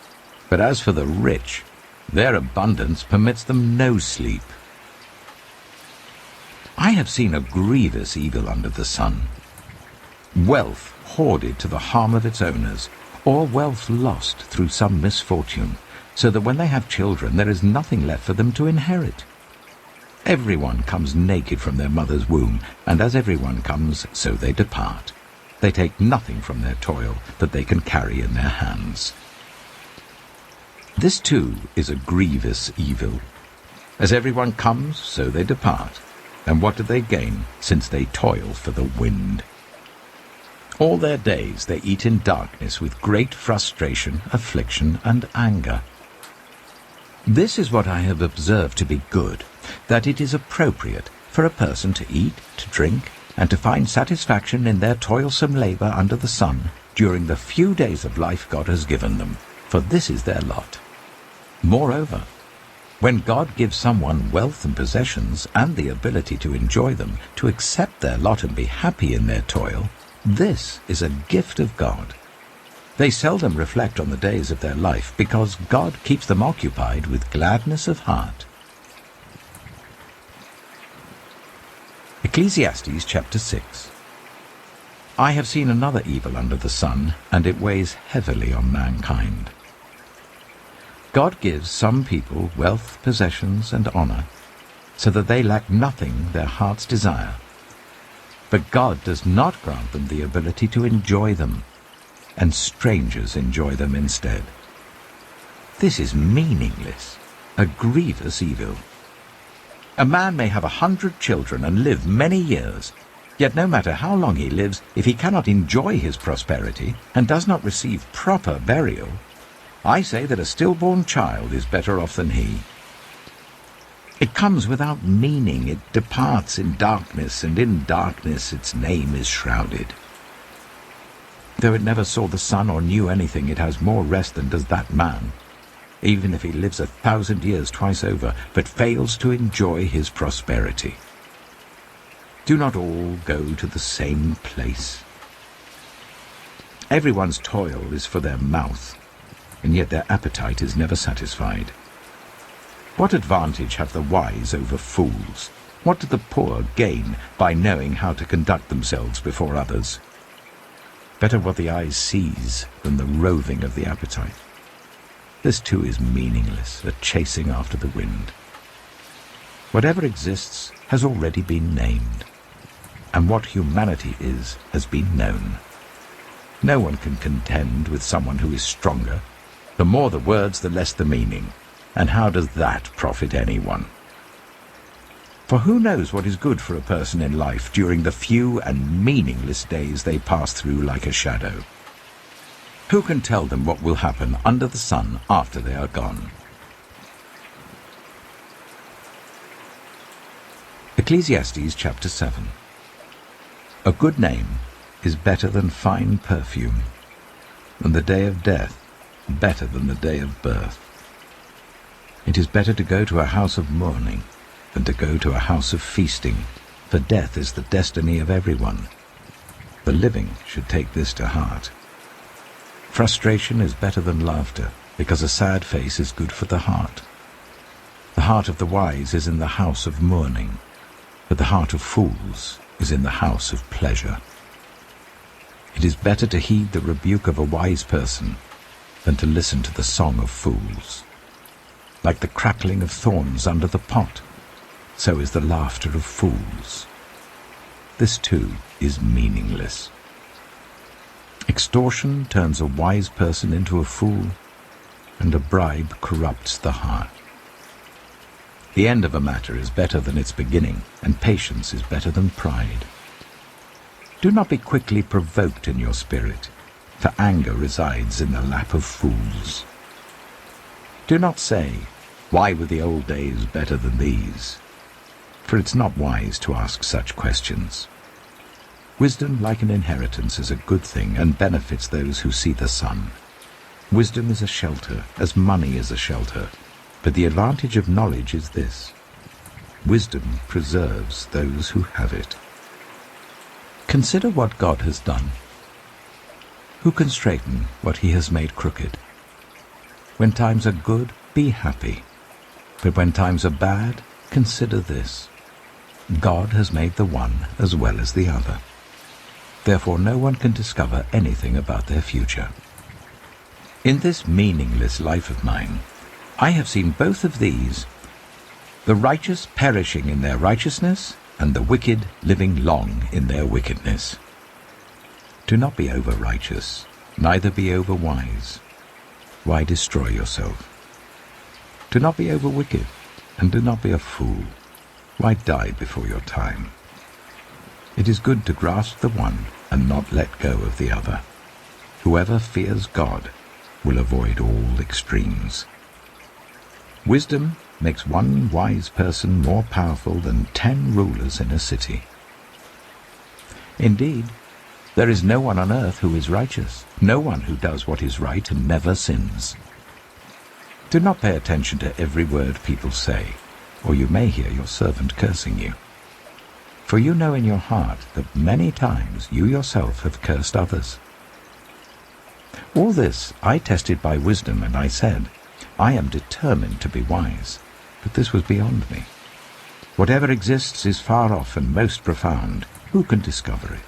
But as for the rich, their abundance permits them no sleep. I have seen a grievous evil under the sun. Wealth hoarded to the harm of its owners, or wealth lost through some misfortune, so that when they have children there is nothing left for them to inherit. Everyone comes naked from their mother's womb, and as everyone comes, so they depart. They take nothing from their toil that they can carry in their hands. This too is a grievous evil. As everyone comes, so they depart. And what do they gain, since they toil for the wind? All their days they eat in darkness with great frustration, affliction, and anger. This is what I have observed to be good, that it is appropriate for a person to eat, to drink, and to find satisfaction in their toilsome labor under the sun during the few days of life God has given them, for this is their lot. Moreover, when God gives someone wealth and possessions and the ability to enjoy them, to accept their lot and be happy in their toil, this is a gift of God. They seldom reflect on the days of their life, because God keeps them occupied with gladness of heart. Ecclesiastes Chapter 6. I have seen another evil under the sun, and it weighs heavily on mankind. God gives some people wealth, possessions, and honor, so that they lack nothing their hearts desire. But God does not grant them the ability to enjoy them, and strangers enjoy them instead. This is meaningless, a grievous evil. A man may have 100 children and live many years, yet no matter how long he lives, if he cannot enjoy his prosperity and does not receive proper burial, I say that a stillborn child is better off than he. It comes without meaning, it departs in darkness, and in darkness its name is shrouded. Though it never saw the sun or knew anything, it has more rest than does that man, even if he lives 1,000 years twice over, but fails to enjoy his prosperity. Do not all go to the same place. Everyone's toil is for their mouth, and yet their appetite is never satisfied. What advantage have the wise over fools? What do the poor gain by knowing how to conduct themselves before others? Better what the eye sees than the roving of the appetite. This too is meaningless, a chasing after the wind. Whatever exists has already been named, and what humanity is has been known. No one can contend with someone who is stronger. The more the words, the less the meaning. And how does that profit anyone? For who knows what is good for a person in life during the few and meaningless days they pass through like a shadow? Who can tell them what will happen under the sun after they are gone? Ecclesiastes Chapter 7. A good name is better than fine perfume, and the day of death better than the day of birth. It is better to go to a house of mourning than to go to a house of feasting, for death is the destiny of everyone. The living should take this to heart. Frustration is better than laughter, because a sad face is good for the heart. The heart of the wise is in the house of mourning, but the heart of fools is in the house of pleasure. It is better to heed the rebuke of a wise person than to listen to the song of fools. Like the crackling of thorns under the pot, so is the laughter of fools. This too is meaningless. Extortion turns a wise person into a fool, and a bribe corrupts the heart. The end of a matter is better than its beginning, and patience is better than pride. Do not be quickly provoked in your spirit, for anger resides in the lap of fools. Do not say, "Why were the old days better than these?" For it's not wise to ask such questions. Wisdom, like an inheritance, is a good thing and benefits those who see the sun. Wisdom is a shelter, as money is a shelter, but the advantage of knowledge is this: wisdom preserves those who have it. Consider what God has done. Who can straighten what he has made crooked? When times are good, be happy. But when times are bad, consider this: God has made the one as well as the other. Therefore no one can discover anything about their future. In this meaningless life of mine, I have seen both of these, the righteous perishing in their righteousness, and the wicked living long in their wickedness. Do not be over-righteous, neither be over-wise. Why destroy yourself? Do not be over-wicked, and do not be a fool. Why die before your time? It is good to grasp the one and not let go of the other. Whoever fears God will avoid all extremes. Wisdom makes one wise person more powerful than 10 rulers in a city. Indeed, there is no one on earth who is righteous, no one who does what is right and never sins. Do not pay attention to every word people say, or you may hear your servant cursing you. For you know in your heart that many times you yourself have cursed others. All this I tested by wisdom, and I said, I am determined to be wise, but this was beyond me. Whatever exists is far off and most profound. Who can discover it?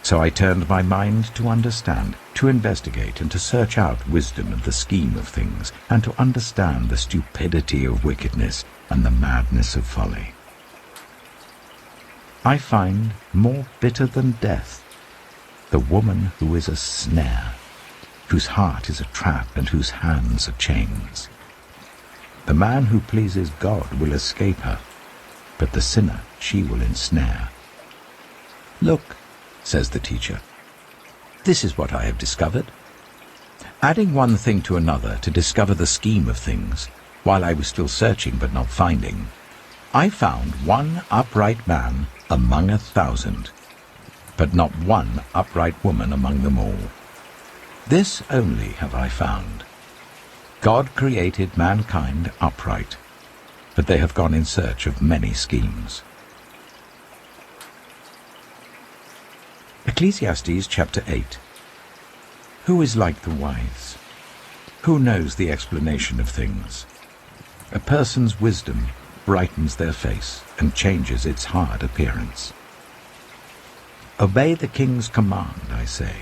So I turned my mind to understand, to investigate, and to search out wisdom and the scheme of things, and to understand the stupidity of wickedness and the madness of folly. I find more bitter than death the woman who is a snare, whose heart is a trap and whose hands are chains. The man who pleases God will escape her, but the sinner she will ensnare. Look, says the teacher, this is what I have discovered. Adding one thing to another to discover the scheme of things, while I was still searching but not finding, I found one upright man among 1,000, but not one upright woman among them all. This only have I found. God created mankind upright, but they have gone in search of many schemes. Ecclesiastes Chapter 8. Who is like the wise? Who knows the explanation of things? A person's wisdom brightens their face and changes its hard appearance. Obey the king's command, I say,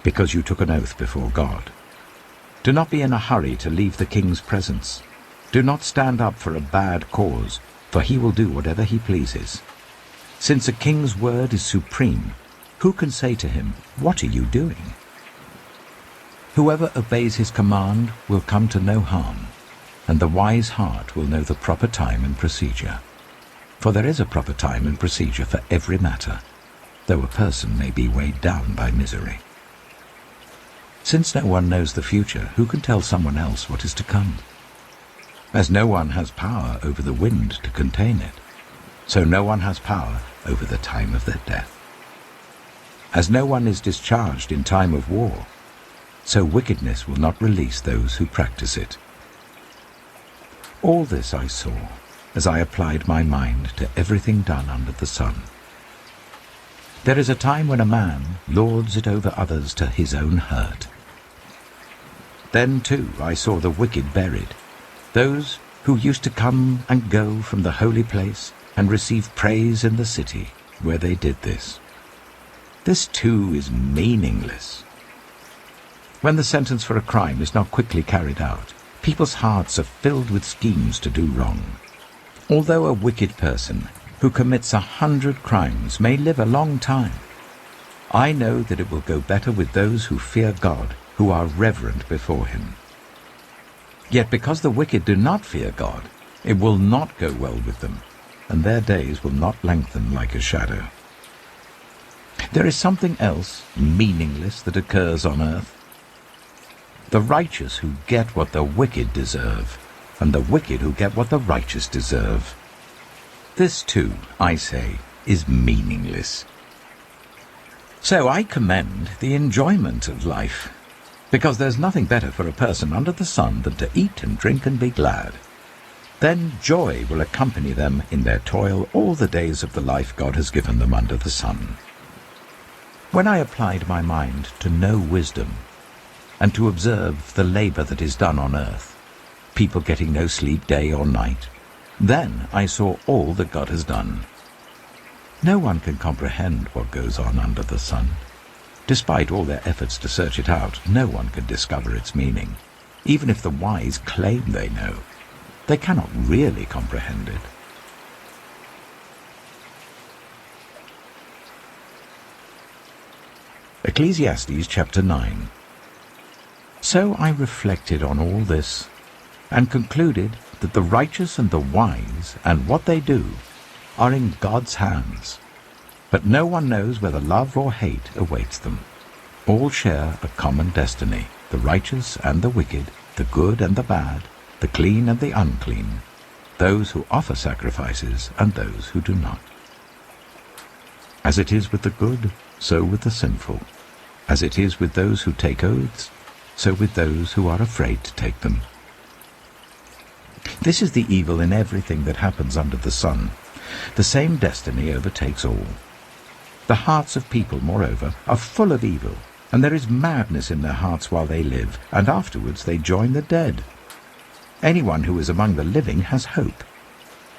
because you took an oath before God. Do not be in a hurry to leave the king's presence. Do not stand up for a bad cause, for he will do whatever he pleases. Since a king's word is supreme, who can say to him, "What are you doing?" Whoever obeys his command will come to no harm, and the wise heart will know the proper time and procedure. For there is a proper time and procedure for every matter, though a person may be weighed down by misery. Since no one knows the future, who can tell someone else what is to come? As no one has power over the wind to contain it, so no one has power over the time of their death. As no one is discharged in time of war, so wickedness will not release those who practice it. All this I saw as I applied my mind to everything done under the sun. There is a time when a man lords it over others to his own hurt. Then, too, I saw the wicked buried, those who used to come and go from the holy place and receive praise in the city where they did this. This, too, is meaningless. When the sentence for a crime is not quickly carried out, people's hearts are filled with schemes to do wrong. Although a wicked person who commits 100 crimes may live a long time, I know that it will go better with those who fear God, who are reverent before him. Yet because the wicked do not fear God, it will not go well with them, and their days will not lengthen like a shadow. There is something else meaningless that occurs on earth. The righteous who get what the wicked deserve, and the wicked who get what the righteous deserve. This, too, I say, is meaningless. So I commend the enjoyment of life, because there's nothing better for a person under the sun than to eat and drink and be glad. Then joy will accompany them in their toil all the days of the life God has given them under the sun. When I applied my mind to know wisdom, and to observe the labor that is done on earth, people getting no sleep day or night, then I saw all that God has done. No one can comprehend what goes on under the sun. Despite all their efforts to search it out, no one can discover its meaning. Even if the wise claim they know, they cannot really comprehend it. Ecclesiastes Chapter 9. So I reflected on all this, and concluded that the righteous and the wise and what they do are in God's hands. But no one knows whether love or hate awaits them. All share a common destiny, the righteous and the wicked, the good and the bad, the clean and the unclean, those who offer sacrifices and those who do not. As it is with the good, so with the sinful. As it is with those who take oaths, so with those who are afraid to take them. This is the evil in everything that happens under the sun. The same destiny overtakes all. The hearts of people, moreover, are full of evil, and there is madness in their hearts while they live, and afterwards they join the dead. Anyone who is among the living has hope.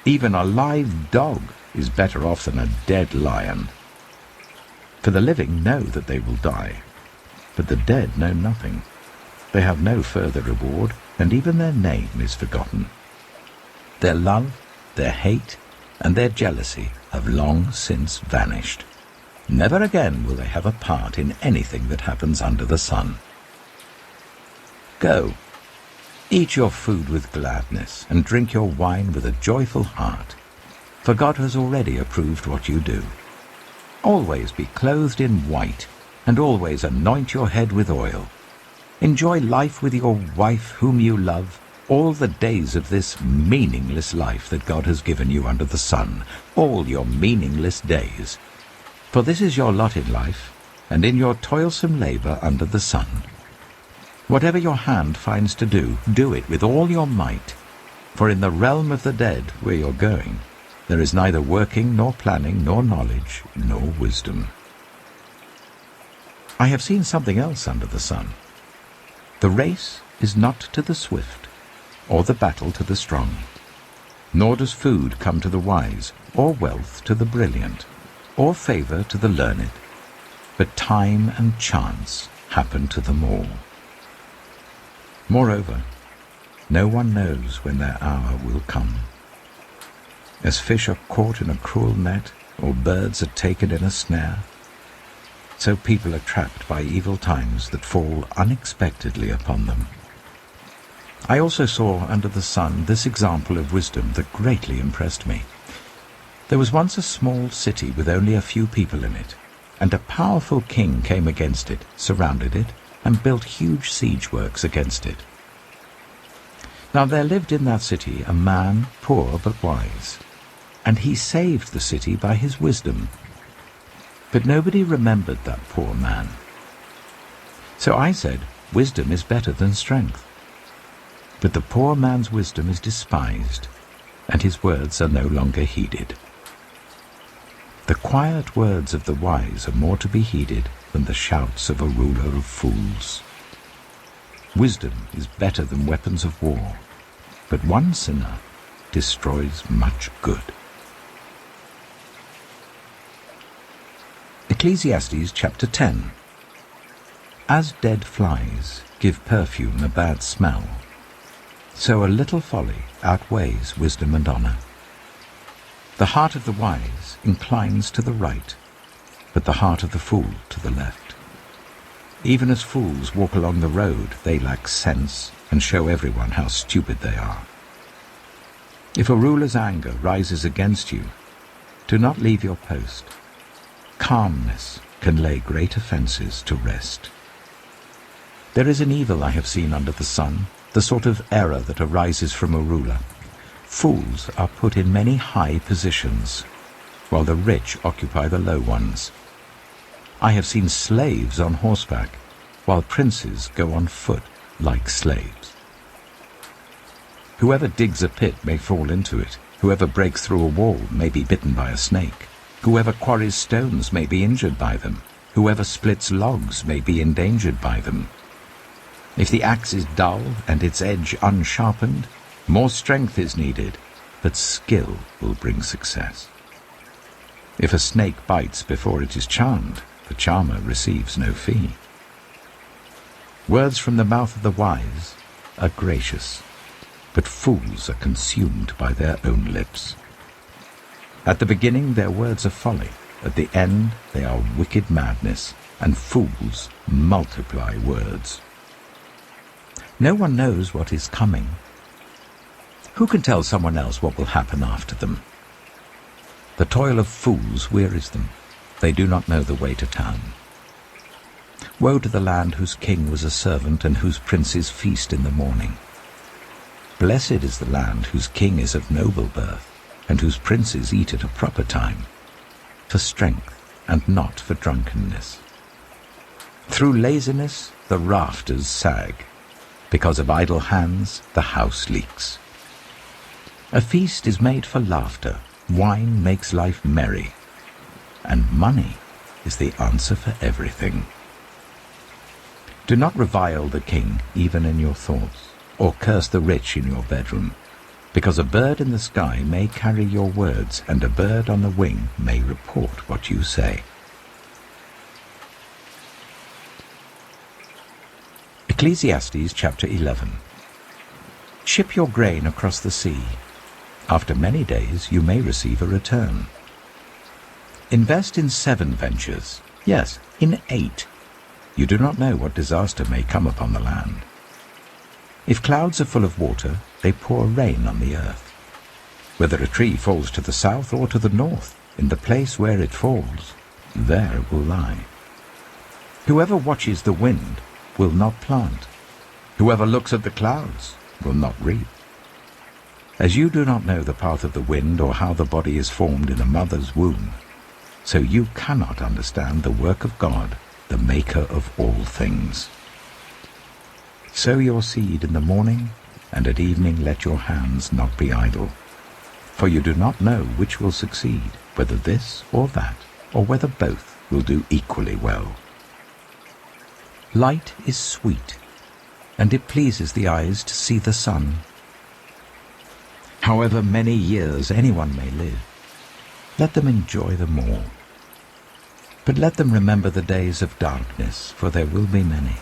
Even a live dog is better off than a dead lion. For the living know that they will die, but the dead know nothing. They have no further reward, and even their name is forgotten. Their love, their hate, and their jealousy have long since vanished. Never again will they have a part in anything that happens under the sun. Go, eat your food with gladness, and drink your wine with a joyful heart, for God has already approved what you do. Always be clothed in white, and always anoint your head with oil. Enjoy life with your wife whom you love, all the days of this meaningless life that God has given you under the sun, all your meaningless days. For this is your lot in life, and in your toilsome labor under the sun. Whatever your hand finds to do, do it with all your might. For in the realm of the dead, where you're going, there is neither working, nor planning, nor knowledge, nor wisdom. I have seen something else under the sun. The race is not to the swift, or the battle to the strong, nor does food come to the wise, or wealth to the brilliant, or favor to the learned, but time and chance happen to them all. Moreover, no one knows when their hour will come. As fish are caught in a cruel net, or birds are taken in a snare, so people are trapped by evil times that fall unexpectedly upon them. I also saw under the sun this example of wisdom that greatly impressed me. There was once a small city with only a few people in it, and a powerful king came against it, surrounded it, and built huge siege works against it. Now there lived in that city a man, poor but wise, and he saved the city by his wisdom. But nobody remembered that poor man. So I said, wisdom is better than strength. But the poor man's wisdom is despised, and his words are no longer heeded. The quiet words of the wise are more to be heeded than the shouts of a ruler of fools. Wisdom is better than weapons of war, but one sinner destroys much good. Ecclesiastes Chapter 10. As dead flies give perfume a bad smell, so a little folly outweighs wisdom and honor. The heart of the wise inclines to the right, but the heart of the fool to the left. Even as fools walk along the road, they lack sense and show everyone how stupid they are. If a ruler's anger rises against you, do not leave your post. Calmness can lay great offenses to rest. There is an evil I have seen under the sun, the sort of error that arises from a ruler. Fools are put in many high positions, while the rich occupy the low ones. I have seen slaves on horseback, while princes go on foot like slaves. Whoever digs a pit may fall into it. Whoever breaks through a wall may be bitten by a snake. Whoever quarries stones may be injured by them. Whoever splits logs may be endangered by them. If the axe is dull and its edge unsharpened, more strength is needed, but skill will bring success. If a snake bites before it is charmed, the charmer receives no fee. Words from the mouth of the wise are gracious, but fools are consumed by their own lips. At the beginning their words are folly, at the end they are wicked madness, and fools multiply words. No one knows what is coming. Who can tell someone else what will happen after them? The toil of fools wearies them. They do not know the way to town. Woe to the land whose king was a servant and whose princes feast in the morning. Blessed is the land whose king is of noble birth, and whose princes eat at a proper time, for strength and not for drunkenness. Through laziness the rafters sag. Because of idle hands the house leaks. A feast is made for laughter, wine makes life merry, and money is the answer for everything. Do not revile the king even in your thoughts, or curse the rich in your bedroom, because a bird in the sky may carry your words, and a bird on the wing may report what you say. Ecclesiastes Chapter 11. Ship your grain across the sea. After many days you may receive a return. Invest in 7 ventures, yes, in 8. You do not know what disaster may come upon the land. If clouds are full of water, they pour rain on the earth. Whether a tree falls to the south or to the north, in the place where it falls, there it will lie. Whoever watches the wind will not plant, Whoever looks at the clouds will not reap. As you do not know the path of the wind or how the body is formed in a mother's womb, so you cannot understand the work of God, the Maker of all things. Sow your seed in the morning, and at evening let your hands not be idle. For you do not know which will succeed, whether this or that, or whether both will do equally well. Light is sweet, and it pleases the eyes to see the sun. However many years anyone may live, let them enjoy them all. But let them remember the days of darkness, for there will be many.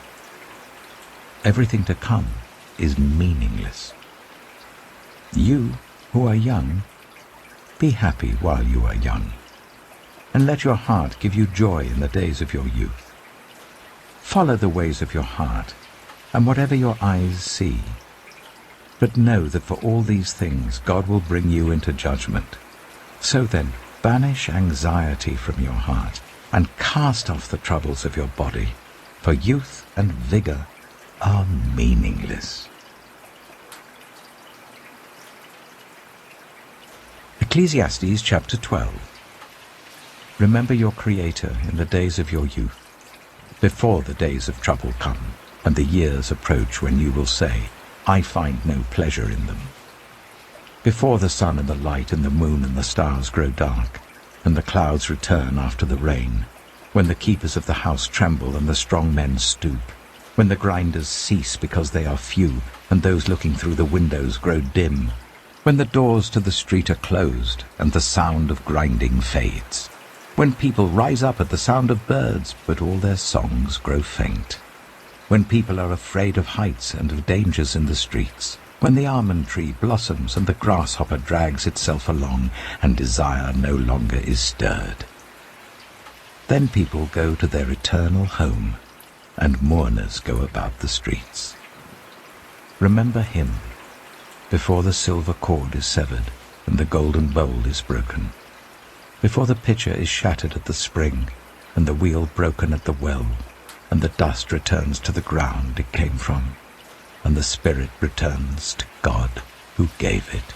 Everything to come is meaningless. You who are young, be happy while you are young, and let your heart give you joy in the days of your youth. Follow the ways of your heart, and whatever your eyes see. But know that for all these things God will bring you into judgment. So then, banish anxiety from your heart, and cast off the troubles of your body, for youth and vigor are meaningless. Ecclesiastes Chapter 12. Remember your Creator in the days of your youth, before the days of trouble come, and the years approach when you will say, I find no pleasure in them. Before the sun and the light and the moon and the stars grow dark, and the clouds return after the rain, when the keepers of the house tremble and the strong men stoop, when the grinders cease because they are few, and those looking through the windows grow dim, when the doors to the street are closed, and the sound of grinding fades, when people rise up at the sound of birds, but all their songs grow faint, when people are afraid of heights and of dangers in the streets, when the almond tree blossoms and the grasshopper drags itself along, and desire no longer is stirred. Then people go to their eternal home, and mourners go about the streets. Remember him, before the silver cord is severed, and the golden bowl is broken, before the pitcher is shattered at the spring, and the wheel broken at the well, and the dust returns to the ground it came from, and the spirit returns to God who gave it.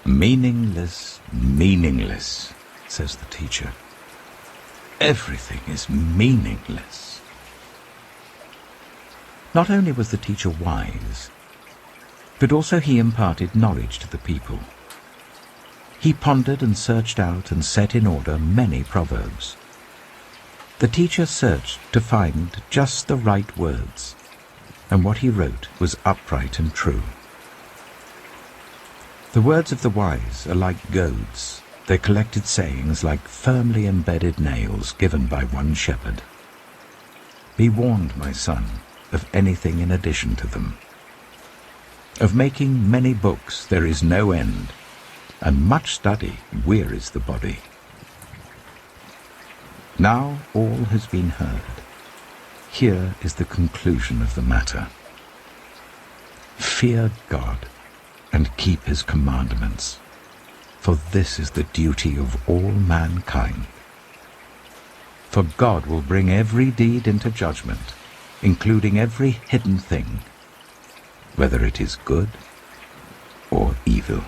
Meaningless, meaningless, says the teacher. Everything is meaningless. Not only was the teacher wise, but also he imparted knowledge to the people. He pondered and searched out and set in order many proverbs. The teacher searched to find just the right words, and what he wrote was upright and true. The words of the wise are like goads, their collected sayings like firmly embedded nails given by one shepherd. Be warned, my son, of anything in addition to them. Of making many books there is no end, and much study wearies the body. Now all has been heard. Here is the conclusion of the matter. Fear God and keep his commandments, for this is the duty of all mankind. For God will bring every deed into judgment, including every hidden thing, whether it is good or evil.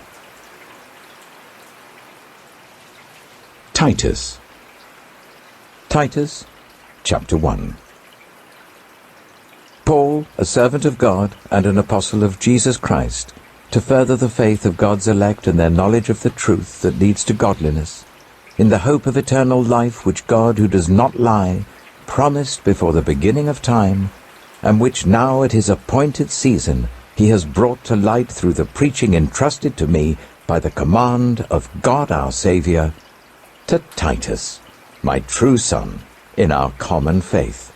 Titus. Titus, chapter 1. Paul, a servant of God and an apostle of Jesus Christ, to further the faith of God's elect and their knowledge of the truth that leads to godliness, in the hope of eternal life which God, who does not lie, promised before the beginning of time, and which now at his appointed season he has brought to light through the preaching entrusted to me by the command of God our Saviour, to Titus, my true son, in our common faith.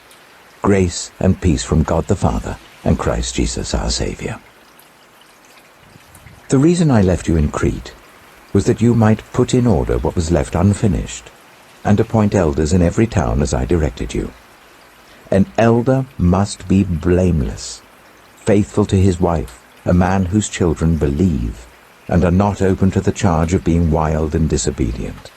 Grace and peace from God the Father and Christ Jesus our Saviour. The reason I left you in Crete was that you might put in order what was left unfinished, and appoint elders in every town as I directed you. An elder must be blameless, faithful to his wife, a man whose children believe, and are not open to the charge of being wild and disobedient.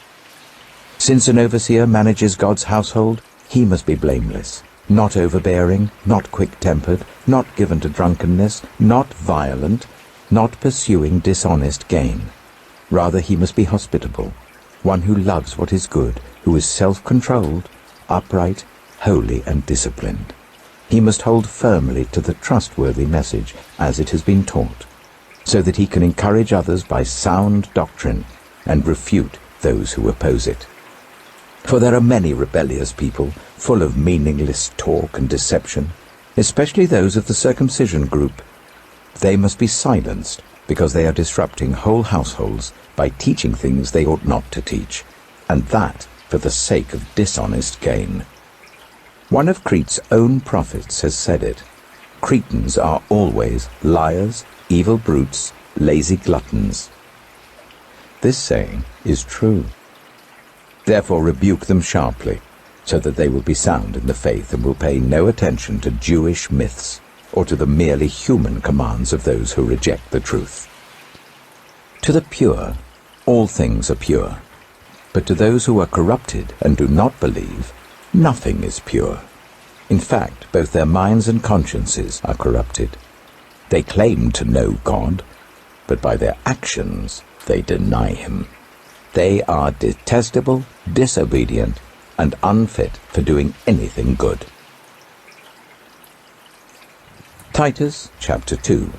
Since an overseer manages God's household, he must be blameless, not overbearing, not quick-tempered, not given to drunkenness, not violent, not pursuing dishonest gain. Rather he must be hospitable, one who loves what is good, who is self-controlled, upright, holy and disciplined. He must hold firmly to the trustworthy message as it has been taught, so that he can encourage others by sound doctrine and refute those who oppose it. For there are many rebellious people, full of meaningless talk and deception, especially those of the circumcision group. They must be silenced, because they are disrupting whole households by teaching things they ought not to teach, and that for the sake of dishonest gain. One of Crete's own prophets has said it. Cretans are always liars, evil brutes, lazy gluttons. This saying is true. Therefore rebuke them sharply, so that they will be sound in the faith and will pay no attention to Jewish myths or to the merely human commands of those who reject the truth. To the pure, all things are pure, but to those who are corrupted and do not believe, nothing is pure. In fact, both their minds and consciences are corrupted. They claim to know God, but by their actions they deny him. They are detestable, disobedient, and unfit for doing anything good. Titus Chapter 2.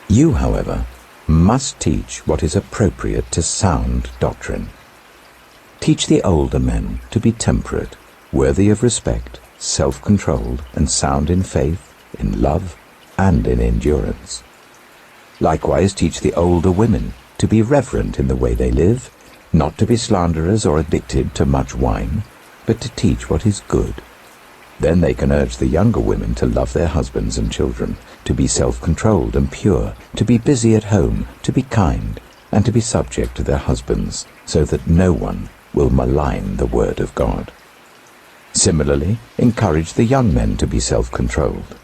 You, however, must teach what is appropriate to sound doctrine. Teach the older men to be temperate, worthy of respect, self-controlled, and sound in faith, in love, and in endurance. Likewise teach the older women to be reverent in the way they live, not to be slanderers or addicted to much wine, but to teach what is good. Then they can urge the younger women to love their husbands and children, to be self-controlled and pure, to be busy at home, to be kind, and to be subject to their husbands, so that no one will malign the word of God. Similarly, encourage the young men to be self-controlled.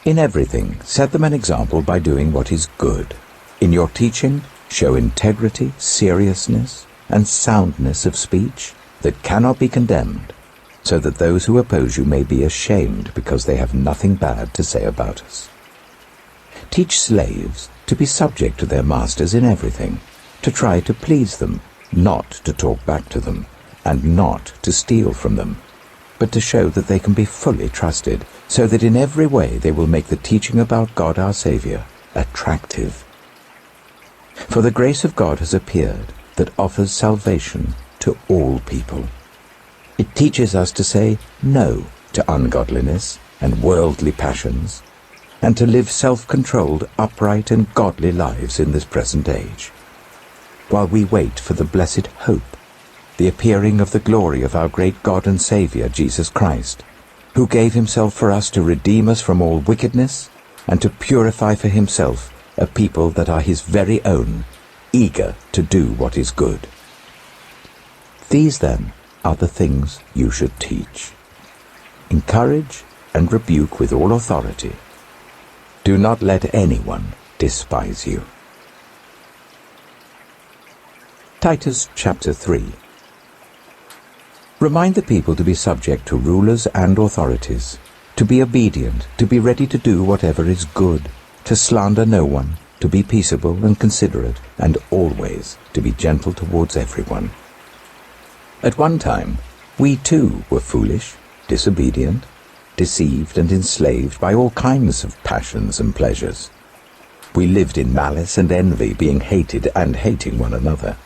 In everything, set them an example by doing what is good. In your teaching, show integrity, seriousness, and soundness of speech that cannot be condemned, so that those who oppose you may be ashamed because they have nothing bad to say about us. Teach slaves to be subject to their masters in everything, to try to please them, not to talk back to them, and not to steal from them, but to show that they can be fully trusted, so that in every way they will make the teaching about God our Savior attractive. For the grace of God has appeared that offers salvation to all people. It teaches us to say no to ungodliness and worldly passions, and to live self-controlled, upright and godly lives in this present age, while we wait for the blessed hope, the appearing of the glory of our great God and Saviour, Jesus Christ, who gave himself for us to redeem us from all wickedness and to purify for himself a people that are his very own, eager to do what is good. These, then, are the things you should teach. Encourage and rebuke with all authority. Do not let anyone despise you. Titus Chapter 3. Remind the people to be subject to rulers and authorities, to be obedient, to be ready to do whatever is good, to slander no one, to be peaceable and considerate, and always to be gentle towards everyone. At one time, we too were foolish, disobedient, deceived and enslaved by all kinds of passions and pleasures. We lived in malice and envy, being hated and hating one another.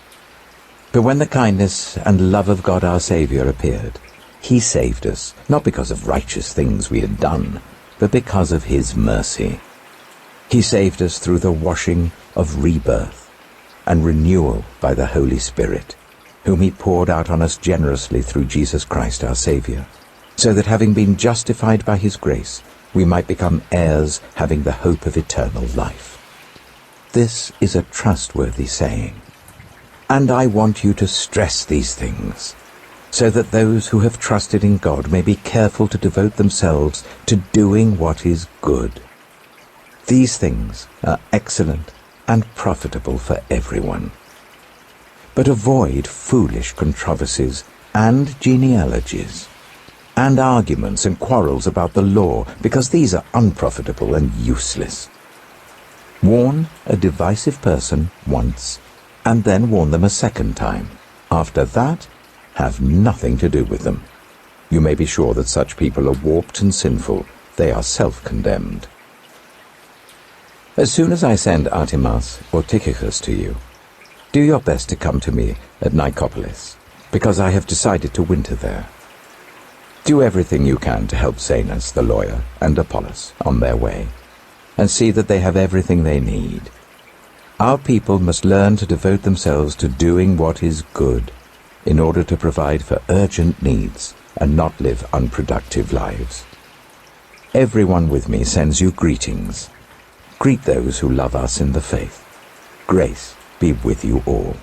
But when the kindness and love of God our Saviour appeared, he saved us, not because of righteous things we had done, but because of his mercy. He saved us through the washing of rebirth and renewal by the Holy Spirit, whom he poured out on us generously through Jesus Christ our Saviour, so that having been justified by his grace, we might become heirs having the hope of eternal life. This is a trustworthy saying, and I want you to stress these things, so that those who have trusted in God may be careful to devote themselves to doing what is good. These things are excellent and profitable for everyone. But avoid foolish controversies and genealogies, and arguments and quarrels about the law, because these are unprofitable and useless. Warn a divisive person once, and then warn them a second time. After that, have nothing to do with them. You may be sure that such people are warped and sinful. They are self-condemned. As soon as I send Artemas or Tychicus to you, do your best to come to me at Nicopolis, because I have decided to winter there. Do everything you can to help Zenas the lawyer and Apollos on their way, and see that they have everything they need. Our people must learn to devote themselves to doing what is good, in order to provide for urgent needs and not live unproductive lives. Everyone with me sends you greetings. Greet those who love us in the faith. Grace be with you all.